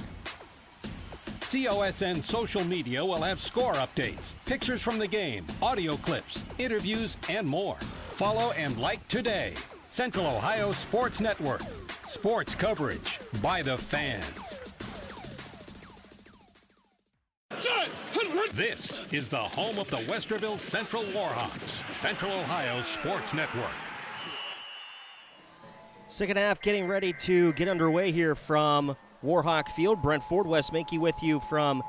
COSN social media will have score updates, pictures from the game, audio clips, interviews, and more. Follow and like today. Central Ohio Sports Network. Sports coverage by the fans. This is the home of the Westerville Central Warhawks, Central Ohio Sports Network. Second half getting ready to get underway here from Warhawk Field. Brent Ford, Wes Minke with you from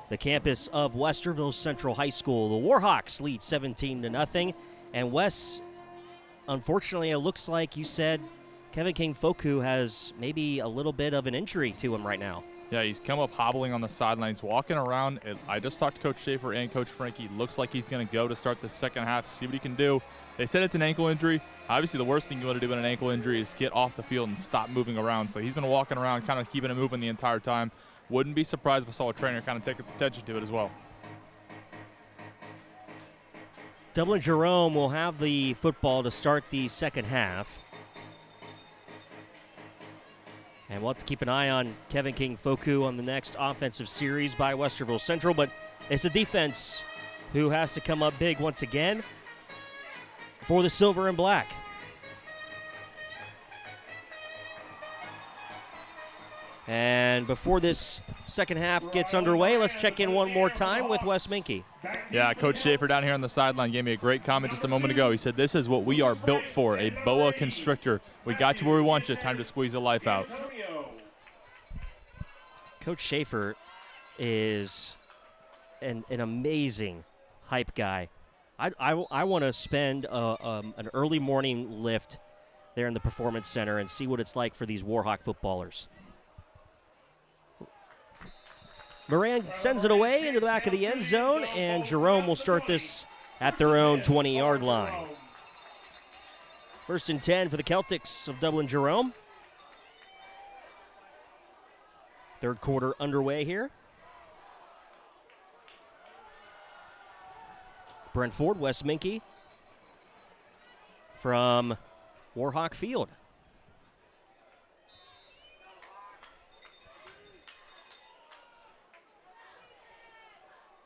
the campus of Westerville Central High School. The Warhawks lead 17-0. And Wes, unfortunately, it looks like you said Kevin King-Foku has maybe a little bit of an injury to him right now. Yeah, he's come up hobbling on the sidelines, walking around. I just talked to Coach Schaefer and Coach Frankie. Looks like he's going to go to start the second half, see what he can do. They said it's an ankle injury. Obviously, the worst thing you want to do in an ankle injury is get off the field and stop moving around. So he's been walking around, kind of keeping it moving the entire time. Wouldn't be surprised if I saw a trainer kind of taking some attention to it as well. Dublin Jerome will have the football to start the second half. And we'll have to keep an eye on Kevin King-Foku on the next offensive series by Westerville Central. But it's the defense who has to come up big once again for the silver and black. And before this second half gets underway, let's check in one more time with Wes Minke. Yeah, Coach Schaefer down here on the sideline gave me a great comment just a moment ago. He said, this is what we are built for, a boa constrictor. We got you where we want you. Time to squeeze the life out. Coach Schaefer is an amazing hype guy. I want to spend an early morning lift there in the Performance Center and see what it's like for these Warhawk footballers. Moran sends it away into the back of the end zone, and Jerome will start this at their own 20-yard line. 1st and 10 for the Celtics of Dublin Jerome. Third quarter underway here. Brent Ford, Wes Minke from Warhawk Field.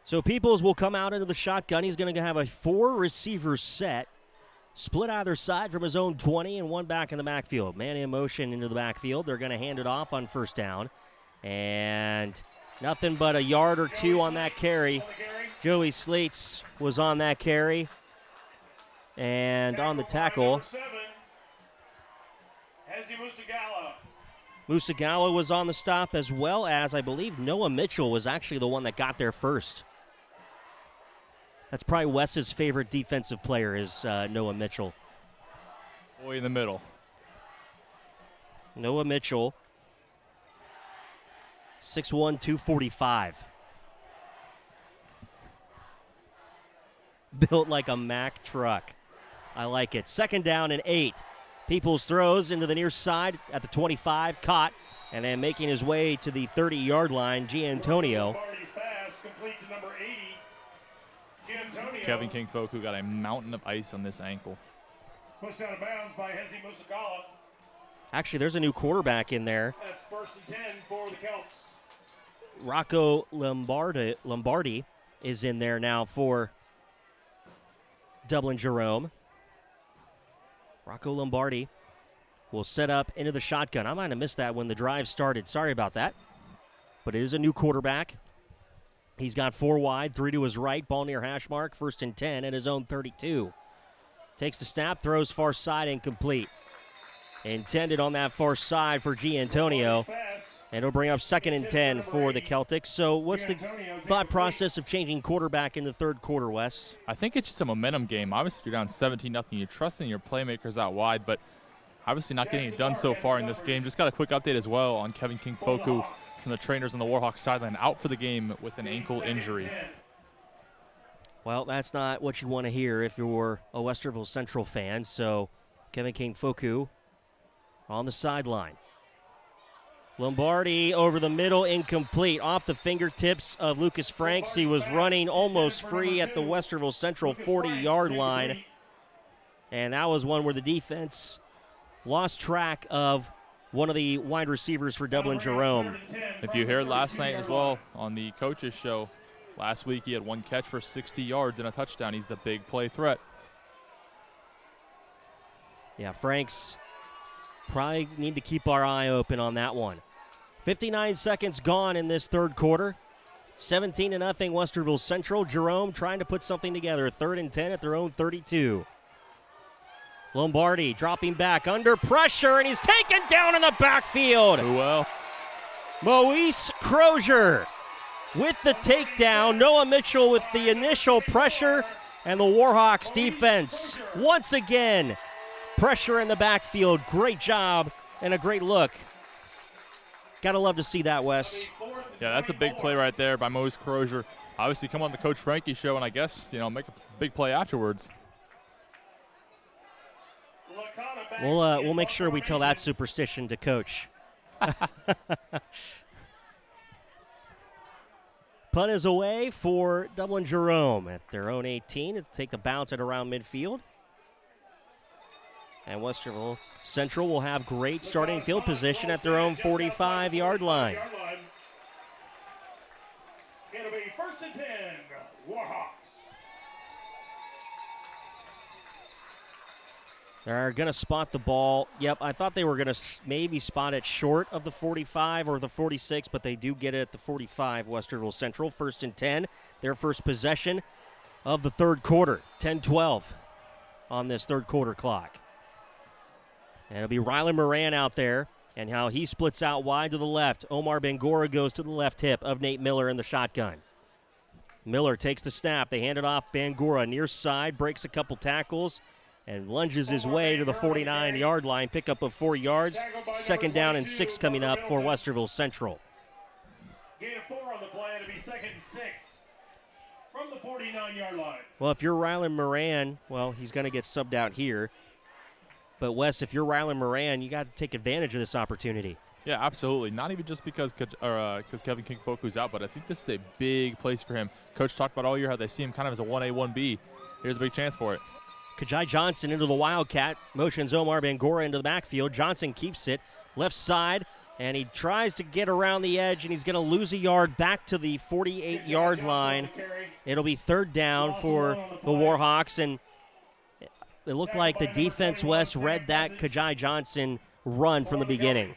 So Peoples will come out into the shotgun. He's going to have a 4-receiver set, split either side from his own 20 and one back in the backfield. Man in motion into the backfield. They're going to hand it off on first down. And nothing but a yard or two on that carry. Joey Slates was on that carry. And on the tackle, Musagala was on the stop, as well as, I believe, Noah Mitchell was actually the one that got there first. That's probably Wes's favorite defensive player is Noah Mitchell. Boy in the middle. Noah Mitchell, 6'1", 245. Built like a Mack truck. I like it. 2nd down and 8. Peoples throws into the near side at the 25, caught, and then making his way to the 30-yard line, Giantonio. Kevin King-Foku got a mountain of ice on this ankle. Pushed out of bounds by Hezi Musagala. Actually, there's a new quarterback in there. That's 1st and 10 for the Celts. Rocco Lombardi is in there now for Dublin Jerome. Rocco Lombardi will set up into the shotgun. I might have missed that when the drive started. Sorry about that. But it is a new quarterback. He's got 4 wide, 3 to his right. Ball near hash mark. 1st and 10 at his own 32. Takes the snap, throws far side, incomplete. Intended on that far side for Giantonio. And it'll bring up 2nd and 10 for the Celtics. So what's the thought process of changing quarterback in the third quarter, Wes? I think it's just a momentum game. Obviously, you're down 17-0. You're trusting your playmakers out wide, but obviously not getting it done so far in this game. Just got a quick update as well on Kevin King-Foku from the trainers on the Warhawks sideline, out for the game with an ankle injury. Well, that's not what you want to hear if you're a Westerville Central fan. So Kevin King-Foku on the sideline. Lombardi over the middle, incomplete. Off the fingertips of Lucas Franks. He was running almost free at the Westerville Central 40-yard line. And that was one where the defense lost track of one of the wide receivers for Dublin Jerome. If you heard last night as well on the coaches show, last week he had 1 catch for 60 yards and a touchdown. He's the big play threat. Yeah, Franks probably need to keep our eye open on that one. 59 seconds gone in this third quarter. 17-0 Westerville Central. Jerome trying to put something together. 3rd and 10 at their own 32. Lombardi dropping back under pressure, and he's taken down in the backfield. Oh, well. Moise Crozier with the takedown. Noah Mitchell with the initial pressure, and the Warhawks defense once again pressure in the backfield. Great job and a great look. Gotta love to see that, Wes. Yeah, that's a big play right there by Mose Crozier. Obviously come on the Coach Frankie show and I guess, make a big play afterwards. We'll make sure we tell that superstition to Coach. Punt is away for Dublin Jerome at their own 18. It'll take the bounce at around midfield. And Westerville Central will have great starting field position at their own 45-yard line. It'll be 1st and 10, Warhawks. They're going to spot the ball. Yep, I thought they were going to maybe spot it short of the 45 or the 46, but they do get it at the 45, Westerville Central. 1st and 10, their first possession of the third quarter. 10-12 on this third quarter clock. And it'll be Rylan Moran out there, and how he splits out wide to the left. Omar Bangura goes to the left hip of Nate Miller in the shotgun. Miller takes the snap. They hand it off. Bangura near side, breaks a couple tackles, and lunges his way to the 49-yard line. Pickup of 4 yards. 2nd down and 6 coming up for Westerville Central. Gain of 4 on the play. It'll be 2nd and 6 from the 49-yard line. Well, if you're Rylan Moran, well, he's going to get subbed out here. But, Wes, if you're Rylan Moran, you got to take advantage of this opportunity. Yeah, absolutely. Not even just because Kevin King-Foku's out, but I think this is a big place for him. Coach talked about all year how they see him kind of as a 1A, 1B. Here's a big chance for it. Kajai Johnson into the Wildcat. Motions Omar Bangura into the backfield. Johnson keeps it left side, and he tries to get around the edge, and he's going to lose a yard back to the 48-yard line. It'll be 3rd down for the Warhawks, and it looked like the defense, West, read that Kajai Johnson run from the beginning.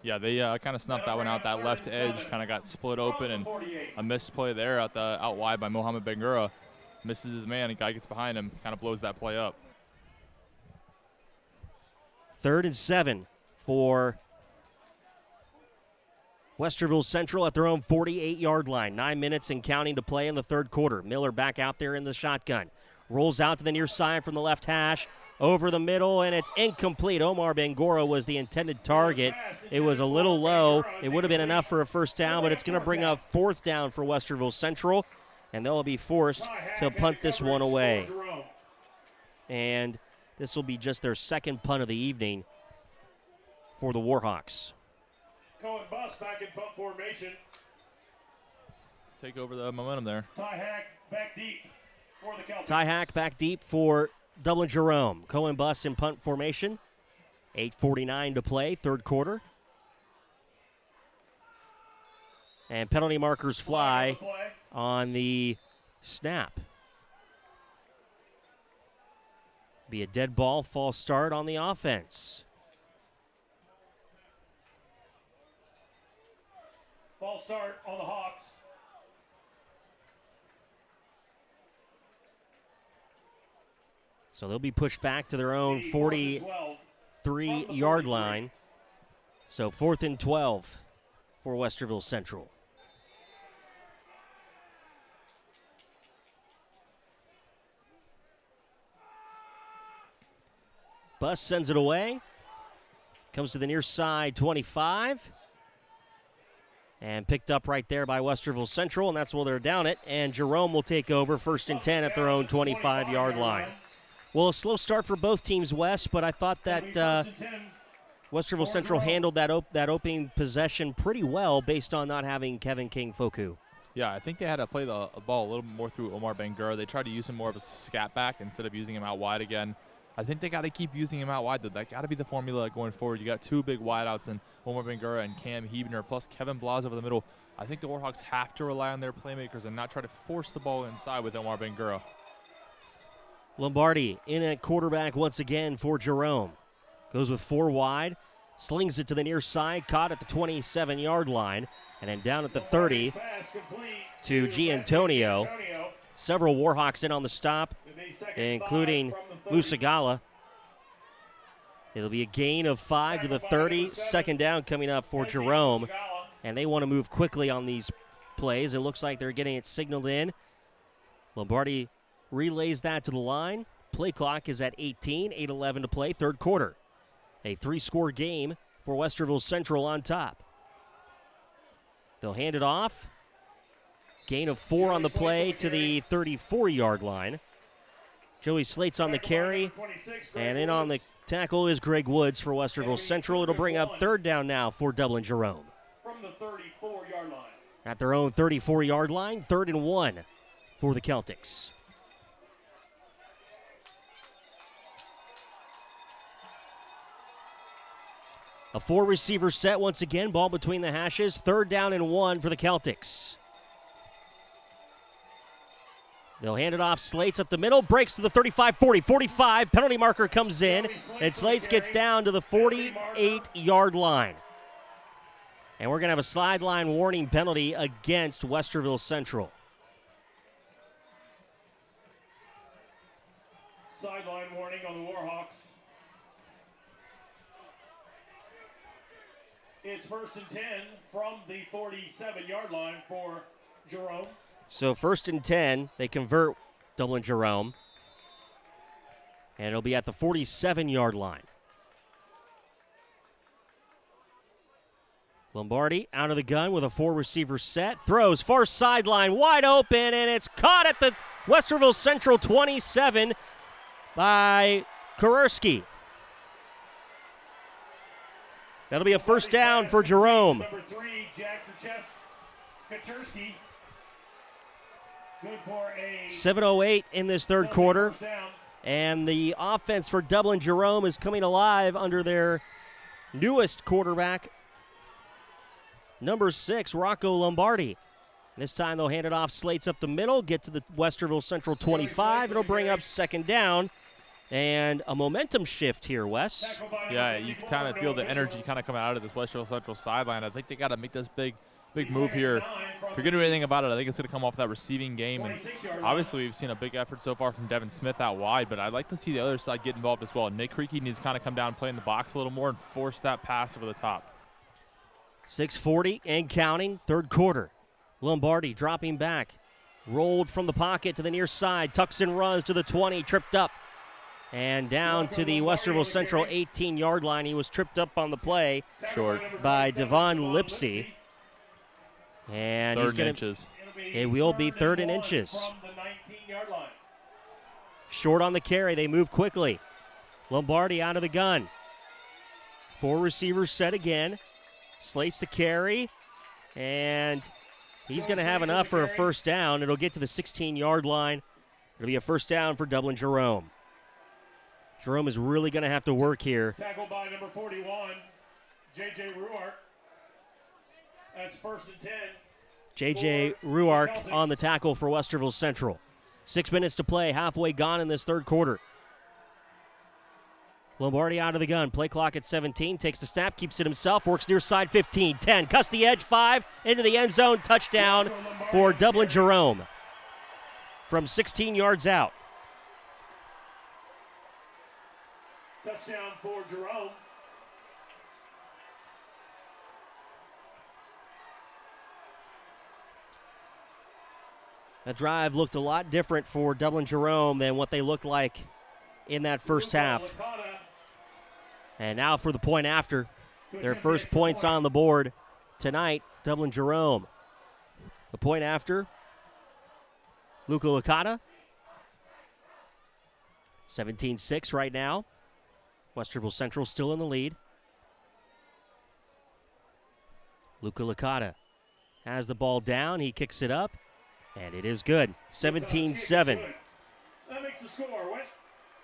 Yeah, they kind of snuffed that one out. That left edge kind of got split open, and a missed play there out wide by Mohamed Bangura. Misses his man, and guy gets behind him, kind of blows that play up. 3rd and 7 for Westerville Central at their own 48-yard line. 9 minutes and counting to play in the third quarter. Miller back out there in the shotgun. Rolls out to the near side from the left hash. Over the middle, and it's incomplete. Omar Bangura was the intended target. It was a little low. It would have been enough for a 1st down, but it's going to bring up 4th down for Westerville Central, and they'll be forced to punt this one away. And this will be just their 2nd punt of the evening for the Warhawks. Cohen Bus back in punt formation. Take over the momentum there. Ty Hack back deep for the Celtics. Ty Hack back deep for Dublin Jerome. Cohen Bus in punt formation. 8:49 to play, third quarter. And penalty markers fly on the snap. Be a dead ball, false start on the offense. False start on the Hawks. So they'll be pushed back to their own 43-yard line. So 4th and 12 for Westerville Central. Bus sends it away. Comes to the near side, 25. And picked up right there by Westerville Central, and that's where they're down it. And Jerome will take over 1st and 10 at their own 25-yard line. Well, a slow start for both teams, Wes, but I thought that Westerville Central handled that opening possession pretty well based on not having Kevin King-Foku. Yeah, I think they had to play the ball a little more through Omar Bangura. They tried to use him more of a scat back instead of using him out wide again. I think they got to keep using him out wide, though. That got to be the formula going forward. You got 2 big wideouts in Omar Bangura and Cam Hebner, plus Kevin Blas over the middle. I think the Warhawks have to rely on their playmakers and not try to force the ball inside with Omar Bangura. Lombardi in at quarterback once again for Jerome. Goes with 4 wide, slings it to the near side, caught at the 27-yard line, and then down at the 30 to Giantonio. Several Warhawks in on the stop, including Musagala. It'll be a gain of 5 to the 30. 2nd down coming up for Jerome, and they want to move quickly on these plays. It looks like they're getting it signaled in. Lombardi relays that to the line. Play clock is at 18, 8:11 to play, third quarter. A 3-score game for Westerville Central on top. They'll hand it off. Gain of 4 on the play to the 34-yard line. Joey Slate's on the carry, and in on the tackle is Greg Woods for Westerville Central. It'll bring up third down now for Dublin Jerome. From the 34-yard line. At their own 34-yard line, 3rd and 1 for the Celtics. A 4-receiver set once again, ball between the hashes, 3rd down and 1 for the Celtics. They'll hand it off. Slates up the middle, breaks to the 35, 40, 45. Penalty marker comes in, and Slates gets down to the 48-yard line. And we're going to have a sideline warning penalty against Westerville Central. Sideline warning on the Warhawks. It's 1st and 10 from the 47-yard line for Jerome. So 1st and 10, they convert Dublin Jerome. And it'll be at the 47-yard line. Lombardi out of the gun with a 4-receiver set. Throws far sideline, wide open, and it's caught at the Westerville Central 27 by Kurski. That'll be a 1st down for Jerome. Number 3, Jack Kaczerski. Good for a 7:08 in this third quarter. And the offense for Dublin Jerome is coming alive under their newest quarterback, number 6, Rocco Lombardi. This time they'll hand it off. Slates up the middle, get to the Westerville Central 25. It'll bring up 2nd down. And a momentum shift here, Wes. Yeah, you can kind of feel the energy kind of coming out of this Westerville Central sideline. I think they got to make this big move here. If you're going to do anything about it, I think it's going to come off that receiving game. And obviously, we've seen a big effort so far from Devin Smith out wide, but I'd like to see the other side get involved as well. Nick Creaky needs to kind of come down and play in the box a little more and force that pass over the top. 6:40 and counting, third quarter. Lombardi dropping back. Rolled from the pocket to the near side. Tucks and runs to the 20, tripped up. And down to the Westerville Central 18-yard line. He was tripped up on the play. Short. By Devon Lipsy. And 3rd and inches. It will be 3rd and inches. Short on the carry. They move quickly. Lombardi out of the gun. 4 receivers set again. Slates the carry. And he's going to have enough for a 1st down. It'll get to the 16-yard line. It'll be a 1st down for Dublin Jerome. Jerome is really going to have to work here. Tackled by number 41, J.J. Ruark. That's 1st and 10. J.J. Ruark on the tackle for Westerville Central. 6 minutes to play, halfway gone in this third quarter. Lombardi out of the gun. Play clock at 17. Takes the snap, keeps it himself, works near side 15, 10. Cuts the edge, 5, into the end zone. Touchdown for Dublin Jerome from 16 yards out. Touchdown for Jerome. That drive looked a lot different for Dublin Jerome than what they looked like in that first half. And now for the point after. Their first points on the board tonight, Dublin Jerome. The point after, Luca Licata. 17-6 right now. Westerville Central still in the lead. Luca Licata has the ball down. He kicks it up, and it is good. 17-7. That makes the score.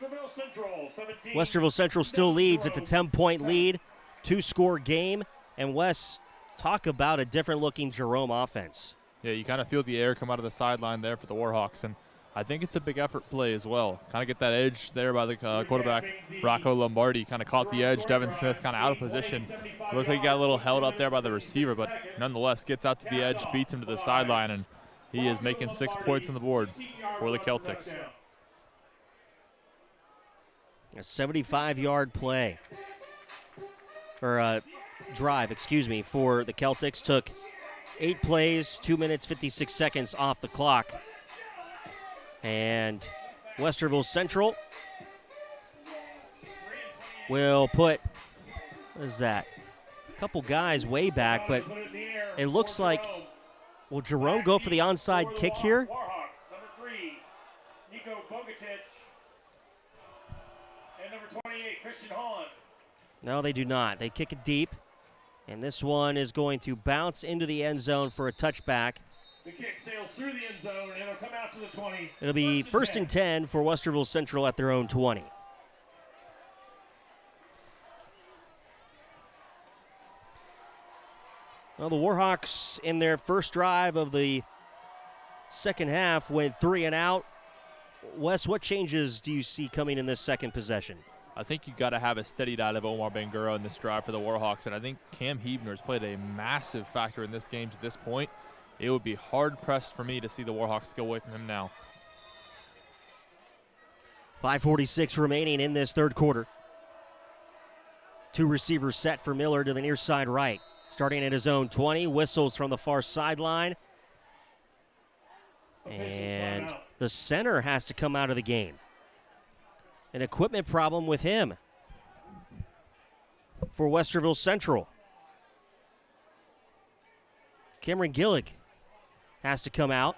Westerville Central, 17. Westerville Central still leads. It's a 10-point lead, 2-score game. And Wes, talk about a different-looking Jerome offense. Yeah, you kind of feel the air come out of the sideline there for the Warhawks, and I think it's a big effort play as well. Kind of get that edge there by the quarterback, Rocco Lombardi. Kind of caught the edge. Devin Smith kind of out of position. Looked like he got a little held up there by the receiver, but nonetheless gets out to the edge, beats him to the sideline, and he is making 6 points on the board for the Celtics. A 75-yard play, or a drive, excuse me, for the Celtics. Took 8 plays, 2 minutes, 56 seconds off the clock. And Westerville Central will put, what is that? A couple guys way back, but it looks like, will Jerome go for the onside kick here? Warhawks, number 3, Nico Bogatic, and number 28, Christian Hahn. No, they do not. They kick it deep, and this one is going to bounce into the end zone for a touchback. The kick sails through the end zone, and it'll come out to the 20. It'll be first and 10 for Westerville Central at their own 20. Well, the Warhawks in their first drive of the second half went 3 and out. Wes, what changes do you see coming in this second possession? I think you got to have a steady diet of Omar Bangura in this drive for the Warhawks, and I think Cam Huebner has played a massive factor in this game to this point. It would be hard-pressed for me to see the Warhawks go away from him now. 5:46 remaining in this third quarter. 2 receivers set for Miller to the near side right. Starting at his own 20, whistles from the far sideline. And the center has to come out of the game. An equipment problem with him for Westerville Central. Cameron Gillick has to come out.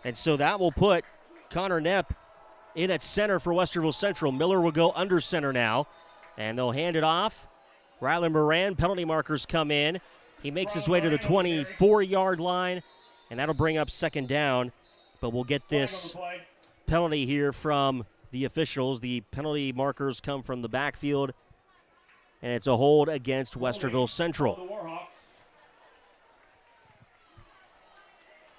And so that will put Connor Knepp in at center for Westerville Central. Miller will go under center now, and they'll hand it off. Rylan Moran, penalty markers come in. He makes his way to the 24-yard line, and that'll bring up second down. But we'll get this penalty here from the officials. The penalty markers come from the backfield, and it's a hold against Westerville Central.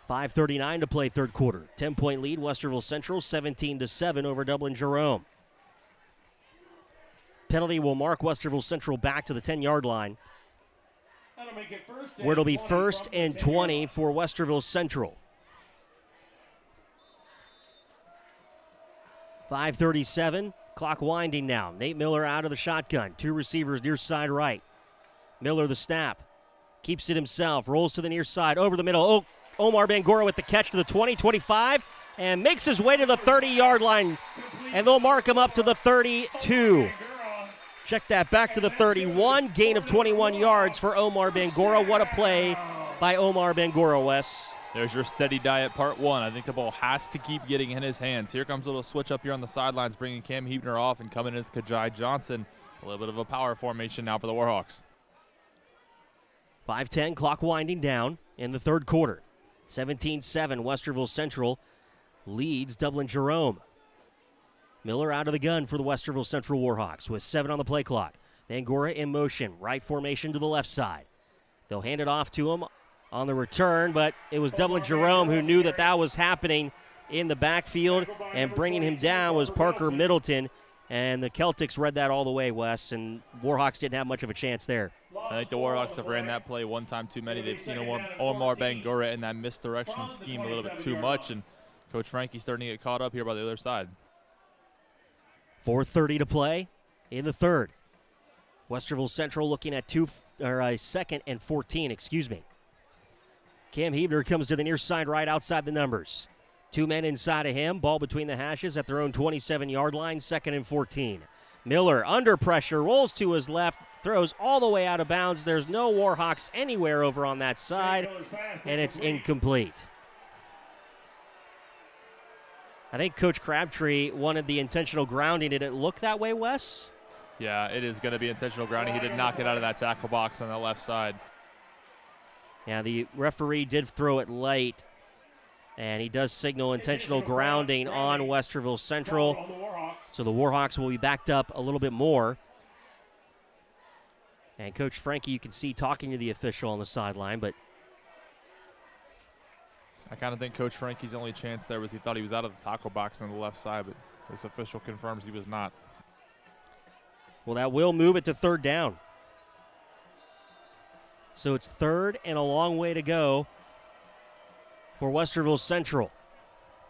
5:39 to play third quarter. 10-point lead, Westerville Central, 17-7 over Dublin Jerome. Penalty will mark Westerville Central back to the 10-yard line, where it'll be first and 20 for Westerville Central. 5:37, clock winding now. Nate Miller out of the shotgun. 2 receivers near side right. Miller the snap. Keeps it himself. Rolls to the near side. Over the middle. Omar Bangura with the catch to the 20, 25, and makes his way to the 30-yard line. And they'll mark him up to the 32. Check that, back to the 31. Gain of 21 yards for Omar Bangura. What a play by Omar Bangura, Wes. There's your steady diet part 1. I think the ball has to keep getting in his hands. Here comes a little switch up here on the sidelines, bringing Cam Huebner off, and coming in is Kajai Johnson. A little bit of a power formation now for the Warhawks. 5:10, clock winding down in the third quarter. 17-7, Westerville Central leads Dublin Jerome. Miller out of the gun for the Westerville Central Warhawks with 7 on the play clock. Bangura in motion, right formation to the left side. They'll hand it off to him on the return, but it was Dublin Jerome who knew that that was happening in the backfield, and bringing him down was Parker Middleton, and the Celtics read that all the way, Wes, and Warhawks didn't have much of a chance there. I think the Warhawks have ran that play one time too many. They've seen Omar Bangura in that misdirection scheme a little bit too much, and Coach Frankie's starting to get caught up here by the other side. 4:30 to play in the third. Westerville Central looking at second and 14, excuse me. Cam Huebner comes to the near side right outside the numbers. 2 men inside of him, ball between the hashes at their own 27-yard line, second and 14. Miller under pressure, rolls to his left, throws all the way out of bounds. There's no Warhawks anywhere over on that side, and it's incomplete. I think Coach Crabtree wanted the intentional grounding. Did it look that way, Wes? Yeah, it is going to be intentional grounding. He did not get out of that tackle box on the left side. Yeah, the referee did throw it late, and he does signal intentional grounding on Westerville Central. So the Warhawks will be backed up a little bit more. And Coach Frankie, you can see talking to the official on the sideline, but I kind of think Coach Frankie's only chance there was he thought he was out of the tackle box on the left side, but this official confirms he was not. Well, that will move it to third down. So it's third and a long way to go for Westerville Central.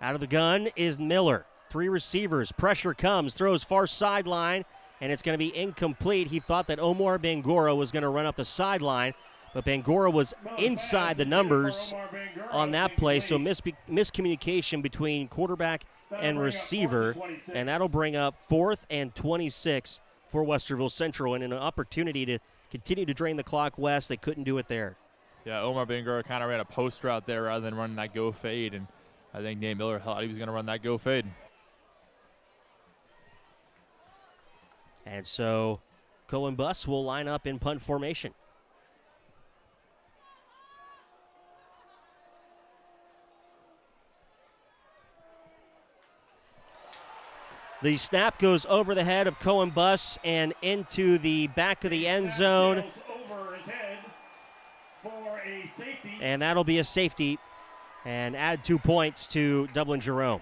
Out of the gun is Miller. 3 receivers. Pressure comes. Throws far sideline, and it's going to be incomplete. He thought that Omar Bangura was going to run up the sideline, But Bangura was inside the numbers on that play, so miscommunication between quarterback and receiver, and that'll bring up 4th and 26 for Westerville Central, and an opportunity to continue to drain the clock west. They couldn't do it there. Yeah, Omar Bangura kind of ran a post route there rather than running that go fade, and I think Nate Miller thought he was going to run that go fade. And so Cohen Bus will line up in punt formation. The snap goes over the head of Cohen Bus and into the back of the end zone. And that'll be a safety and add 2 points to Dublin Jerome.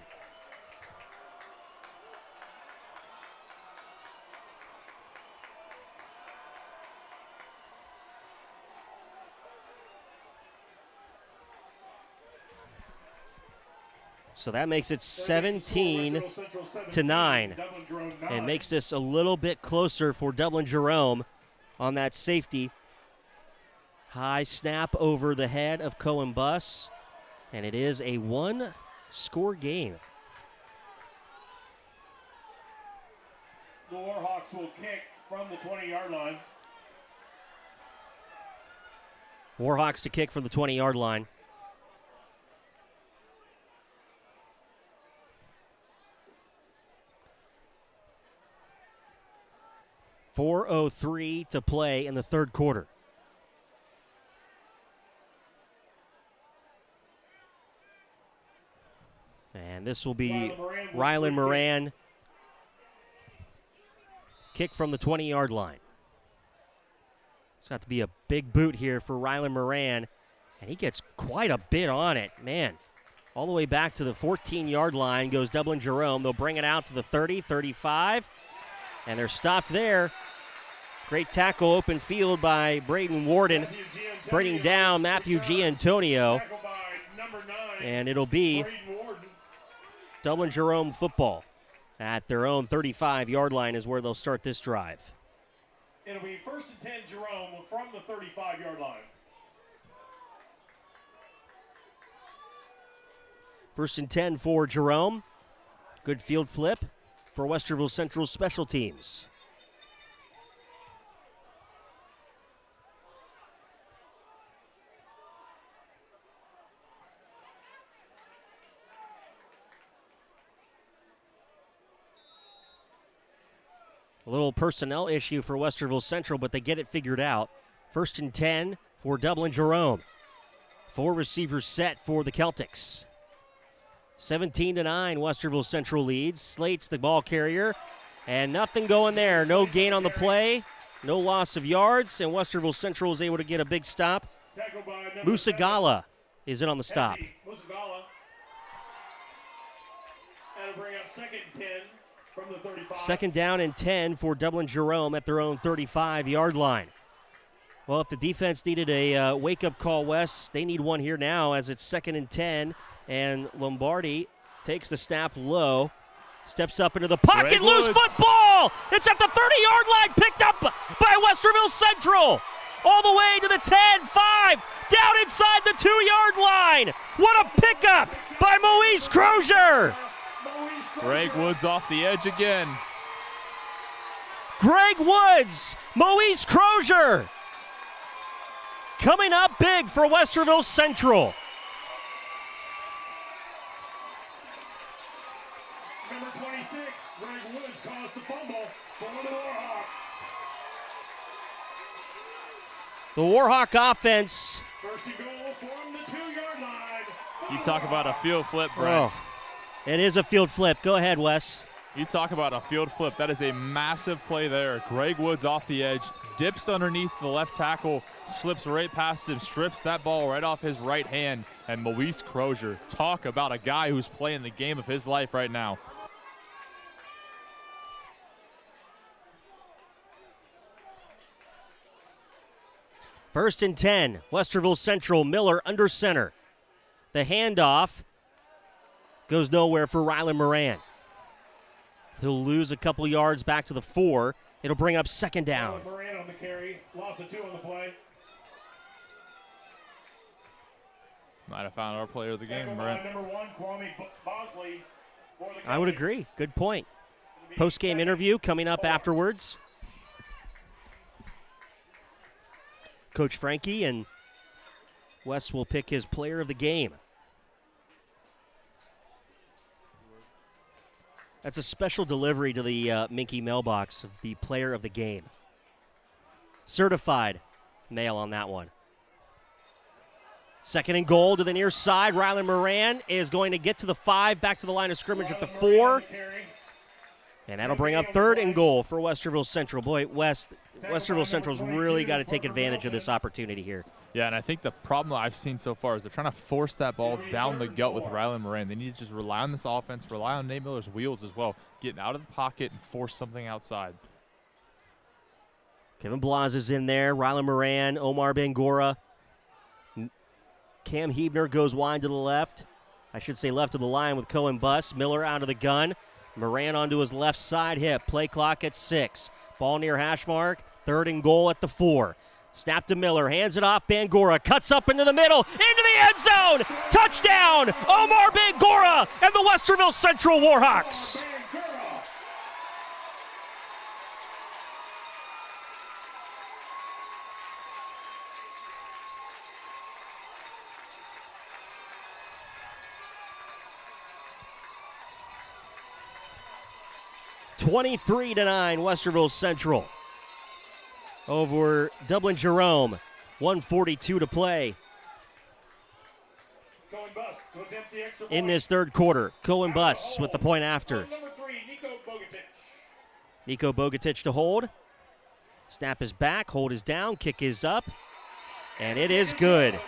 So that makes it 17-9 and makes this a little bit closer for Dublin Jerome on that safety. High snap over the head of Cohen Bus, and it is a 1-score game. The Warhawks will kick from the 20-yard line. Warhawks to kick from the 20-yard line. .403 to play in the third quarter. And this will be Rylan Moran. Kick from the 20-yard line. It's got to be a big boot here for Rylan Moran, and he gets quite a bit on it. Man, all the way back to the 14-yard line goes Dublin Jerome. They'll bring it out to the 30, 35, and they're stopped there. Great tackle, open field by Braden Warden, bringing down Matthew Giantonio, and it'll be Dublin Jerome football at their own 35-yard line is where they'll start this drive. It'll be 1st and 10 Jerome from the 35-yard line. 1st and 10 for Jerome. Good field flip for Westerville Central special teams. A little personnel issue for Westerville Central, but they get it figured out. 1st and 10 for Dublin Jerome. 4 receivers set for the Celtics. 17-9, Westerville Central leads. Slate's the ball carrier, and nothing going there. No gain on the play, no loss of yards, and Westerville Central is able to get a big stop. Musagala is in on the stop. Musagala. That'll bring up 2nd and 10 from the 35. 2nd down and 10 for Dublin Jerome at their own 35-yard line. Well, if the defense needed a wake-up call, Wes, they need one here now as it's 2nd and 10, and Lombardi takes the snap low, steps up into the pocket, loose football! It's at the 30-yard line, picked up by Westerville Central, all the way to the 10, 5, down inside the 2-yard line. What a pickup by Moise Crozier! Greg Woods off the edge again. Greg Woods, Moise Crozier, coming up big for Westerville Central. Number 26, Greg Woods caused the fumble for the Warhawks. The Warhawk offense. 1st and goal from the 2-yard line. You talk about a field flip, Brent. Oh, it is a field flip. Go ahead, Wes. You talk about a field flip. That is a massive play there. Greg Woods off the edge, dips underneath the left tackle, slips right past him, strips that ball right off his right hand, and Moise Crozier. Talk about a guy who's playing the game of his life right now. First and 10, Westerville Central, Miller under center. The handoff goes nowhere for Rylan Moran. He'll lose a couple yards back to the 4. It'll bring up 2nd down. Moran on the carry, loss of 2 on the play. Might have found our player of the game, Brent. Number 1, Kwame Bosley. I would agree. Good point. Post-game interview coming up afterwards. Coach Frankie and Wes will pick his player of the game. That's a special delivery to the Minky mailbox of the player of the game. Certified mail on that one. Second and goal to the near side. Rylan Moran is going to get to the 5, back to the line of scrimmage at the 4. And that'll bring up third and goal for Westerville Central. Boy, Westerville Central's really got to take advantage of this opportunity here. Yeah, and I think the problem that I've seen so far is they're trying to force that ball down the gut with Rylan Moran. They need to just rely on this offense, rely on Nate Miller's wheels as well, getting out of the pocket and force something outside. Kevin Blas is in there. Rylan Moran, Omar Bangura. Cam Hebner goes wide to the left. I should say left of the line with Cohen Buss. Miller out of the gun. Moran onto his left side hip. Play clock at 6. Ball near hash mark. Third and goal at the 4. Snap to Miller. Hands it off. Bangura cuts up into the middle. Into the end zone. Touchdown. Omar Bangura and the Westerville Central Warhawks. (23-9) Westerville Central over Dublin Jerome. 1:42 to play in this third quarter. Cohen Buss with the point after. Nico Bogatic to hold. Snap is back, hold is down, kick is up, and it is good.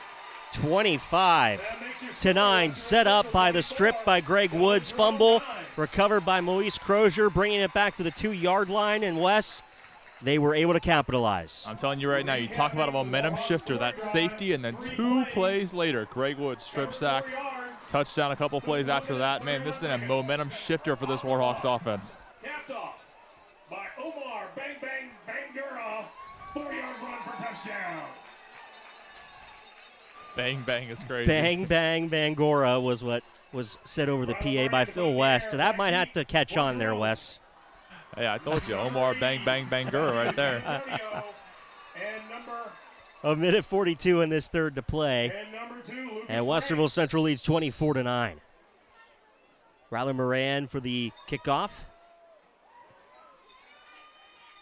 25-9, set up by the strip by Greg Woods. Fumble recovered by Moise Crozier, bringing it back to the 2-yard line, and Wes, they were able to capitalize. I'm telling you right now, you talk about a momentum shifter, that safety, and then 2 plays later, Greg Woods strip sack, touchdown a couple plays after that. Man, this is a momentum shifter for this Warhawks offense. Capped off by Omar Bang Bang Bangura. 4-yard run for touchdown. Bang Bang is crazy. Bang Bang Bangura was what was said over the PA by Phil West. That might have to catch on there, Wes. Hey, I told you, Omar Bang Bang Bangura right there. A minute 42 in this third to play. And Westerville Central leads 24-9. Rylan Moran for the kickoff.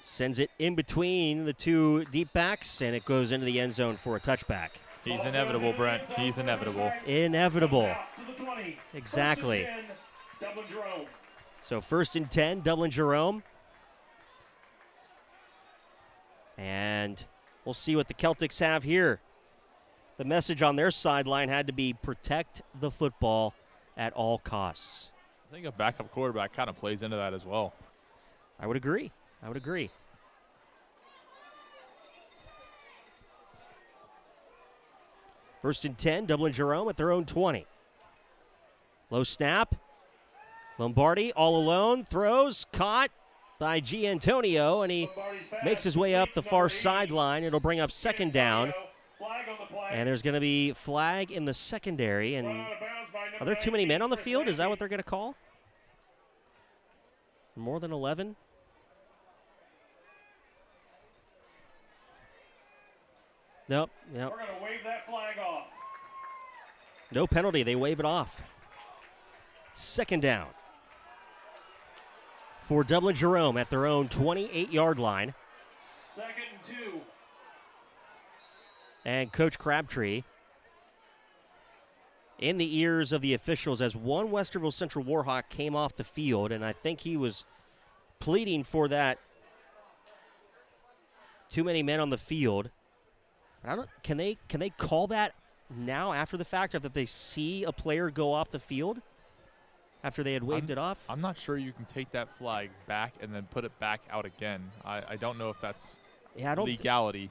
Sends it in between the 2 deep backs, and it goes into the end zone for a touchback. He's inevitable, Brent. He's inevitable. Inevitable. Exactly. So 1st and 10, Dublin Jerome. And we'll see what the Celtics have here. The message on their sideline had to be protect the football at all costs. I think a backup quarterback kind of plays into that as well. I would agree. I would agree. First and 10, Dublin Jerome at their own 20. Low snap. Lombardi all alone, throws, caught by Giantonio, and he makes his way up the far sideline. It'll bring up 2nd down. And there's going to be flag in the secondary. And are there too many men on the field? Is that what they're going to call? More than 11? Nope. Yep. We're going to wave that flag off. No penalty. They wave it off. 2nd down for Dublin Jerome at their own 28-yard line. 2nd and 2. And Coach Crabtree in the ears of the officials as one Westerville Central Warhawk came off the field, and I think he was pleading for that too many men on the field. I don't. Can they call that now after the fact, after they see a player go off the field after they had waved it off? I'm not sure you can take that flag back and then put it back out again. I don't know if that's legality.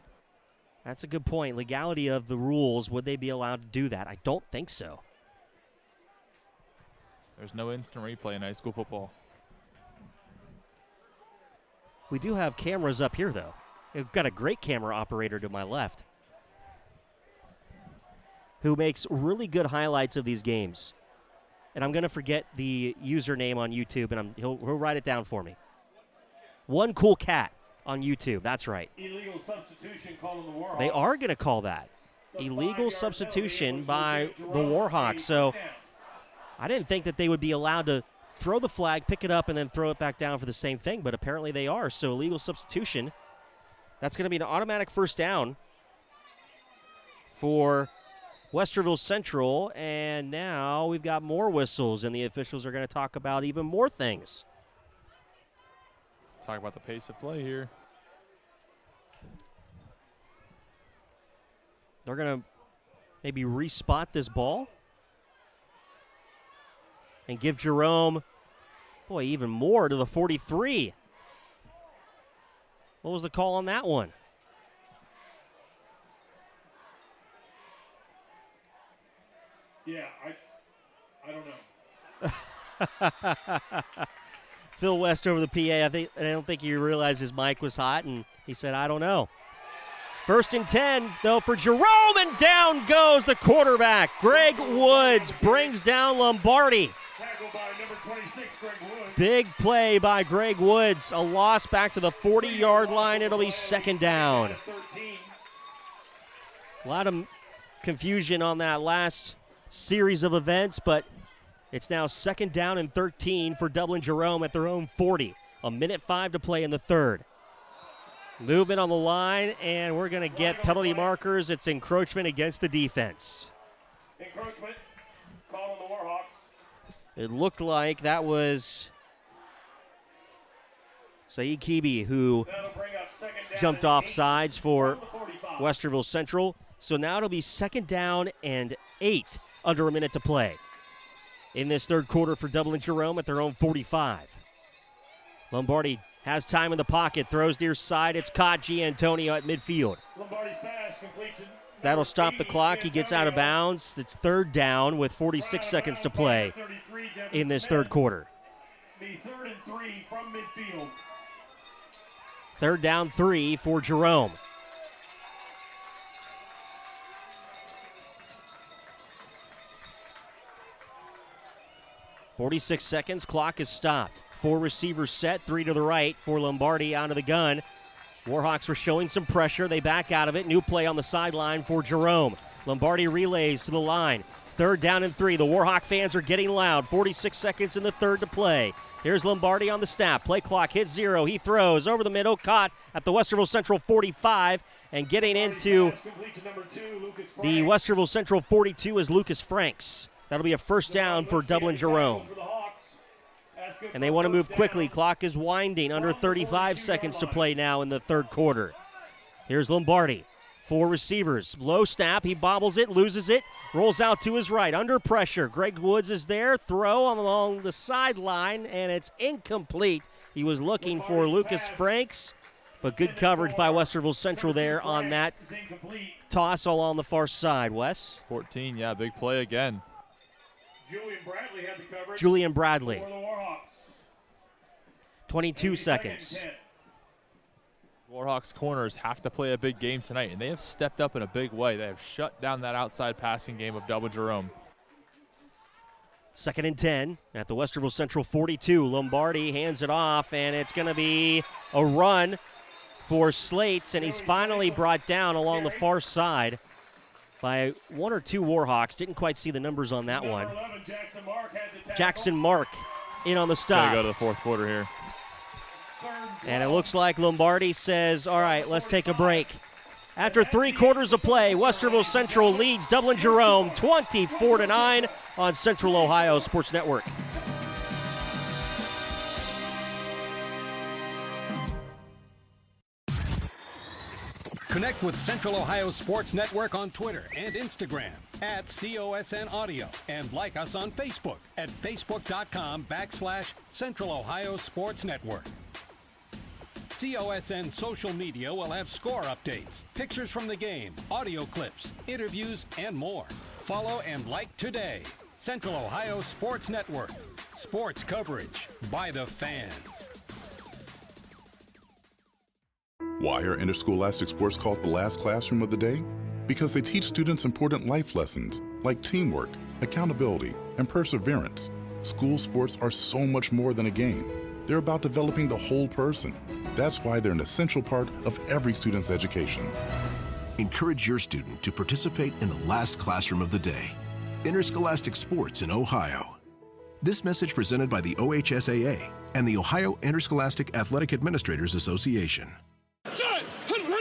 That's a good point. Legality of the rules, would they be allowed to do that? I don't think so. There's no instant replay in high school football. We do have cameras up here, though. We've got a great camera operator to my left. who makes really good highlights of these games. And I'm going to forget the username on YouTube, and he'll write it down for me. One Cool Cat on YouTube. That's right. Illegal substitution called on the Warhawks. They are going to call that. Illegal substitution by the Warhawks. So I didn't think that they would be allowed to throw the flag, pick it up, and then throw it back down for the same thing, but apparently they are. So illegal substitution. That's going to be an automatic first down for Westerville Central, and now we've got more whistles, and the officials are going to talk about even more things. Talk about the pace of play here. They're going to maybe respot this ball and give Jerome, boy, even more to the 43. What was the call on that one? Yeah, I don't know. Phil West over the PA. I don't think he realized his mic was hot, and he said, I don't know. 1st and 10, though, for Jerome, and down goes the quarterback. Greg Woods brings down Lombardi. Tackled by number 26, Greg Woods. Big play by Greg Woods. A loss back to the 40-yard line. It'll be 2nd down. A lot of confusion on that last series of events, but it's now 2nd down and 13 for Dublin Jerome at their own 40. 1:05 to play in the third. Movement on the line, and we're going to get penalty markers. It's encroachment against the defense. Encroachment called on the Warhawks. It looked like that was Saeed Kibi who jumped off sides for Westerville Central. So now it'll be 2nd down and 8, under a minute to play in this third quarter for Dublin Jerome at their own 45. Lombardi has time in the pocket, throws near side. It's caught. Giantonio at midfield. Lombardi's pass completion. That'll stop the clock. He gets out of bounds. It's 3rd down with 46 seconds to play in this third quarter. Be 3rd and 3 from midfield. 3rd down 3 for Jerome. .46 seconds, clock is stopped. 4 receivers set, 3 to the right for Lombardi out of the gun. Warhawks were showing some pressure. They back out of it. New play on the sideline for Jerome. Lombardi relays to the line. 3rd down and 3. The Warhawk fans are getting loud. 46 seconds in the third to play. Here's Lombardi on the snap. Play clock hits 0. He throws over the middle, caught at the Westerville Central 45, and getting into the Westerville Central 42 is Lucas Franks. That'll be a first down for Dublin Jerome. And they want to move quickly. Clock is winding. Under 35 seconds to play now in the third quarter. Here's Lombardi. 4 receivers. Low snap. He bobbles it, loses it, rolls out to his right. Under pressure. Greg Woods is there. Throw along the sideline, and it's incomplete. He was looking for Lucas Franks, but good coverage by Westerville Central there on that toss along the far side. Wes? 14, yeah, big play again. Julian Bradley had the coverage. Julian Bradley. For the Warhawks. 22 seconds. Warhawks corners have to play a big game tonight, and they have stepped up in a big way. They have shut down that outside passing game of Dublin Jerome. 2nd and 10 at the Westerville Central 42. Lombardi hands it off, and it's going to be a run for Slates, and he's finally brought down along the far side by 1 or 2 Warhawks. Didn't quite see the numbers on that one. Jackson Mark in on the stop. Gotta go to the fourth quarter here. And it looks like Lombardi says, all right, let's take a break. After 3 quarters of play, Westerville Central leads Dublin Jerome 24-9 on Central Ohio Sports Network. Connect with Central Ohio Sports Network on Twitter and Instagram at COSN Audio, and like us on Facebook at facebook.com/Central Ohio Sports Network. COSN social media will have score updates, pictures from the game, audio clips, interviews, and more. Follow and like today. Central Ohio Sports Network. Sports coverage by the fans. Why are interscholastic sports called the last classroom of the day? because they teach students important life lessons like teamwork, accountability, and perseverance. School sports are so much more than a game. They're about developing the whole person. That's why they're an essential part of every student's education. Encourage your student to participate in the last classroom of the day, interscholastic sports in Ohio. This message presented by the OHSAA and the Ohio Interscholastic Athletic Administrators Association.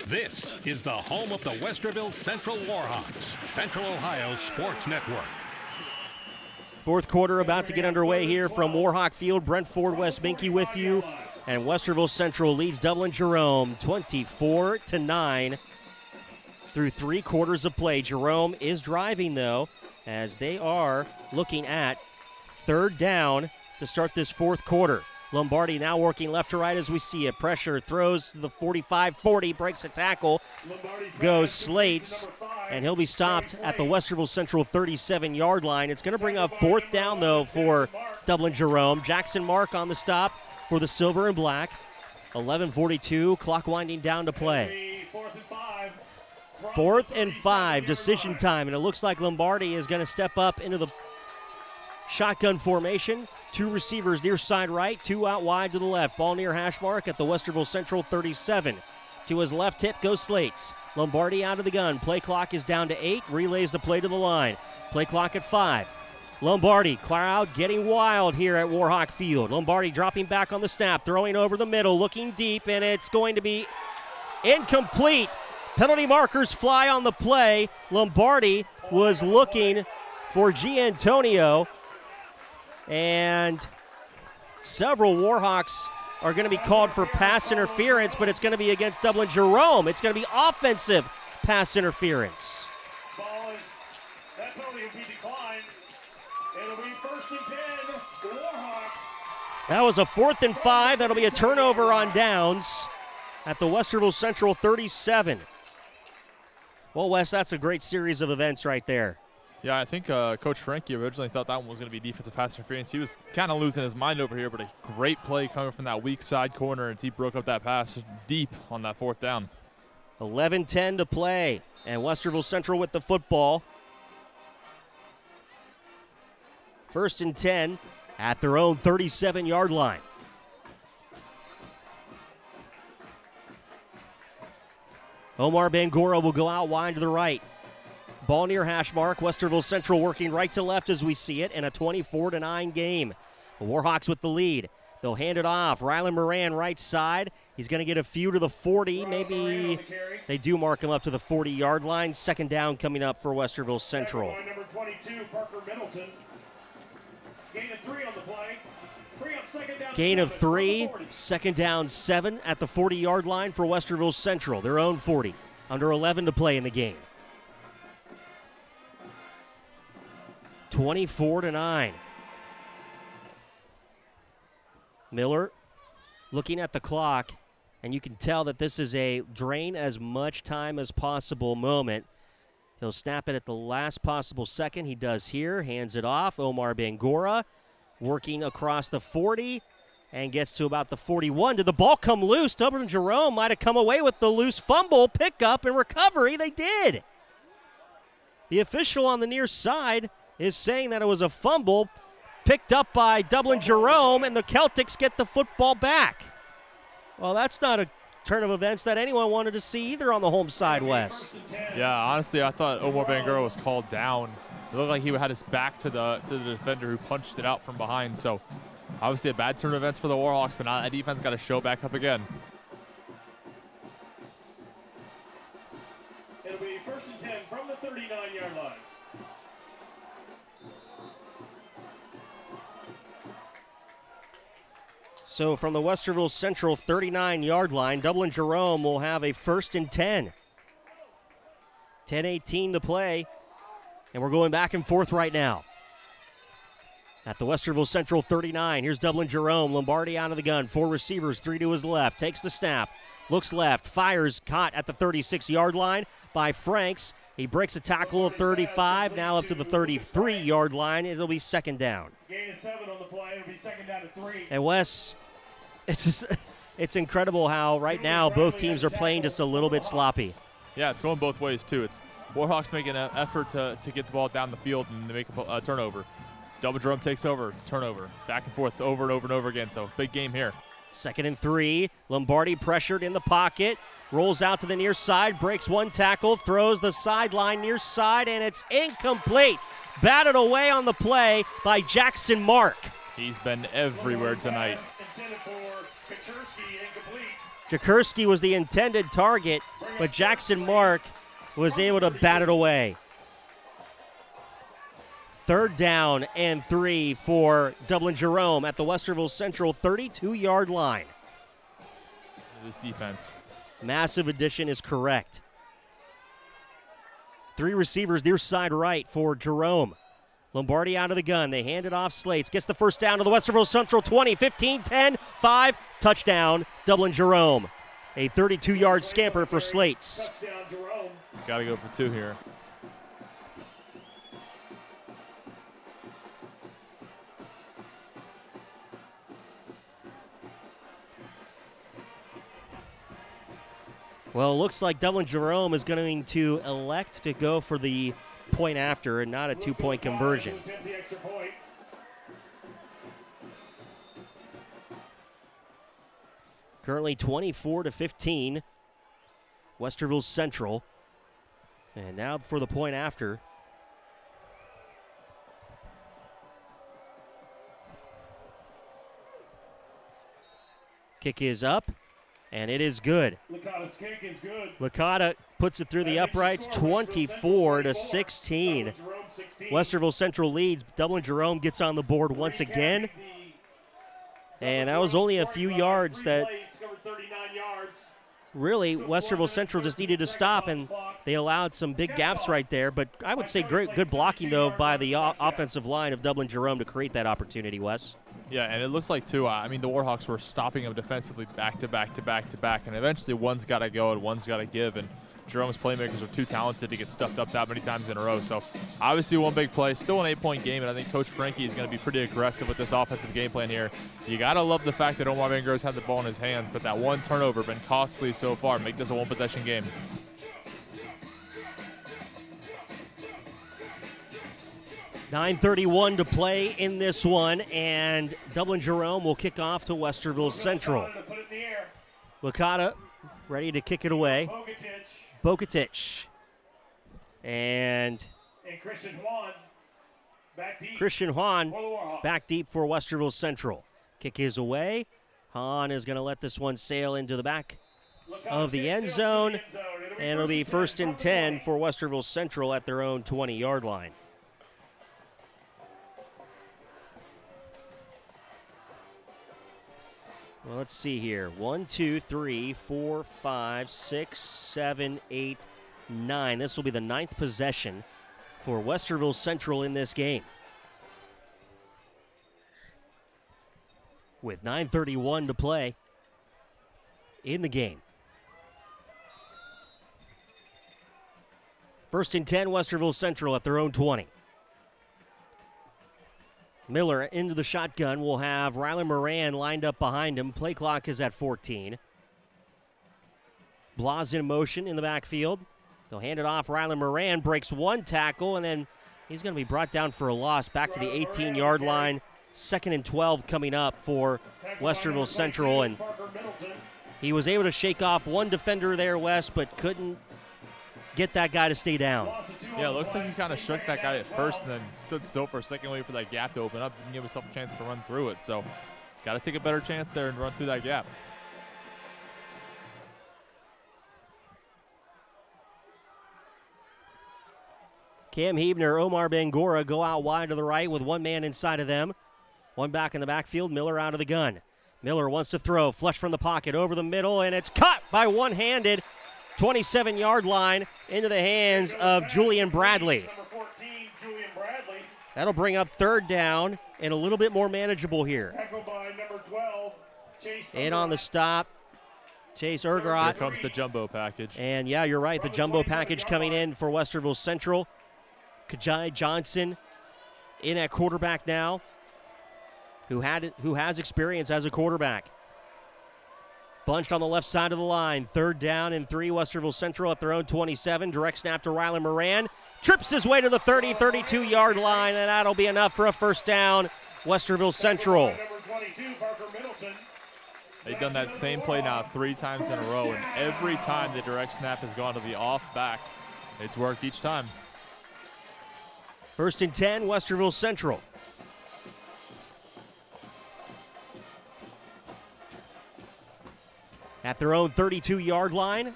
This is the home of the Westerville Central Warhawks, Central Ohio Sports Network. Fourth quarter about to get underway here from Warhawk Field. Brent Ford, Wes Minke with you. And Westerville Central leads Dublin Jerome 24-9 through 3 quarters of play. Jerome is driving, though, as they are looking at 3rd down to start this fourth quarter. Lombardi now working left to right as we see it. Pressure, throws to the 45-40, breaks a tackle, goes Slates, and he'll be stopped at the Westerville Central 37-yard line. It's going to bring up 4th down, though, for Dublin Jerome. Jackson Mark on the stop for the silver and black. 11:42, clock winding down to play. 4th and 5, decision time, and it looks like Lombardi is going to step up into the shotgun formation. 2 receivers near side right, 2 out wide to the left. Ball near hash mark at the Westerville Central 37. To his left hip goes Slates. Lombardi out of the gun. Play clock is down to 8. Relays the play to the line. Play clock at 5. Lombardi, crowd getting wild here at Warhawk Field. Lombardi dropping back on the snap, throwing over the middle, looking deep, and it's going to be incomplete. Penalty markers fly on the play. Lombardi was looking for Giantonio, and several Warhawks are going to be called for pass interference, but it's going to be against Dublin Jerome. It's going to be offensive pass interference. That penalty will be declined. It'll be 1st and 10, the Warhawks. That was a 4th and 5. That'll be a turnover on downs at the Westerville Central 37. Well, Wes, that's a great series of events right there. Yeah, I think Coach Frankie originally thought that one was going to be defensive pass interference. He was kind of losing his mind over here, but a great play coming from that weak side corner, and he broke up that pass deep on that 4th down. 11:10 to play, and Westerville Central with the football. 1st and 10 at their own 37-yard line. Omar Bangura will go out wide to the right. Ball near hash mark. Westerville Central working right to left as we see it in a 24-9 game. The Warhawks with the lead. They'll hand it off. Rylan Moran right side. He's going to get a few to the 40. Maybe they do mark him up to the 40-yard line. 2nd down coming up for Westerville Central. Number 22, Parker Middleton. Gain of 3 on the play. Gain of 3. 2nd down 7 at the 40-yard line for Westerville Central. Their own 40. Under 11 to play in the game. 24-9. Miller looking at the clock, and you can tell that this is a drain as much time as possible moment. He'll snap it at the last possible second. He does here, hands it off. Omar Bangura working across the 40 and gets to about the 41. Did the ball come loose? Dublin Jerome might have come away with the loose fumble, pickup, and recovery. They did. The official on the near side is saying that it was a fumble picked up by Dublin Jerome, and the Celtics get the football back. Well, that's not a turn of events that anyone wanted to see either on the home side, Wes. Yeah, honestly, I thought Omar Bangura was called down. It looked like he had his back to the defender who punched it out from behind. So, obviously a bad turn of events for the Warhawks, but now that defense got to show back up again. It'll be 1st and 10 from the 39-yard line. So from the Westerville Central 39-yard line, Dublin Jerome will have a 1st and 10. 10:18 to play, and we're going back and forth right now. At the Westerville Central 39, here's Dublin Jerome. Lombardi out of the gun, 4 receivers, 3 to his left, takes the snap, looks left, fires, caught at the 36-yard line by Franks. He breaks a tackle at 35, now up to the 33-yard line. It'll be 2nd down. Gain of 7 on the play. It'll be 2nd down to 3. And Wes, it's incredible how right now both teams are playing just a little bit sloppy. Yeah, it's going both ways too. Warhawks make an effort to get the ball down the field and to make a turnover. Dublin Jerome takes over, turnover, back and forth over and over and over again. So big game here. 2nd and 3. Lombardi pressured in the pocket, rolls out to the near side, breaks one tackle, throws the sideline near side, and it's incomplete. Batted away on the play by Jackson Mark. He's been everywhere tonight. Jakurski was the intended target, but Jackson Mark was able to bat it away. 3rd down and 3 for Dublin Jerome at the Westerville Central 32-yard line. This defense. Massive addition is correct. 3 receivers near side right for Jerome. Lombardi out of the gun. They hand it off. Slates gets the first down to the Westerville Central 20, 15, 10, 5. Touchdown, Dublin Jerome. A 32-yard scamper for Slates. Got to go for 2 here. Well, it looks like Dublin Jerome is going to elect to go for the point after and not a 2-point conversion. Currently 24-15, Westerville Central. And now for the point after. Kick is up, and it is good. Licata's kick is good. Licata puts it through the uprights, 24-16. Westerville Central leads. Dublin Jerome gets on the board once again. And that was only a few yards that really Westerville Central just needed to stop, and they allowed some big gaps right there. But I would say good blocking, though, by the offensive line of Dublin Jerome to create that opportunity, Wes. Yeah, and it looks like, too, I mean, the Warhawks were stopping them defensively back to back to back to back, and eventually one's got to go and one's got to give, and Jerome's playmakers are too talented to get stuffed up that many times in a row. So obviously one big play, still an 8-point game, and I think Coach Frankie is going to be pretty aggressive with this offensive game plan here. You got to love the fact that Omar Van Gross had the ball in his hands, but that one turnover been costly so far. Make this a one-possession game. .9:31 to play in this one, and Dublin Jerome will kick off to Westerville Central. Licata ready to kick it away. Bogatic. And Christian Juan back deep for Westerville Central. Kick is away. Hahn is going to let this one sail into the back of the end zone, and it'll be 1st and 10 for Westerville Central at their own 20-yard line. Well, let's see here. 1, 2, 3, 4, 5, 6, 7, 8, 9. This will be the 9th possession for Westerville Central in this game. With 9:31 to play in the game. 1st and 10, Westerville Central at their own 20. Miller into the shotgun. Will have Rylan Moran lined up behind him. Play clock is at 14. Blas in motion in the backfield. They'll hand it off. Rylan Moran breaks one tackle, and then he's going to be brought down for a loss back to the 18-yard line. 2nd and 12 coming up for Westerville Central, and he was able to shake off one defender there, Wes, but couldn't get that guy to stay down. Yeah, it looks like he kind of shook that guy at first and then stood still for a second, waiting for that gap to open up and give himself a chance to run through it. So got to take a better chance there and run through that gap. Cam Hebner, Omar Bangora go out wide to the right with one man inside of them. One back in the backfield, Miller out of the gun. Miller wants to throw, flush from the pocket over the middle, and it's cut by one-handed. 27-yard line into the hands of Julian Bradley. That'll bring up 3rd down and a little bit more manageable here. And on the stop, Chase Ergrot. Here comes the jumbo package. And yeah, you're right, the jumbo package coming in for Westerville Central. Kajai Johnson in at quarterback now, who has experience as a quarterback. Bunched on the left side of the line. 3rd down and 3. Westerville Central at their own 27. Direct snap to Rylan Moran. Trips his way to the 30, 32-yard line, and that'll be enough for a first down. Westerville Central. They've done that same play now 3 times in a row, and every time the direct snap has gone to the off back, it's worked each time. 1st and 10, Westerville Central. At their own 32-yard line,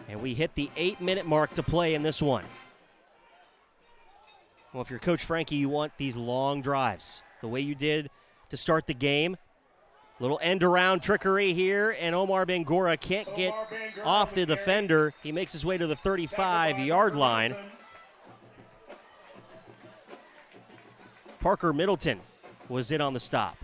and we hit the 8-minute mark to play in this one. Well, if you're Coach Frankie, you want these long drives, the way you did to start the game. Little end-around trickery here, and Omar Bangura can't get off the defender. He makes his way to the 35-yard line. Parker Middleton was in on the stop.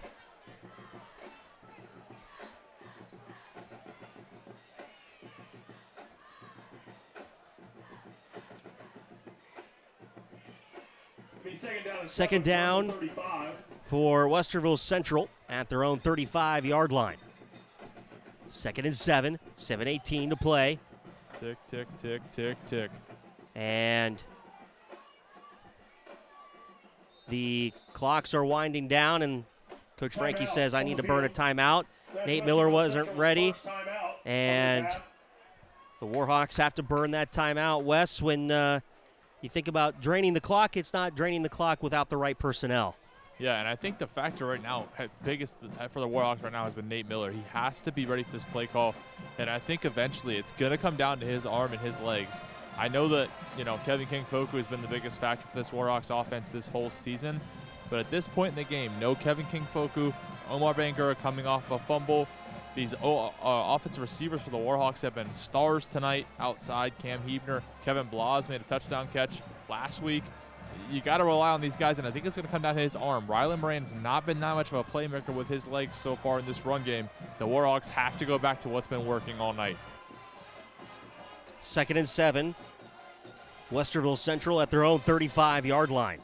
Second down for Westerville Central at their own 35-yard line. 2nd and 7, 7:18 to play. Tick, tick, tick, tick, tick. And the clocks are winding down, and Coach Frankie says, I need to burn a timeout. Nate Miller wasn't ready, and the Warhawks have to burn that timeout. Wes, when you think about draining the clock, it's not draining the clock without the right personnel. Yeah, and I think the factor right now, biggest for the Warhawks right now, has been Nate Miller. He has to be ready for this play call, and I think eventually it's going to come down to his arm and his legs. I know that, Kevin King-Foku has been the biggest factor for this Warhawks offense this whole season, but at this point in the game, no Kevin King-Foku, Omar Bangura coming off a fumble. These offensive receivers for the Warhawks have been stars tonight outside. Cam Hebner, Kevin Blas made a touchdown catch last week. You got to rely on these guys, and I think it's going to come down to his arm. Rylan Moran has not been that much of a playmaker with his legs so far in this run game. The Warhawks have to go back to what's been working all night. 2nd and 7. Westerville Central at their own 35-yard line.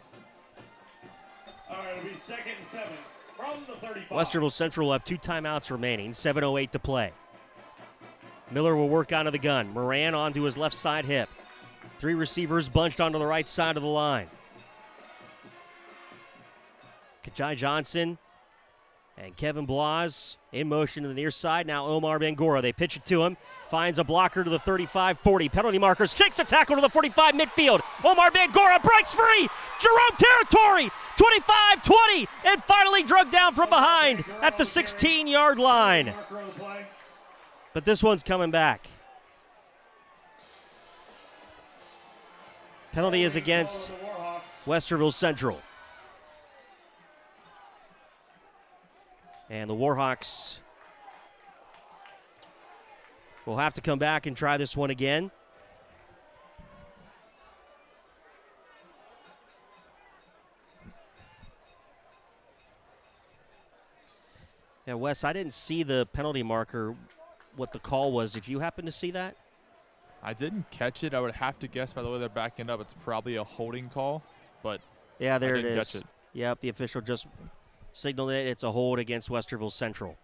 All right, it'll be 2nd and 7 from the 35. Westerville Central will have 2 timeouts remaining, 7:08 to play. Miller will work out of the gun. Moran onto his left side hip. 3 receivers bunched onto the right side of the line. Kajai Johnson and Kevin Blas in motion to the near side. Now Omar Bangura. They pitch it to him. Finds a blocker to the 35-40. Penalty markers. Takes a tackle to the 45 midfield. Omar Bangura breaks free. Jerome territory. 25-20. And finally drugged down from behind at the 16-yard line. But this one's coming back. Penalty is against Westerville Central. And the Warhawks will have to come back and try this one again. Yeah, Wes, I didn't see the penalty marker, what the call was. Did you happen to see that? I didn't catch it. I would have to guess by the way they're backing up, it's probably a holding call, but yeah, there I it didn't is. catch it. Yep, the official just signaled it. It's a hold against Westerville Central.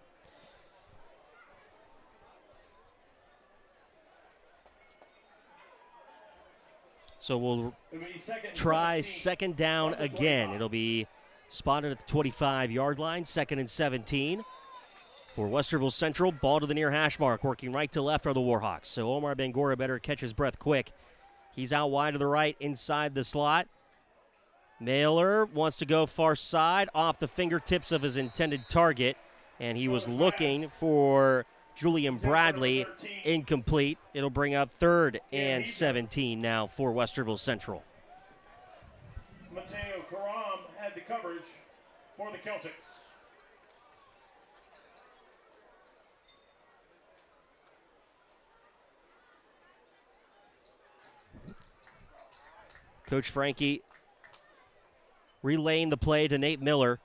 So we'll try 2nd down again. It'll be spotted at the 25-yard line, 2nd and 17. For Westerville Central, ball to the near hash mark. Working right to left are the Warhawks. So Omar Bangura better catch his breath quick. He's out wide to the right inside the slot. Mailer wants to go far side off the fingertips of his intended target. And he was looking for Julian Bradley. Incomplete. It'll bring up 3rd and 17 now for Westerville Central. Mateo Karam had the coverage for the Celtics. Coach Frankie relaying the play to Nate Miller,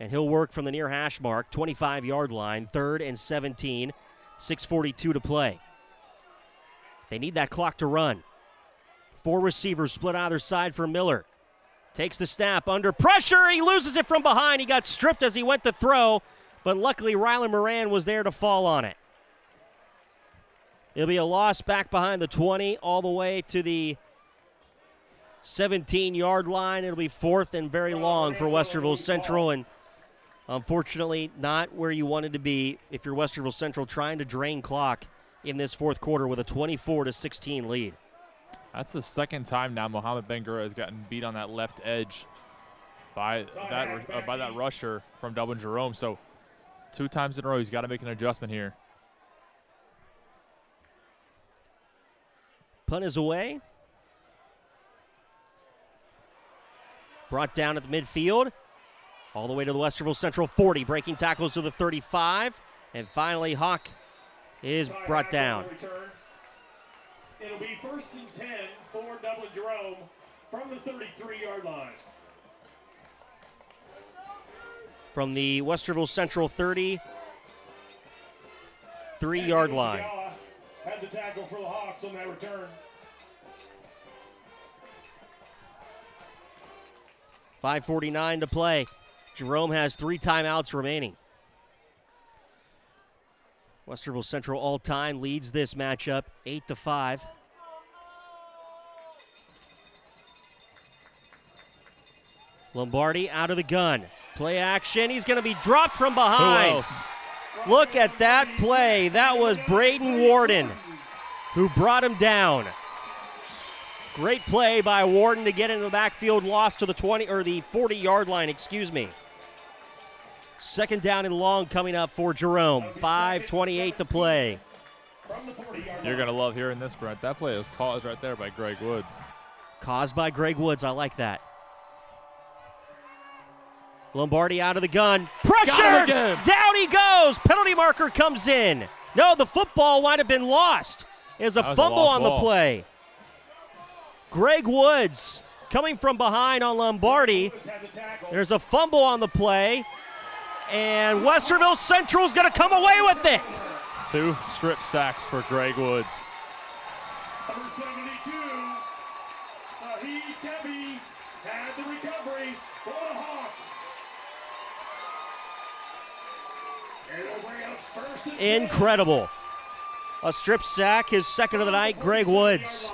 and he'll work from the near hash mark, 25-yard line, 3rd and 17, 6:42 to play. They need that clock to run. 4 receivers split either side for Miller. Takes the snap under pressure. He loses it from behind. He got stripped as he went to throw, but luckily Rylan Moran was there to fall on it. It'll be a loss back behind the 20 all the way to the 17-yard line. It'll be 4th and very long for Westerville Central, and unfortunately not where you wanted to be if you're Westerville Central trying to drain clock in this fourth quarter with a 24-16 lead. That's the second time now Mohamed Bangura has gotten beat on that left edge by that rusher from Dublin Jerome. So 2 times in a row he's got to make an adjustment here. Punt is away. Brought down at the midfield. All the way to the Westerville Central 40. Breaking tackles to the 35. And finally, Hawk is brought down. It'll be 1st and 10 for Dublin Jerome from the 33-yard line. From the Westerville Central 33-yard line. Had the tackle for the Hawks on that return. 5:49 to play. Jerome has 3 timeouts remaining. Westerville Central all-time leads this matchup 8-5. Lombardi out of the gun. Play action. He's going to be dropped from behind. Who else? Look at that play. That was Braden Warden who brought him down. Great play by Warden to get into the backfield, lost to the 20 or the 40-yard line, excuse me. 2nd down and long coming up for Jerome. 5:28 to play. You're going to love hearing this, Brent. That play is caused right there by Greg Woods. Caused by Greg Woods. I like that. Lombardi out of the gun. Pressure! Down he goes. Penalty marker comes in. No, the football might have been lost. There's a fumble on the play. Greg Woods coming from behind on Lombardi. There's a fumble on the play. And Westerville Central is going to come away with it. 2 strip sacks for Greg Woods. Number 72, Ahid Kebi had the recovery for the Hawks. And it'll bring up 1st and 10. Incredible. A strip sack, his 2nd of the night, Greg Woods.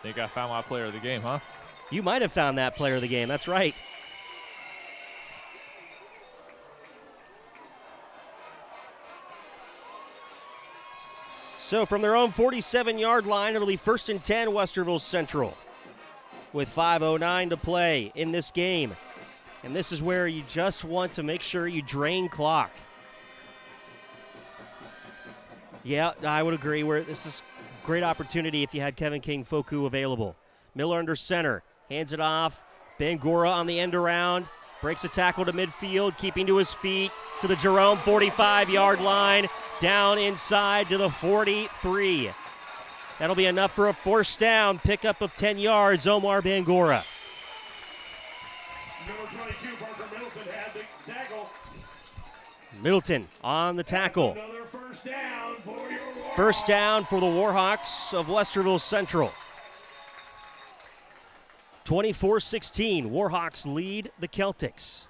Think I found my player of the game, huh? You might have found that player of the game. That's right. So from their own 47-yard line, it'll be 1st and 10 Westerville Central with 5:09 to play in this game. And this is where you just want to make sure you drain clock. Yeah, I would agree. This is a great opportunity if you had Kevin King Foku available. Miller under center, hands it off. Bangura on the end around, breaks a tackle to midfield, keeping to his feet to the Jerome 45-yard line, down inside to the 43. That'll be enough for a 1st down, pickup of 10 yards, Omar Bangura. Number 22, Parker Middleton had the tackle. Middleton on the tackle. Another 1st down for your Warhawks. 1st down for the Warhawks of Westerville Central. 24-16, Warhawks lead the Celtics.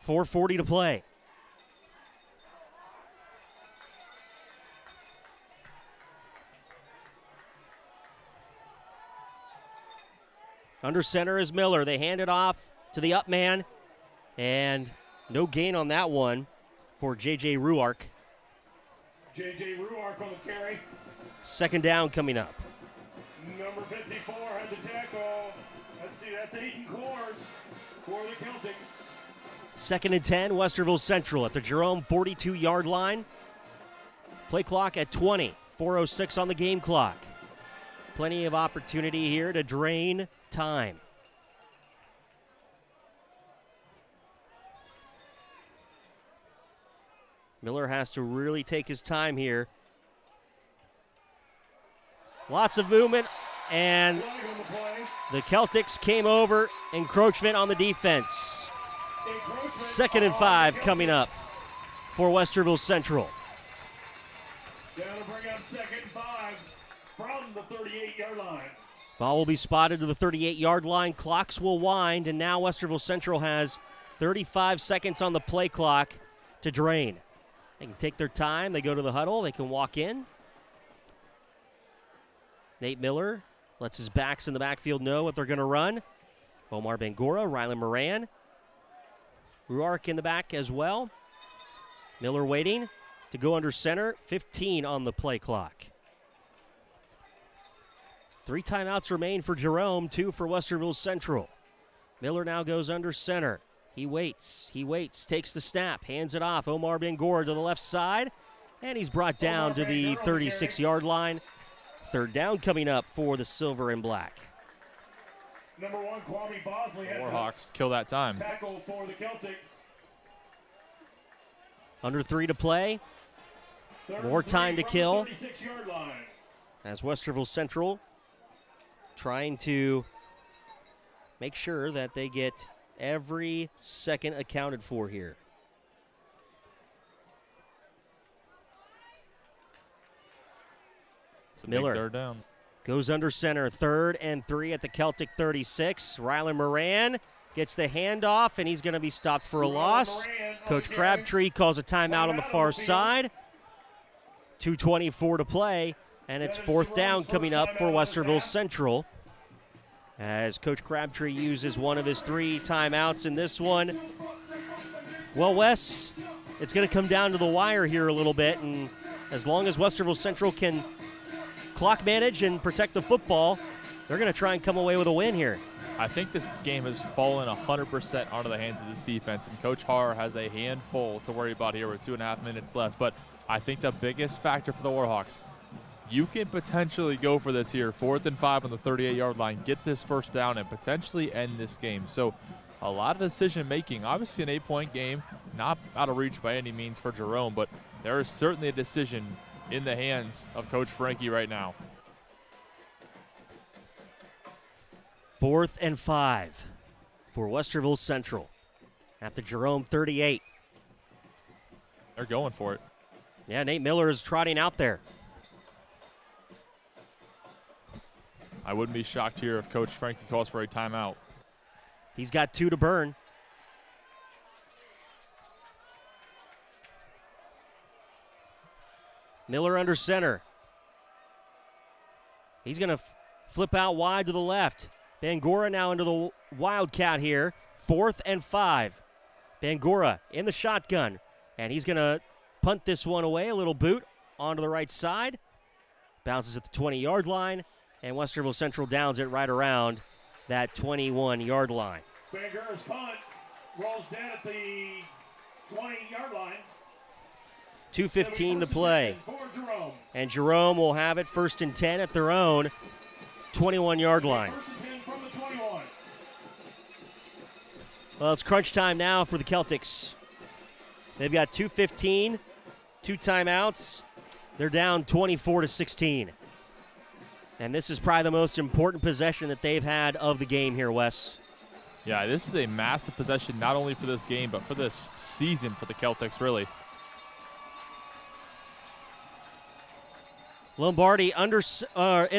4:40 to play. Under center is Miller. They hand it off to the up man, and no gain on that one for J.J. Ruark. J.J. Ruark on the carry. 2nd down coming up. Number 54 had the tackle. Let's see, that's Aiden Kors for the Celtics. 2nd and 10, Westerville Central at the Jerome 42-yard line. Play clock at 20. 4:06 on the game clock. Plenty of opportunity here to drain time. Miller has to really take his time here. Lots of movement, and the Celtics came over. Encroachment on the defense. 2nd and 5 coming up for Westerville Central. Down to bring up 2nd and 5 from the 38-yard line. Ball will be spotted to the 38-yard line. Clocks will wind, and now Westerville Central has 35 seconds on the play clock to drain. They can take their time. They go to the huddle. They can walk in. Nate Miller lets his backs in the backfield know what they're going to run. Omar Bangura, Rylan Moran. Ruark in the back as well. Miller waiting to go under center. 15 on the play clock. 3 timeouts remain for Jerome, 2 for Westerville Central. Miller now goes under center. He waits, takes the snap, hands it off. Omar Bangura to the left side, and he's brought down to the 36-yard line. 3rd down coming up for the silver and black. Number 1, Kwame Bosley. Warhawks kill that time. Tackle for the Celtics. Under 3 to play. More time to kill. 36-yard line. As Westerville Central trying to make sure that they get every second accounted for here. Miller 3rd down. Goes under center, 3rd and 3 at the Celtic 36. Rylan Moran gets the handoff, and he's going to be stopped for a loss. Coach Crabtree calls a timeout on the far side. 2:24 to play, and it's 4th down coming up for Westerville Central as Coach Crabtree uses one of his 3 timeouts in this one. Well, Wes, it's going to come down to the wire here a little bit, and as long as Westerville Central can clock manage and protect the football, they're going to try and come away with a win here. I think this game has fallen 100% onto the hands of this defense, and Coach Harr has a handful to worry about here with 2.5 minutes left. But I think the biggest factor for the Warhawks, you can potentially go for this here, 4th and 5 on the 38-yard line, get this 1st down, and potentially end this game. So a lot of decision-making. Obviously an 8-point game, not out of reach by any means for Jerome, but there is certainly a decision in the hands of Coach Frankie right now. 4th and 5 for Westerville Central at the Jerome 38. They're going for it. Yeah, Nate Miller is trotting out there. I wouldn't be shocked here if Coach Frankie calls for a timeout. He's got 2 to burn. Miller under center. He's going to flip out wide to the left. Bangura now into the wildcat here. 4th and 5. Bangura in the shotgun. And he's going to punt this one away. A little boot onto the right side. Bounces at the 20-yard line. And Westerville Central downs it right around that 21-yard line. Bangura's punt rolls down at the 20-yard line. 2:15 to play. And Jerome will have it 1st and 10 at their own 21-yard line. Well, it's crunch time now for the Celtics. They've got 2:15, 2 timeouts. They're down 24-16. And this is probably the most important possession that they've had of the game here, Wes. Yeah, this is a massive possession not only for this game, but for this season for the Celtics, really. Lombardi in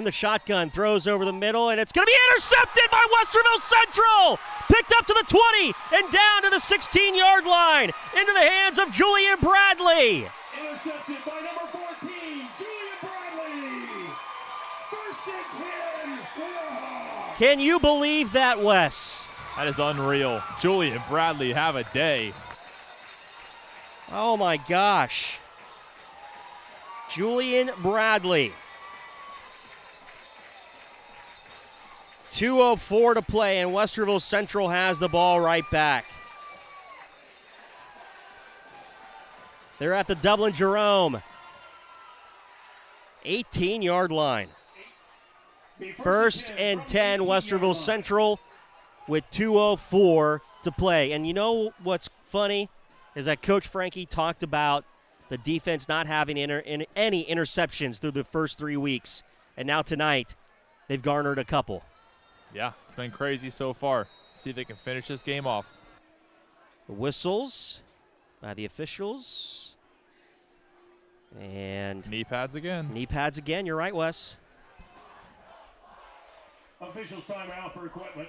the shotgun, throws over the middle, and it's going to be intercepted by Westerville Central! Picked up to the 20 and down to the 16-yard line, into the hands of Julian Bradley. Intercepted by number 14, Julian Bradley. 1st and 10, Warhawks. Can you believe that, Wes? That is unreal. Julian Bradley, have a day. Oh, my gosh. Julian Bradley. 2:04 to play, and Westerville Central has the ball right back. They're at the Dublin Jerome 18-yard line. 1st and 10, Westerville Central with 2:04 to play. And you know what's funny is that Coach Frankie talked about the defense not having any interceptions through the first 3 weeks. And now tonight, they've garnered a couple. Yeah, it's been crazy so far. See if they can finish this game off. The whistles by the officials. And knee pads again. Knee pads again. You're right, Wes. Officials timeout for equipment.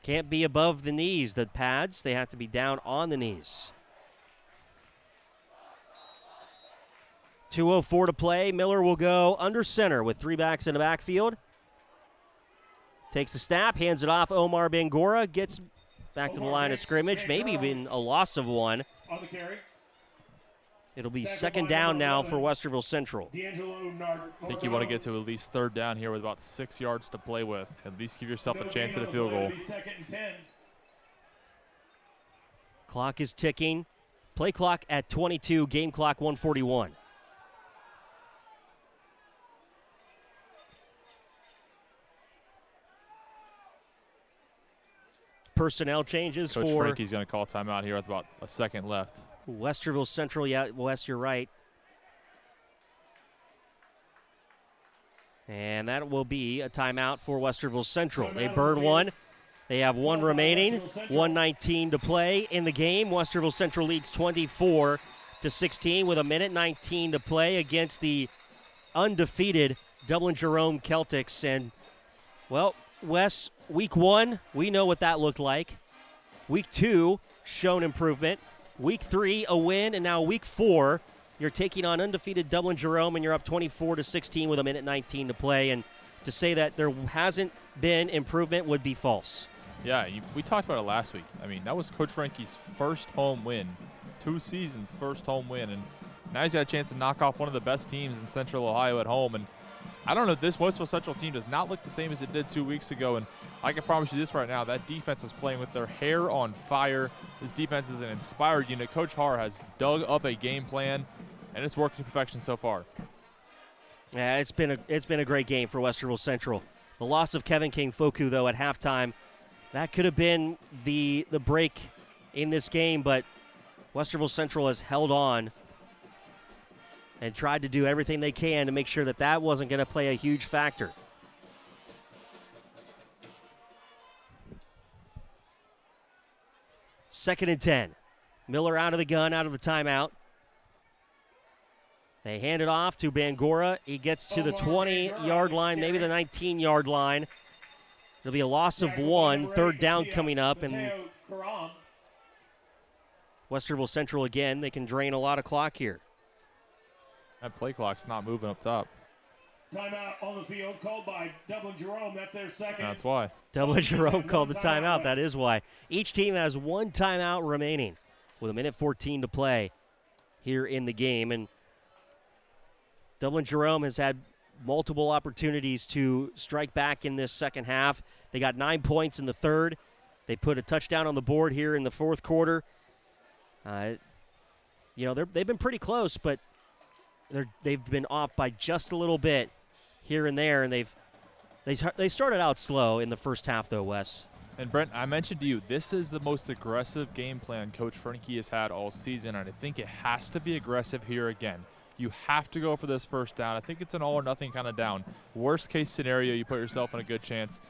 Can't be above the knees, the pads. They have to be down on the knees. 2:04 to play. Miller will go under center with 3 backs in the backfield. Takes the snap, hands it off. Omar Bangura gets back to the line of scrimmage, maybe even a loss of 1. On the carry. It'll be second down now for Westerville Central. I think you want to get to at least third down here with about 6 yards to play with. At least give yourself a chance at a field goal. Clock is ticking. Play clock at 22, game clock 141. Personnel changes Coach for Frankie's going to call timeout here with about a second left. Westerville Central. Yeah, Wes, you're right. And that will be a timeout for Westerville Central. They burn 1. They have 1 remaining. 1:19 to play in the game. Westerville Central leads 24-16 with 1:19 to play against the undefeated Dublin Jerome Celtics. And, well, Wes, week 1, we know what that looked like. Week 2, shown improvement. Week 3, a win. And now week 4, you're taking on undefeated Dublin Jerome, and you're up 24-16 with 1:19 to play. And to say that there hasn't been improvement would be false. Yeah, we talked about it last week. I mean, that was Coach Frankie's first home win. 2 seasons, first home win. And now he's got a chance to knock off one of the best teams in Central Ohio at home. And I don't know, this Westerville Central team does not look the same as it did 2 weeks ago. And I can promise you this right now, that defense is playing with their hair on fire. This defense is an inspired unit. Coach Har has dug up a game plan, and it's working to perfection so far. Yeah, it's been a great game for Westerville Central. The loss of Kevin King-Foku, though, at halftime, that could have been the break in this game, but Westerville Central has held on and tried to do everything they can to make sure that that wasn't going to play a huge factor. Second and 10. Miller out of the gun, out of the timeout. They hand it off to Bangura. He gets to the 20-yard line, maybe the 19-yard line. There'll be a loss of 1, third down coming up, and Westerville Central again, they can drain a lot of clock here. That play clock's not moving up top. Timeout on the field called by Dublin Jerome. That's their second. That's why. Dublin Jerome called the timeout. That is why. Each team has 1 timeout remaining with 1:14 to play here in the game. And Dublin Jerome has had multiple opportunities to strike back in this second half. They got 9 points in the third. They put a touchdown on the board here in the fourth quarter. They've been pretty close, but they've been off by just a little bit here and there, and they started out slow in the first half, though, Wes. And Brent, I mentioned to you, this is the most aggressive game plan Coach Frankie has had all season, and I think it has to be aggressive here again. You have to go for this first down. I think it's an all-or-nothing kind of down. Worst-case scenario, you put yourself in a good chance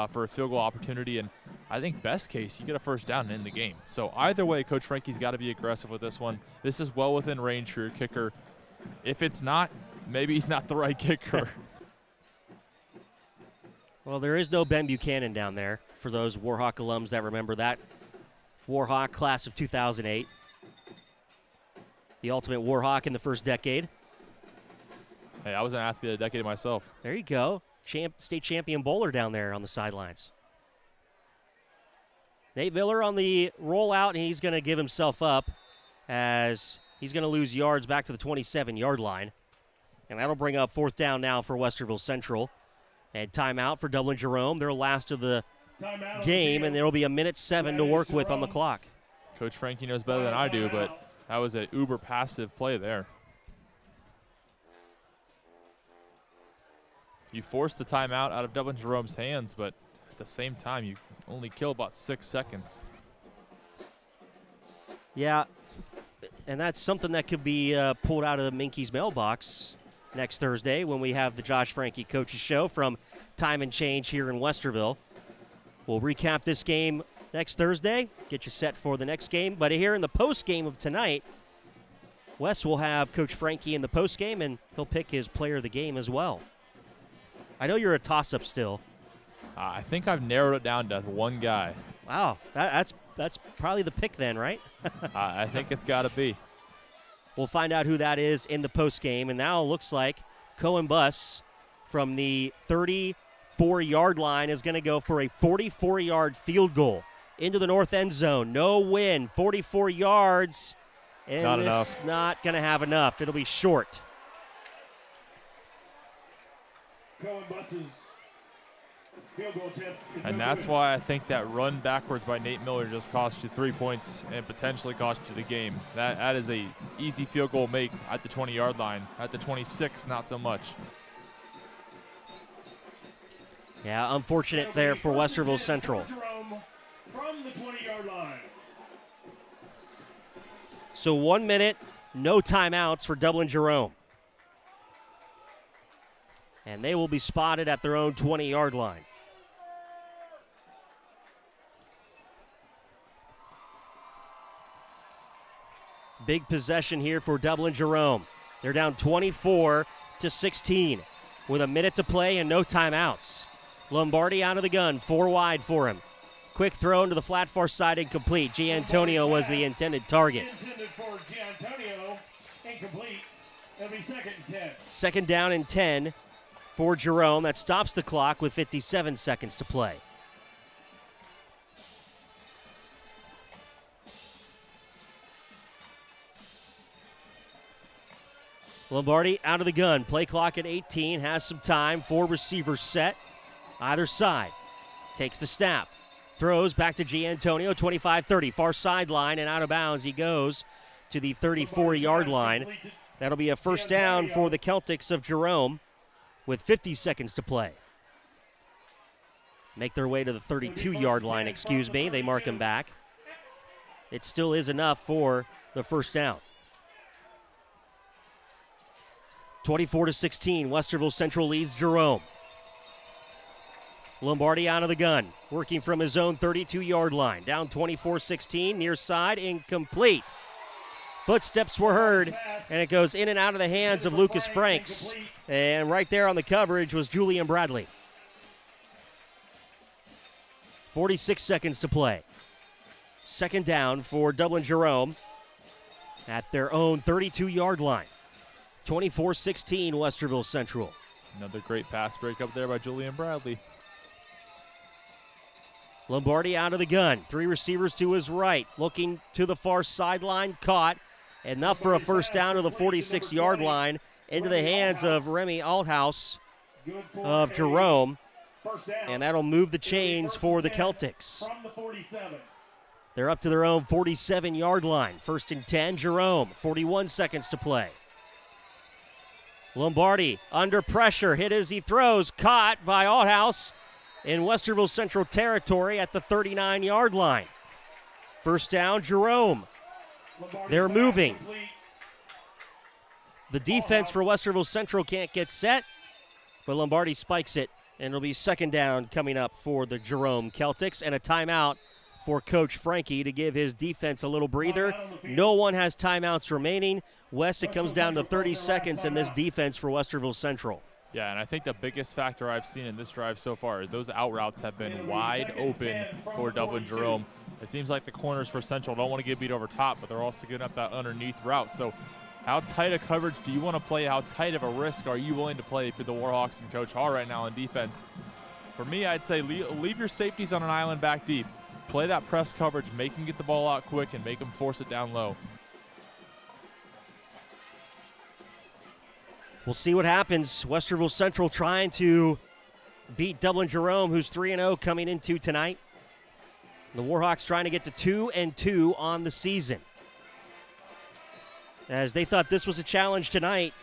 for a field goal opportunity, and I think best case, you get a first down and end the game. So either way, Coach Frankie's got to be aggressive with this one. This is well within range for your kicker. If it's not, maybe he's not the right kicker. Well, there is no Ben Buchanan down there for those Warhawk alums that remember that Warhawk class of 2008. The ultimate Warhawk in the first decade. Hey, I was an athlete of the decade myself. There you go. State champion bowler down there on the sidelines. Nate Miller on the rollout, and he's going to give himself up as he's going to lose yards back to the 27-yard line. And that'll bring up fourth down now for Westerville Central. And timeout for Dublin Jerome. They're last of the game, and there will be 1:07 to work with on the clock. Coach Frankie knows better than I do, but that was an uber passive play there. You force the timeout out of Dublin Jerome's hands, but at the same time, you only kill about 6 seconds. Yeah, and that's something that could be pulled out of the Minky's mailbox next Thursday when we have the Josh Frankie Coaches Show from Time and Change here in Westerville. We'll recap this game next Thursday, get you set for the next game. But here in the post game of tonight, Wes will have Coach Frankie in the post game, and he'll pick his player of the game as well. I know you're a toss-up still. I think I've narrowed it down to one guy. Wow, that's probably the pick then, right? I think it's got to be. We'll find out who that is in the postgame. And now it looks like Cohen Bus from the 34-yard line is going to go for a 44-yard field goal into the north end zone. No win, 44 yards. And not this enough. Not going to have enough. It'll be short. Cohen Bus's field goal attempt. And that's why I think that run backwards by Nate Miller just cost you 3 points and potentially cost you the game. That is a easy field goal make at the 20-yard line. At the 26, not so much. Yeah, unfortunate there for Westerville Central. Jerome from the 20-yard line. So 1 minute, no timeouts for Dublin Jerome. And they will be spotted at their own 20-yard line. Big possession here for Dublin Jerome. They're down 24-16 with a minute to play and no timeouts. Lombardi out of the gun, 4 wide for him. Quick throw into the flat far side, incomplete. Giantonio was the intended target. Intended for Giantonio, incomplete. It'll be 2nd and 10. Second down and 10 for Jerome. That stops the clock with 57 seconds to play. Lombardi out of the gun. Play clock at 18. Has some time. 4 receivers set. Either side. Takes the snap. Throws back to Giantonio. 25-30. Far sideline and out of bounds. He goes to the 34-yard line. That'll be a first down for the Celtics of Jerome with 50 seconds to play. Make their way to the 32-yard line, excuse me. They mark him back. It still is enough for the first down. 24-16, Westerville Central leads Jerome. Lombardi out of the gun, working from his own 32-yard line. Down 24-16, near side, incomplete. Footsteps were heard, and it goes in and out of the hands of Lucas Franks. And right there on the coverage was Julian Bradley. 46 seconds to play. Second down for Dublin Jerome at their own 32-yard line. 24-16, Westerville Central. Another great pass break up there by Julian Bradley. Lombardi out of the gun. 3 receivers to his right. Looking to the far sideline. Caught. Enough for a first down to the 46-yard line. Into the hands of Remy Althouse of Jerome. And that'll move the chains for the Celtics. They're up to their own 47-yard line. First and 10, Jerome. 41 seconds to play. Lombardi under pressure, hit as he throws, caught by Althouse in Westerville Central territory at the 39-yard line. First down, Jerome. They're moving. The defense for Westerville Central can't get set, but Lombardi spikes it, and it'll be second down coming up for the Jerome Celtics, and a timeout for Coach Frankie to give his defense a little breather. No one has timeouts remaining. Wes, it comes down to 30 seconds in this defense for Westerville Central. Yeah, and I think the biggest factor I've seen in this drive so far is those out routes have been wide open for Dublin Jerome. It seems like the corners for Central don't want to get beat over top, but they're also getting up that underneath route. So how tight a coverage do you want to play? How tight of a risk are you willing to play for the Warhawks and Coach Hall right now in defense? For me, I'd say leave your safeties on an island back deep. Play that press coverage, make them get the ball out quick, and make them force it down low. We'll see what happens. Westerville Central trying to beat Dublin Jerome, who's 3-0 coming into tonight. The Warhawks trying to get to 2-2 on the season, as they thought this was a challenge tonight.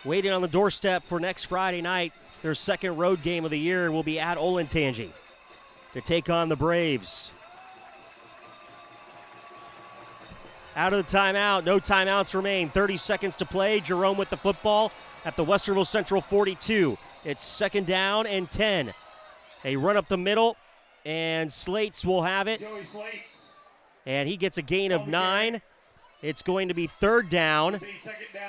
Waiting on the doorstep for next Friday night, their second road game of the year will be at Olentangy to take on the Braves. Out of the timeout, no timeouts remain. 30 seconds to play. Jerome with the football at the Westerville Central 42. It's second down and 10. A run up the middle, and Slates will have it. And he gets a gain of 9. It's going to be third down,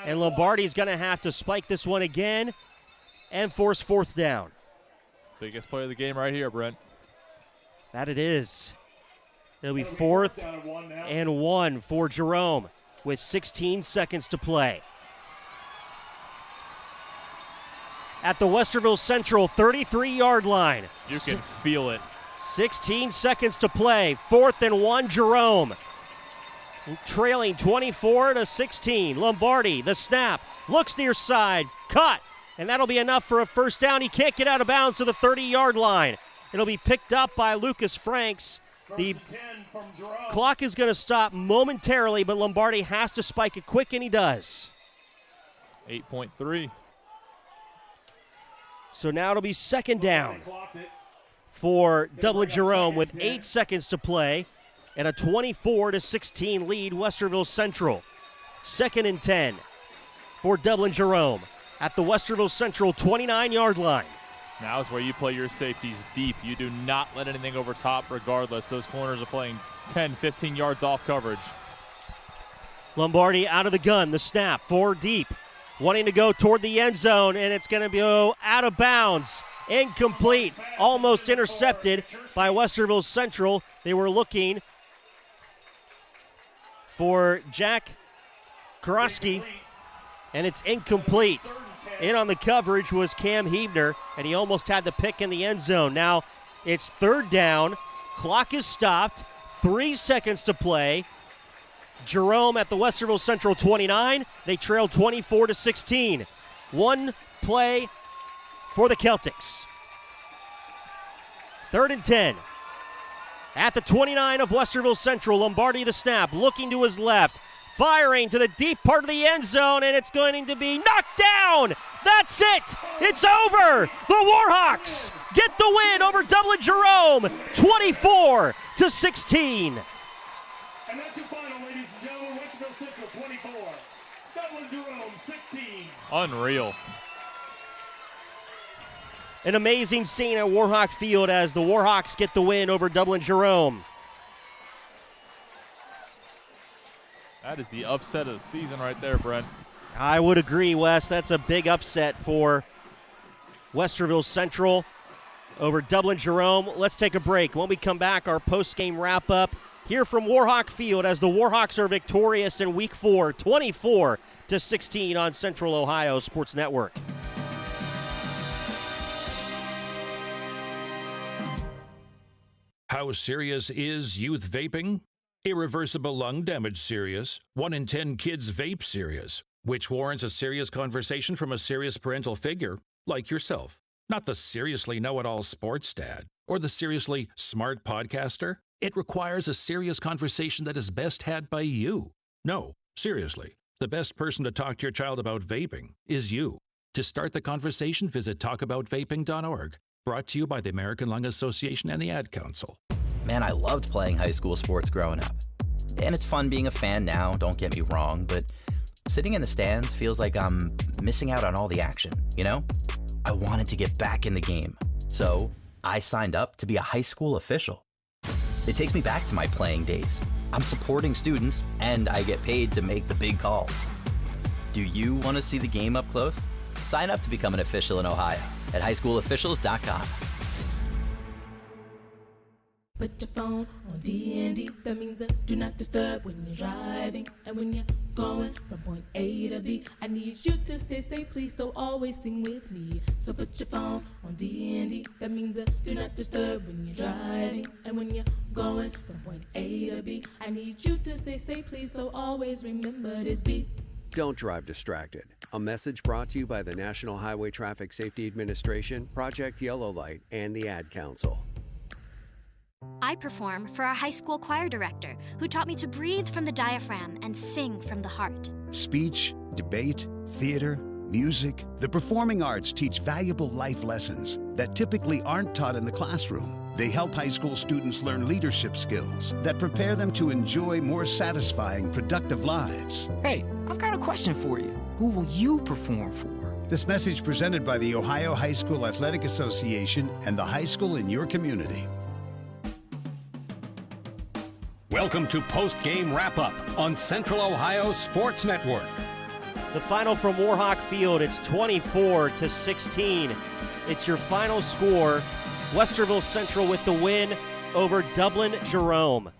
and Lombardi's going to have to spike this one again and force fourth down. Biggest play of the game right here, Brent. That it is. It'll be fourth and 1 for Jerome. with 16 seconds to play. At the Westerville Central 33-yard line. You can feel it. 16 seconds to play. 4th and 1, Jerome. Trailing 24-16. Lombardi, the snap, looks near side, cut, and that'll be enough for a first down. He can't get out of bounds to the 30-yard line. It'll be picked up by Lucas Franks. The clock is going to stop momentarily, but Lombardi has to spike it quick, and he does. 8.3. So now it'll be second down for Dublin Jerome with 8 seconds to play and a 24-16 lead, Westerville Central. 2nd and 10 for Dublin Jerome at the Westerville Central 29-yard line. Now is where you play your safeties deep. You do not let anything over top regardless. Those corners are playing 10, 15 yards off coverage. Lombardi out of the gun, the snap, 4 deep. Wanting to go toward the end zone, and it's going to go out of bounds. Incomplete. Almost intercepted by Westerville Central. They were looking for Jack Karosky, and it's incomplete. In on the coverage was Cam Hebner, and he almost had the pick in the end zone. Now it's 3rd down. Clock is stopped. 3 seconds to play. Jerome at the Westerville Central 29. They trail 24-16. 1 play for the Celtics. 3rd and 10. At the 29 of Westerville Central, Lombardi the snap, looking to his left, firing to the deep part of the end zone, and it's going to be knocked down. That's it. It's over. The Warhawks get the win over Dublin Jerome, 24-16. And that's your final, ladies and gentlemen. Westerville Central 24, Dublin Jerome 16. Unreal. An amazing scene at Warhawk Field as the Warhawks get the win over Dublin Jerome. That is the upset of the season right there, Brent. I would agree, Wes. That's a big upset for Westerville Central over Dublin Jerome. Let's take a break. When we come back, our post-game wrap-up here from Warhawk Field as the Warhawks are victorious in Week 4, 24-16 on Central Ohio Sports Network. How serious is youth vaping? Irreversible lung damage serious. 1 in 10 kids vape serious, which warrants a serious conversation from a serious parental figure like yourself. Not the seriously know-it-all sports dad or the seriously smart podcaster. It requires a serious conversation that is best had by you. No, seriously, the best person to talk to your child about vaping is you. To start the conversation, visit talkaboutvaping.org. Brought to you by the American Lung Association and the Ad Council. Man, I loved playing high school sports growing up. And it's fun being a fan now, don't get me wrong, but sitting in the stands feels like I'm missing out on all the action, you know? I wanted to get back in the game, so I signed up to be a high school official. It takes me back to my playing days. I'm supporting students, and I get paid to make the big calls. Do you want to see the game up close? Sign up to become an official in Ohio at highschoolofficials.com. Put your phone on D&D, that means do not disturb when you're driving. And when you're going from point A to B, I need you to stay safe, please, so always sing with me. So put your phone on D&D, that means do not disturb when you're driving. And when you're going from point A to B, I need you to stay safe, please, so always remember this beat. Don't drive distracted. A message brought to you by the National Highway Traffic Safety Administration, Project Yellow Light, and the Ad Council. I perform for our high school choir director, who taught me to breathe from the diaphragm and sing from the heart. Speech, debate, theater, music. The performing arts teach valuable life lessons that typically aren't taught in the classroom. They help high school students learn leadership skills that prepare them to enjoy more satisfying, productive lives. Hey, I've got a question for you. Who will you perform for? This message presented by the Ohio High School Athletic Association and the high school in your community. Welcome to Post-Game Wrap-Up on Central Ohio Sports Network. The final from Warhawk Field, it's 24-16. It's your final score. Westerville Central with the win over Dublin Jerome.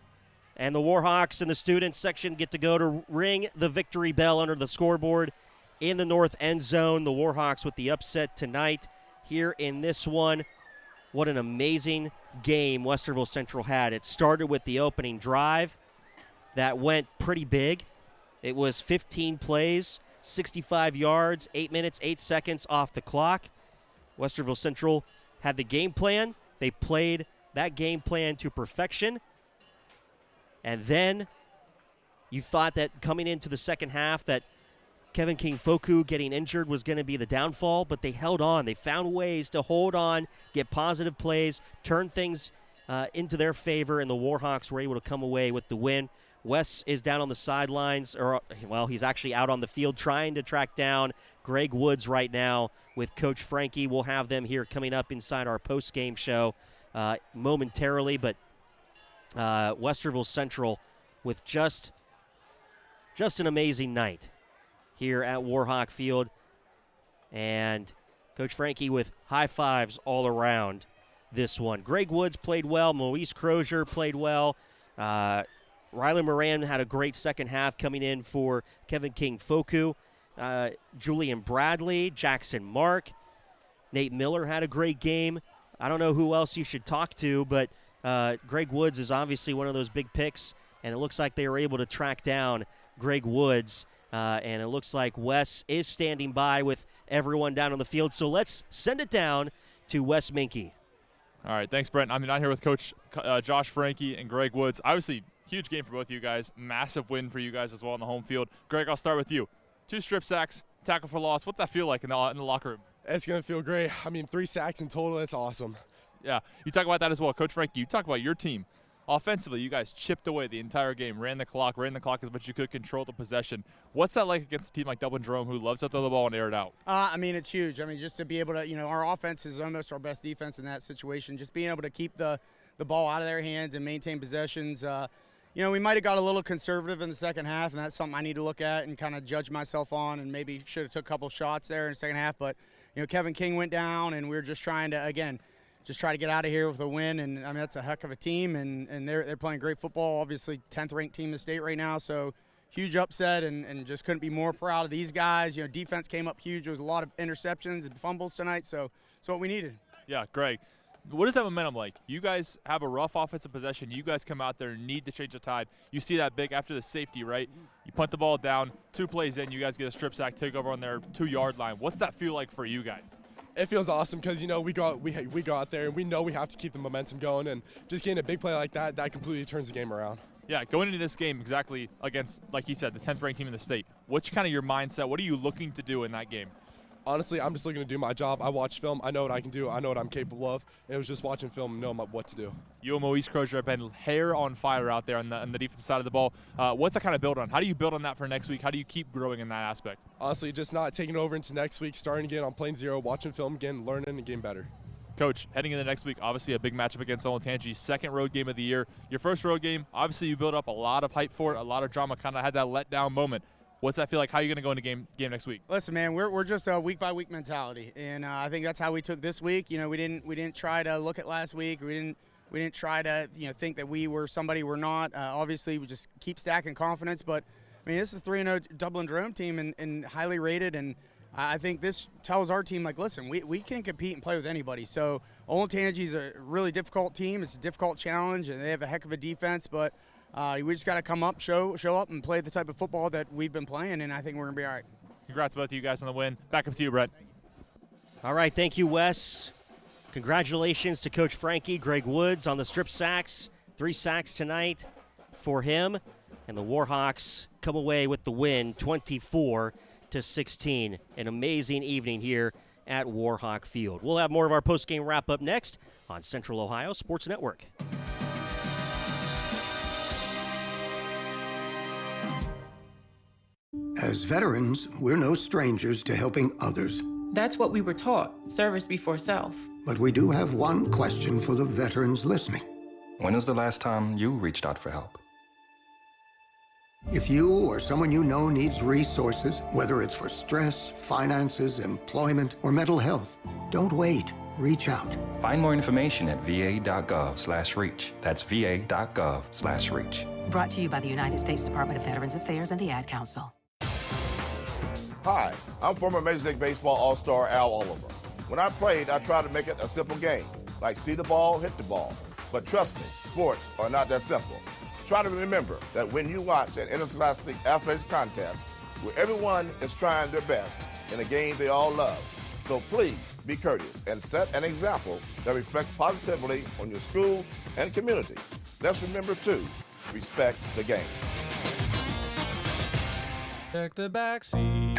And the Warhawks and the students section get to go to ring the victory bell under the scoreboard in the north end zone. The Warhawks with the upset tonight here in this one. What an amazing game Westerville Central had. It started with the opening drive that went pretty big. It was 15 plays, 65 yards, 8 minutes, 8 seconds off the clock. Westerville Central had the game plan. They played that game plan to perfection. And then you thought that coming into the second half that Kevin King-Foku getting injured was going to be the downfall, but they held on. They found ways to hold on, get positive plays, turn things into their favor, and the Warhawks were able to come away with the win. Wes is down on the sidelines, he's actually out on the field trying to track down Greg Woods right now with Coach Frankie. We'll have them here coming up inside our post-game show momentarily, but Westerville Central with just an amazing night here at Warhawk Field. And Coach Frankie with high fives all around this one. Greg Woods played well. Moise Crozier played well. Ryler Moran had a great second half coming in for Kevin King-Foku. Julian Bradley, Jackson Mark. Nate Miller had a great game. I don't know who else you should talk to, but Greg Woods is obviously one of those big picks, and it looks like they were able to track down Greg Woods. And it looks like Wes is standing by with everyone down on the field. So let's send it down to Wes Minke. All right, thanks, Brent. I'm out here with Coach Josh Frankie and Greg Woods. Obviously, huge game for both of you guys. Massive win for you guys as well on the home field. Greg, I'll start with you. 2 strip sacks, tackle for loss. What's that feel like in the locker room? It's going to feel great. 3 sacks in total. It's awesome. Yeah, you talk about that as well. Coach Frankie, you talk about your team. Offensively, you guys chipped away the entire game, ran the clock as much as you could, control the possession. What's that like against a team like Dublin Jerome who loves to throw the ball and air it out? It's huge. Just to be able to, our offense is almost our best defense in that situation. Just being able to keep the ball out of their hands and maintain possessions. We might have got a little conservative in the second half, and that's something I need to look at and kind of judge myself on, and maybe should have took a couple shots there in the second half. But, Kevin King went down, and we were just trying to, again, try to get out of here with a win, and that's a heck of a team, and they're playing great football. Obviously, 10th ranked team in the state right now, so huge upset, and just couldn't be more proud of these guys. Defense came up huge. There was a lot of interceptions and fumbles tonight, so it's what we needed. Yeah, Greg, what is that momentum like? You guys have a rough offensive possession. You guys come out there and need to change the tide. You see that big after the safety, right? You punt the ball down, 2 plays in, you guys get a strip sack, take over on their 2-yard line. What's that feel like for you guys? It feels awesome because, we go out there and we know we have to keep the momentum going, and just getting a big play like that completely turns the game around. Yeah, going into this game exactly against, like you said, the 10th ranked team in the state, what's kind of your mindset? What are you looking to do in that game? Honestly, I'm just looking to do my job. I watch film. I know what I can do. I know what I'm capable of. And it was just watching film and knowing what to do. You and Moise Crozier have been hair on fire out there on the defensive side of the ball. What's that kind of build on? How do you build on that for next week? How do you keep growing in that aspect? Honestly, just not taking over into next week, starting again on plane 0, watching film again, learning and getting better. Coach, heading into next week, obviously a big matchup against Olentangy, second road game of the year. Your first road game, obviously you built up a lot of hype for it, a lot of drama, kind of had that letdown moment. What's that feel like? How are you going to go into game next week? Listen, man, we're just a week-by-week mentality, and I think that's how we took this week. We didn't try to look at last week. We didn't try to think that we were somebody we're not. Obviously, we just keep stacking confidence. But this is 3-0 Dublin Jerome team and highly rated, and I think this tells our team listen, we can compete and play with anybody. So Olentangy is a really difficult team. It's a difficult challenge, and they have a heck of a defense, but. We just got to come up, show up, and play the type of football that we've been playing, and I think we're going to be all right. Congrats both of you guys on the win. Back up to you, Brett. All right, thank you, Wes. Congratulations to Coach Frankie, Greg Woods on the strip sacks. 3 sacks tonight for him, and the Warhawks come away with the win, 24-16. An amazing evening here at Warhawk Field. We'll have more of our post-game wrap-up next on Central Ohio Sports Network. As veterans, we're no strangers to helping others. That's what we were taught, service before self. But we do have one question for the veterans listening. When was the last time you reached out for help? If you or someone you know needs resources, whether it's for stress, finances, employment, or mental health, don't wait. Reach out. Find more information at va.gov/reach. That's va.gov/reach. Brought to you by the United States Department of Veterans Affairs and the Ad Council. Hi, I'm former Major League Baseball All-Star Al Oliver. When I played, I tried to make it a simple game, like see the ball, hit the ball. But trust me, sports are not that simple. Try to remember that when you watch an interscholastic athletics contest where everyone is trying their best in a game they all love, so please be courteous and set an example that reflects positively on your school and community. Let's remember, too, respect the game. Check the back seat.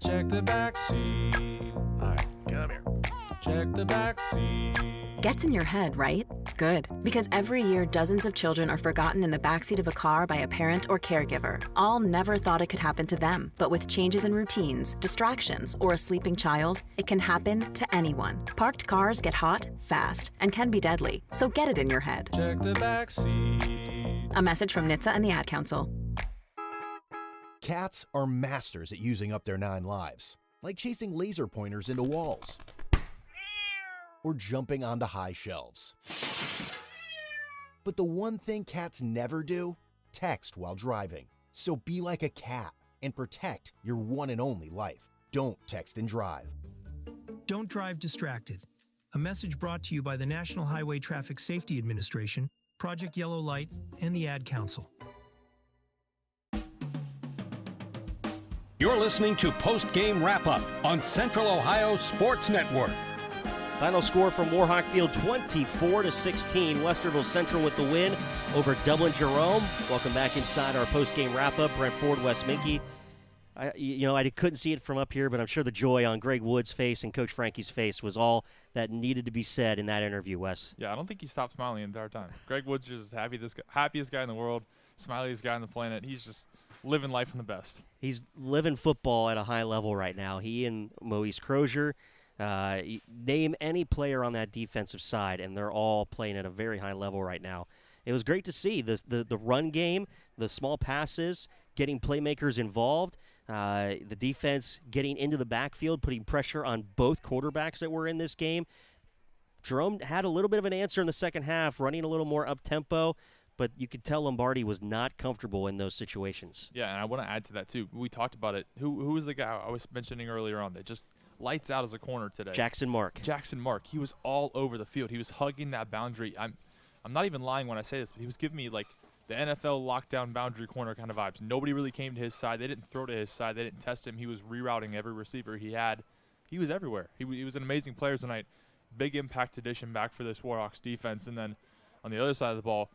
Check the back seat. All right, come here. Check the back seat. Gets in your head, right? Good. Because every year, dozens of children are forgotten in the backseat of a car by a parent or caregiver. All never thought it could happen to them. But with changes in routines, distractions, or a sleeping child, it can happen to anyone. Parked cars get hot, fast, and can be deadly. So get it in your head. Check the back seat. A message from NHTSA and the Ad Council. Cats are masters at using up their 9 lives, like chasing laser pointers into walls or jumping onto high shelves. But the one thing cats never do? Text while driving. So be like a cat and protect your one and only life. Don't text and drive. Don't drive distracted. A message brought to you by the National Highway Traffic Safety Administration, Project Yellow Light, and the Ad Council. You're listening to Post Game Wrap Up on Central Ohio Sports Network. Final score from Warhawk Field, 24-16. Westerville Central with the win over Dublin Jerome. Welcome back inside our post-game wrap-up. Brent Ford, Wes Minke. I couldn't see it from up here, but I'm sure the joy on Greg Wood's face and Coach Frankie's face was all that needed to be said in that interview, Wes. Yeah, I don't think he stopped smiling the entire time. Greg Wood's just happiest guy in the world, smiliest guy on the planet. He's just living life on the best. He's living football at a high level right now. He and Moise Crozier. Name any player on that defensive side, and they're all playing at a very high level right now. It was great to see the run game, the small passes, getting playmakers involved, the defense getting into the backfield, putting pressure on both quarterbacks that were in this game. Jerome had a little bit of an answer in the second half, running a little more up-tempo, but you could tell Lombardi was not comfortable in those situations. Yeah, and I want to add to that, too. We talked about it. Who was the guy I was mentioning earlier on that just lights out as a corner today? Jackson Mark. He was all over the field. He was hugging that boundary. I'm not even lying when I say this, but he was giving me like the NFL lockdown boundary corner kind of vibes. Nobody really came to his side. They didn't throw to his side. They didn't test him. He was rerouting every receiver he had. He was everywhere. He was an amazing player tonight. Big impact addition back for this Warhawks defense. And then on the other side of the ball,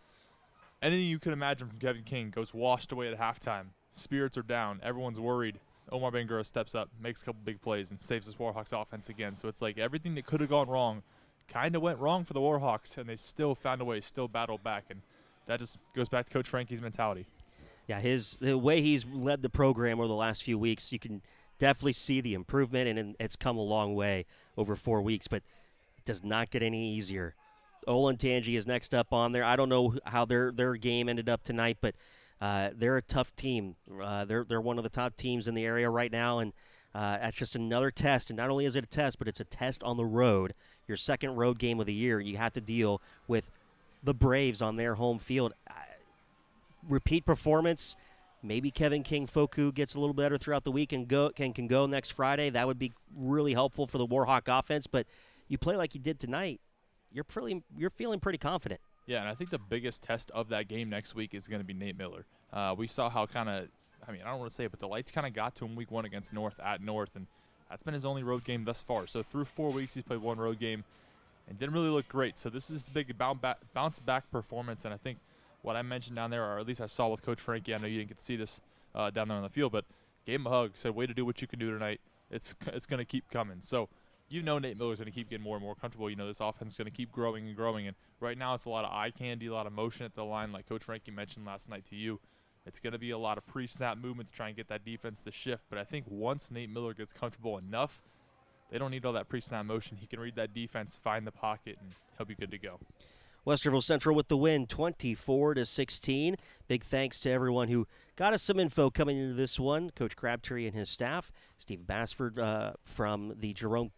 anything you could imagine from Kevin King goes washed away at halftime. Spirits are down. Everyone's worried. Omar Bangura steps up, makes a couple big plays, and saves this Warhawks offense again. So it's like everything that could have gone wrong kind of went wrong for the Warhawks, and they still found a way, still battled back. And that just goes back to Coach Frankie's mentality. Yeah, the way he's led the program over the last few weeks, you can definitely see the improvement, and it's come a long way over 4 weeks, but it does not get any easier. Olentangy is next up on there. I don't know how their game ended up tonight, but they're a tough team. They're one of the top teams in the area right now, and that's just another test. And not only is it a test, but it's a test on the road. Your second road game of the year. You have to deal with the Braves on their home field. Repeat performance. Maybe Kevin King Foku gets a little better throughout the week and can go next Friday. That would be really helpful for the Warhawk offense. But you play like you did tonight, you're feeling pretty confident. Yeah, and I think the biggest test of that game next week is going to be Nate Miller. We saw how I don't want to say it, but the lights kind of got to him week 1 against North at North, and that's been his only road game thus far. So through 4 weeks, he's played 1 road game and didn't really look great. So this is a big bounce-back performance, and I think what I mentioned down there, or at least I saw with Coach Frankie, I know you didn't get to see this down there on the field, but gave him a hug, said, way to do what you can do tonight. It's going to keep coming. So Nate Miller's going to keep getting more and more comfortable. This offense is going to keep growing and growing. And right now it's a lot of eye candy, a lot of motion at the line, like Coach Frankie mentioned last night to you. It's going to be a lot of pre-snap movement to try and get that defense to shift. But I think once Nate Miller gets comfortable enough, they don't need all that pre-snap motion. He can read that defense, find the pocket, and he'll be good to go. Westerville Central with the win, 24-16. Big thanks to everyone who got us some info coming into this one. Coach Crabtree and his staff, Steve Bassford from the Jerome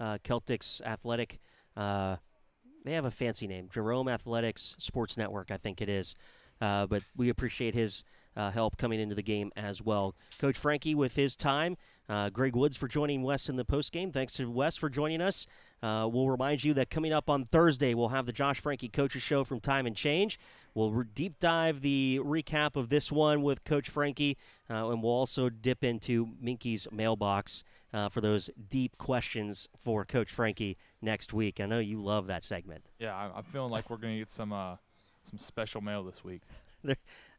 Celtics Athletic. They have a fancy name, Jerome Athletics Sports Network, I think it is. But we appreciate his help coming into the game as well. Coach Frankie with his time. Greg Woods for joining Wes in the postgame. Thanks to Wes for joining us. We'll remind you that coming up on Thursday, we'll have the Josh Frankie Coaches Show from Time and Change. We'll deep dive the recap of this one with Coach Frankie, and we'll also dip into Minky's mailbox for those deep questions for Coach Frankie next week. I know you love that segment. Yeah, I'm feeling like we're going to get some special mail this week.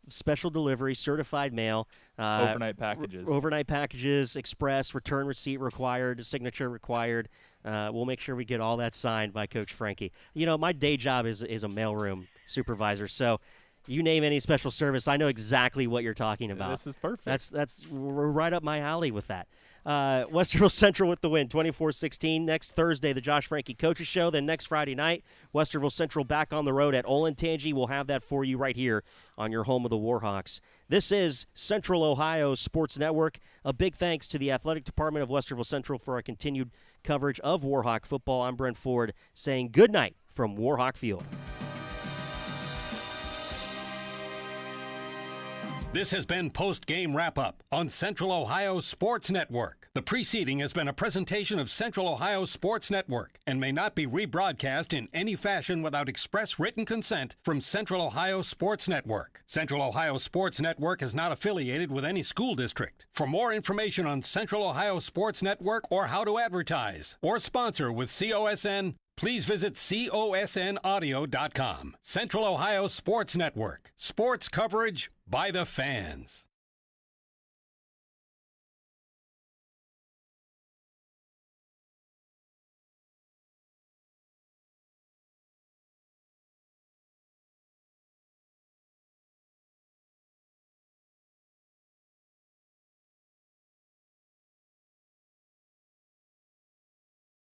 Special delivery, certified mail. Overnight packages. Overnight packages, express, return receipt required, signature required. We'll make sure we get all that signed by Coach Frankie. You know, my day job is a mailroom supervisor, so you name any special service, I know exactly what you're talking about. This is perfect. We're right up my alley with that. Westerville Central with the win, 24-16. Next Thursday, the Josh Frankie Coaches Show. Then next Friday night, Westerville Central back on the road at Olentangy. We'll have that for you right here on your home of the Warhawks. This is Central Ohio Sports Network. A big thanks to the Athletic Department of Westerville Central for our continued coverage of Warhawk football. I'm Brent Ford saying good night from Warhawk Field. This has been Post-Game Wrap-Up on Central Ohio Sports Network. The preceding has been a presentation of Central Ohio Sports Network and may not be rebroadcast in any fashion without express written consent from Central Ohio Sports Network. Central Ohio Sports Network is not affiliated with any school district. For more information on Central Ohio Sports Network or how to advertise or sponsor with COSN, please visit cosnaudio.com. Central Ohio Sports Network. Sports coverage by the fans.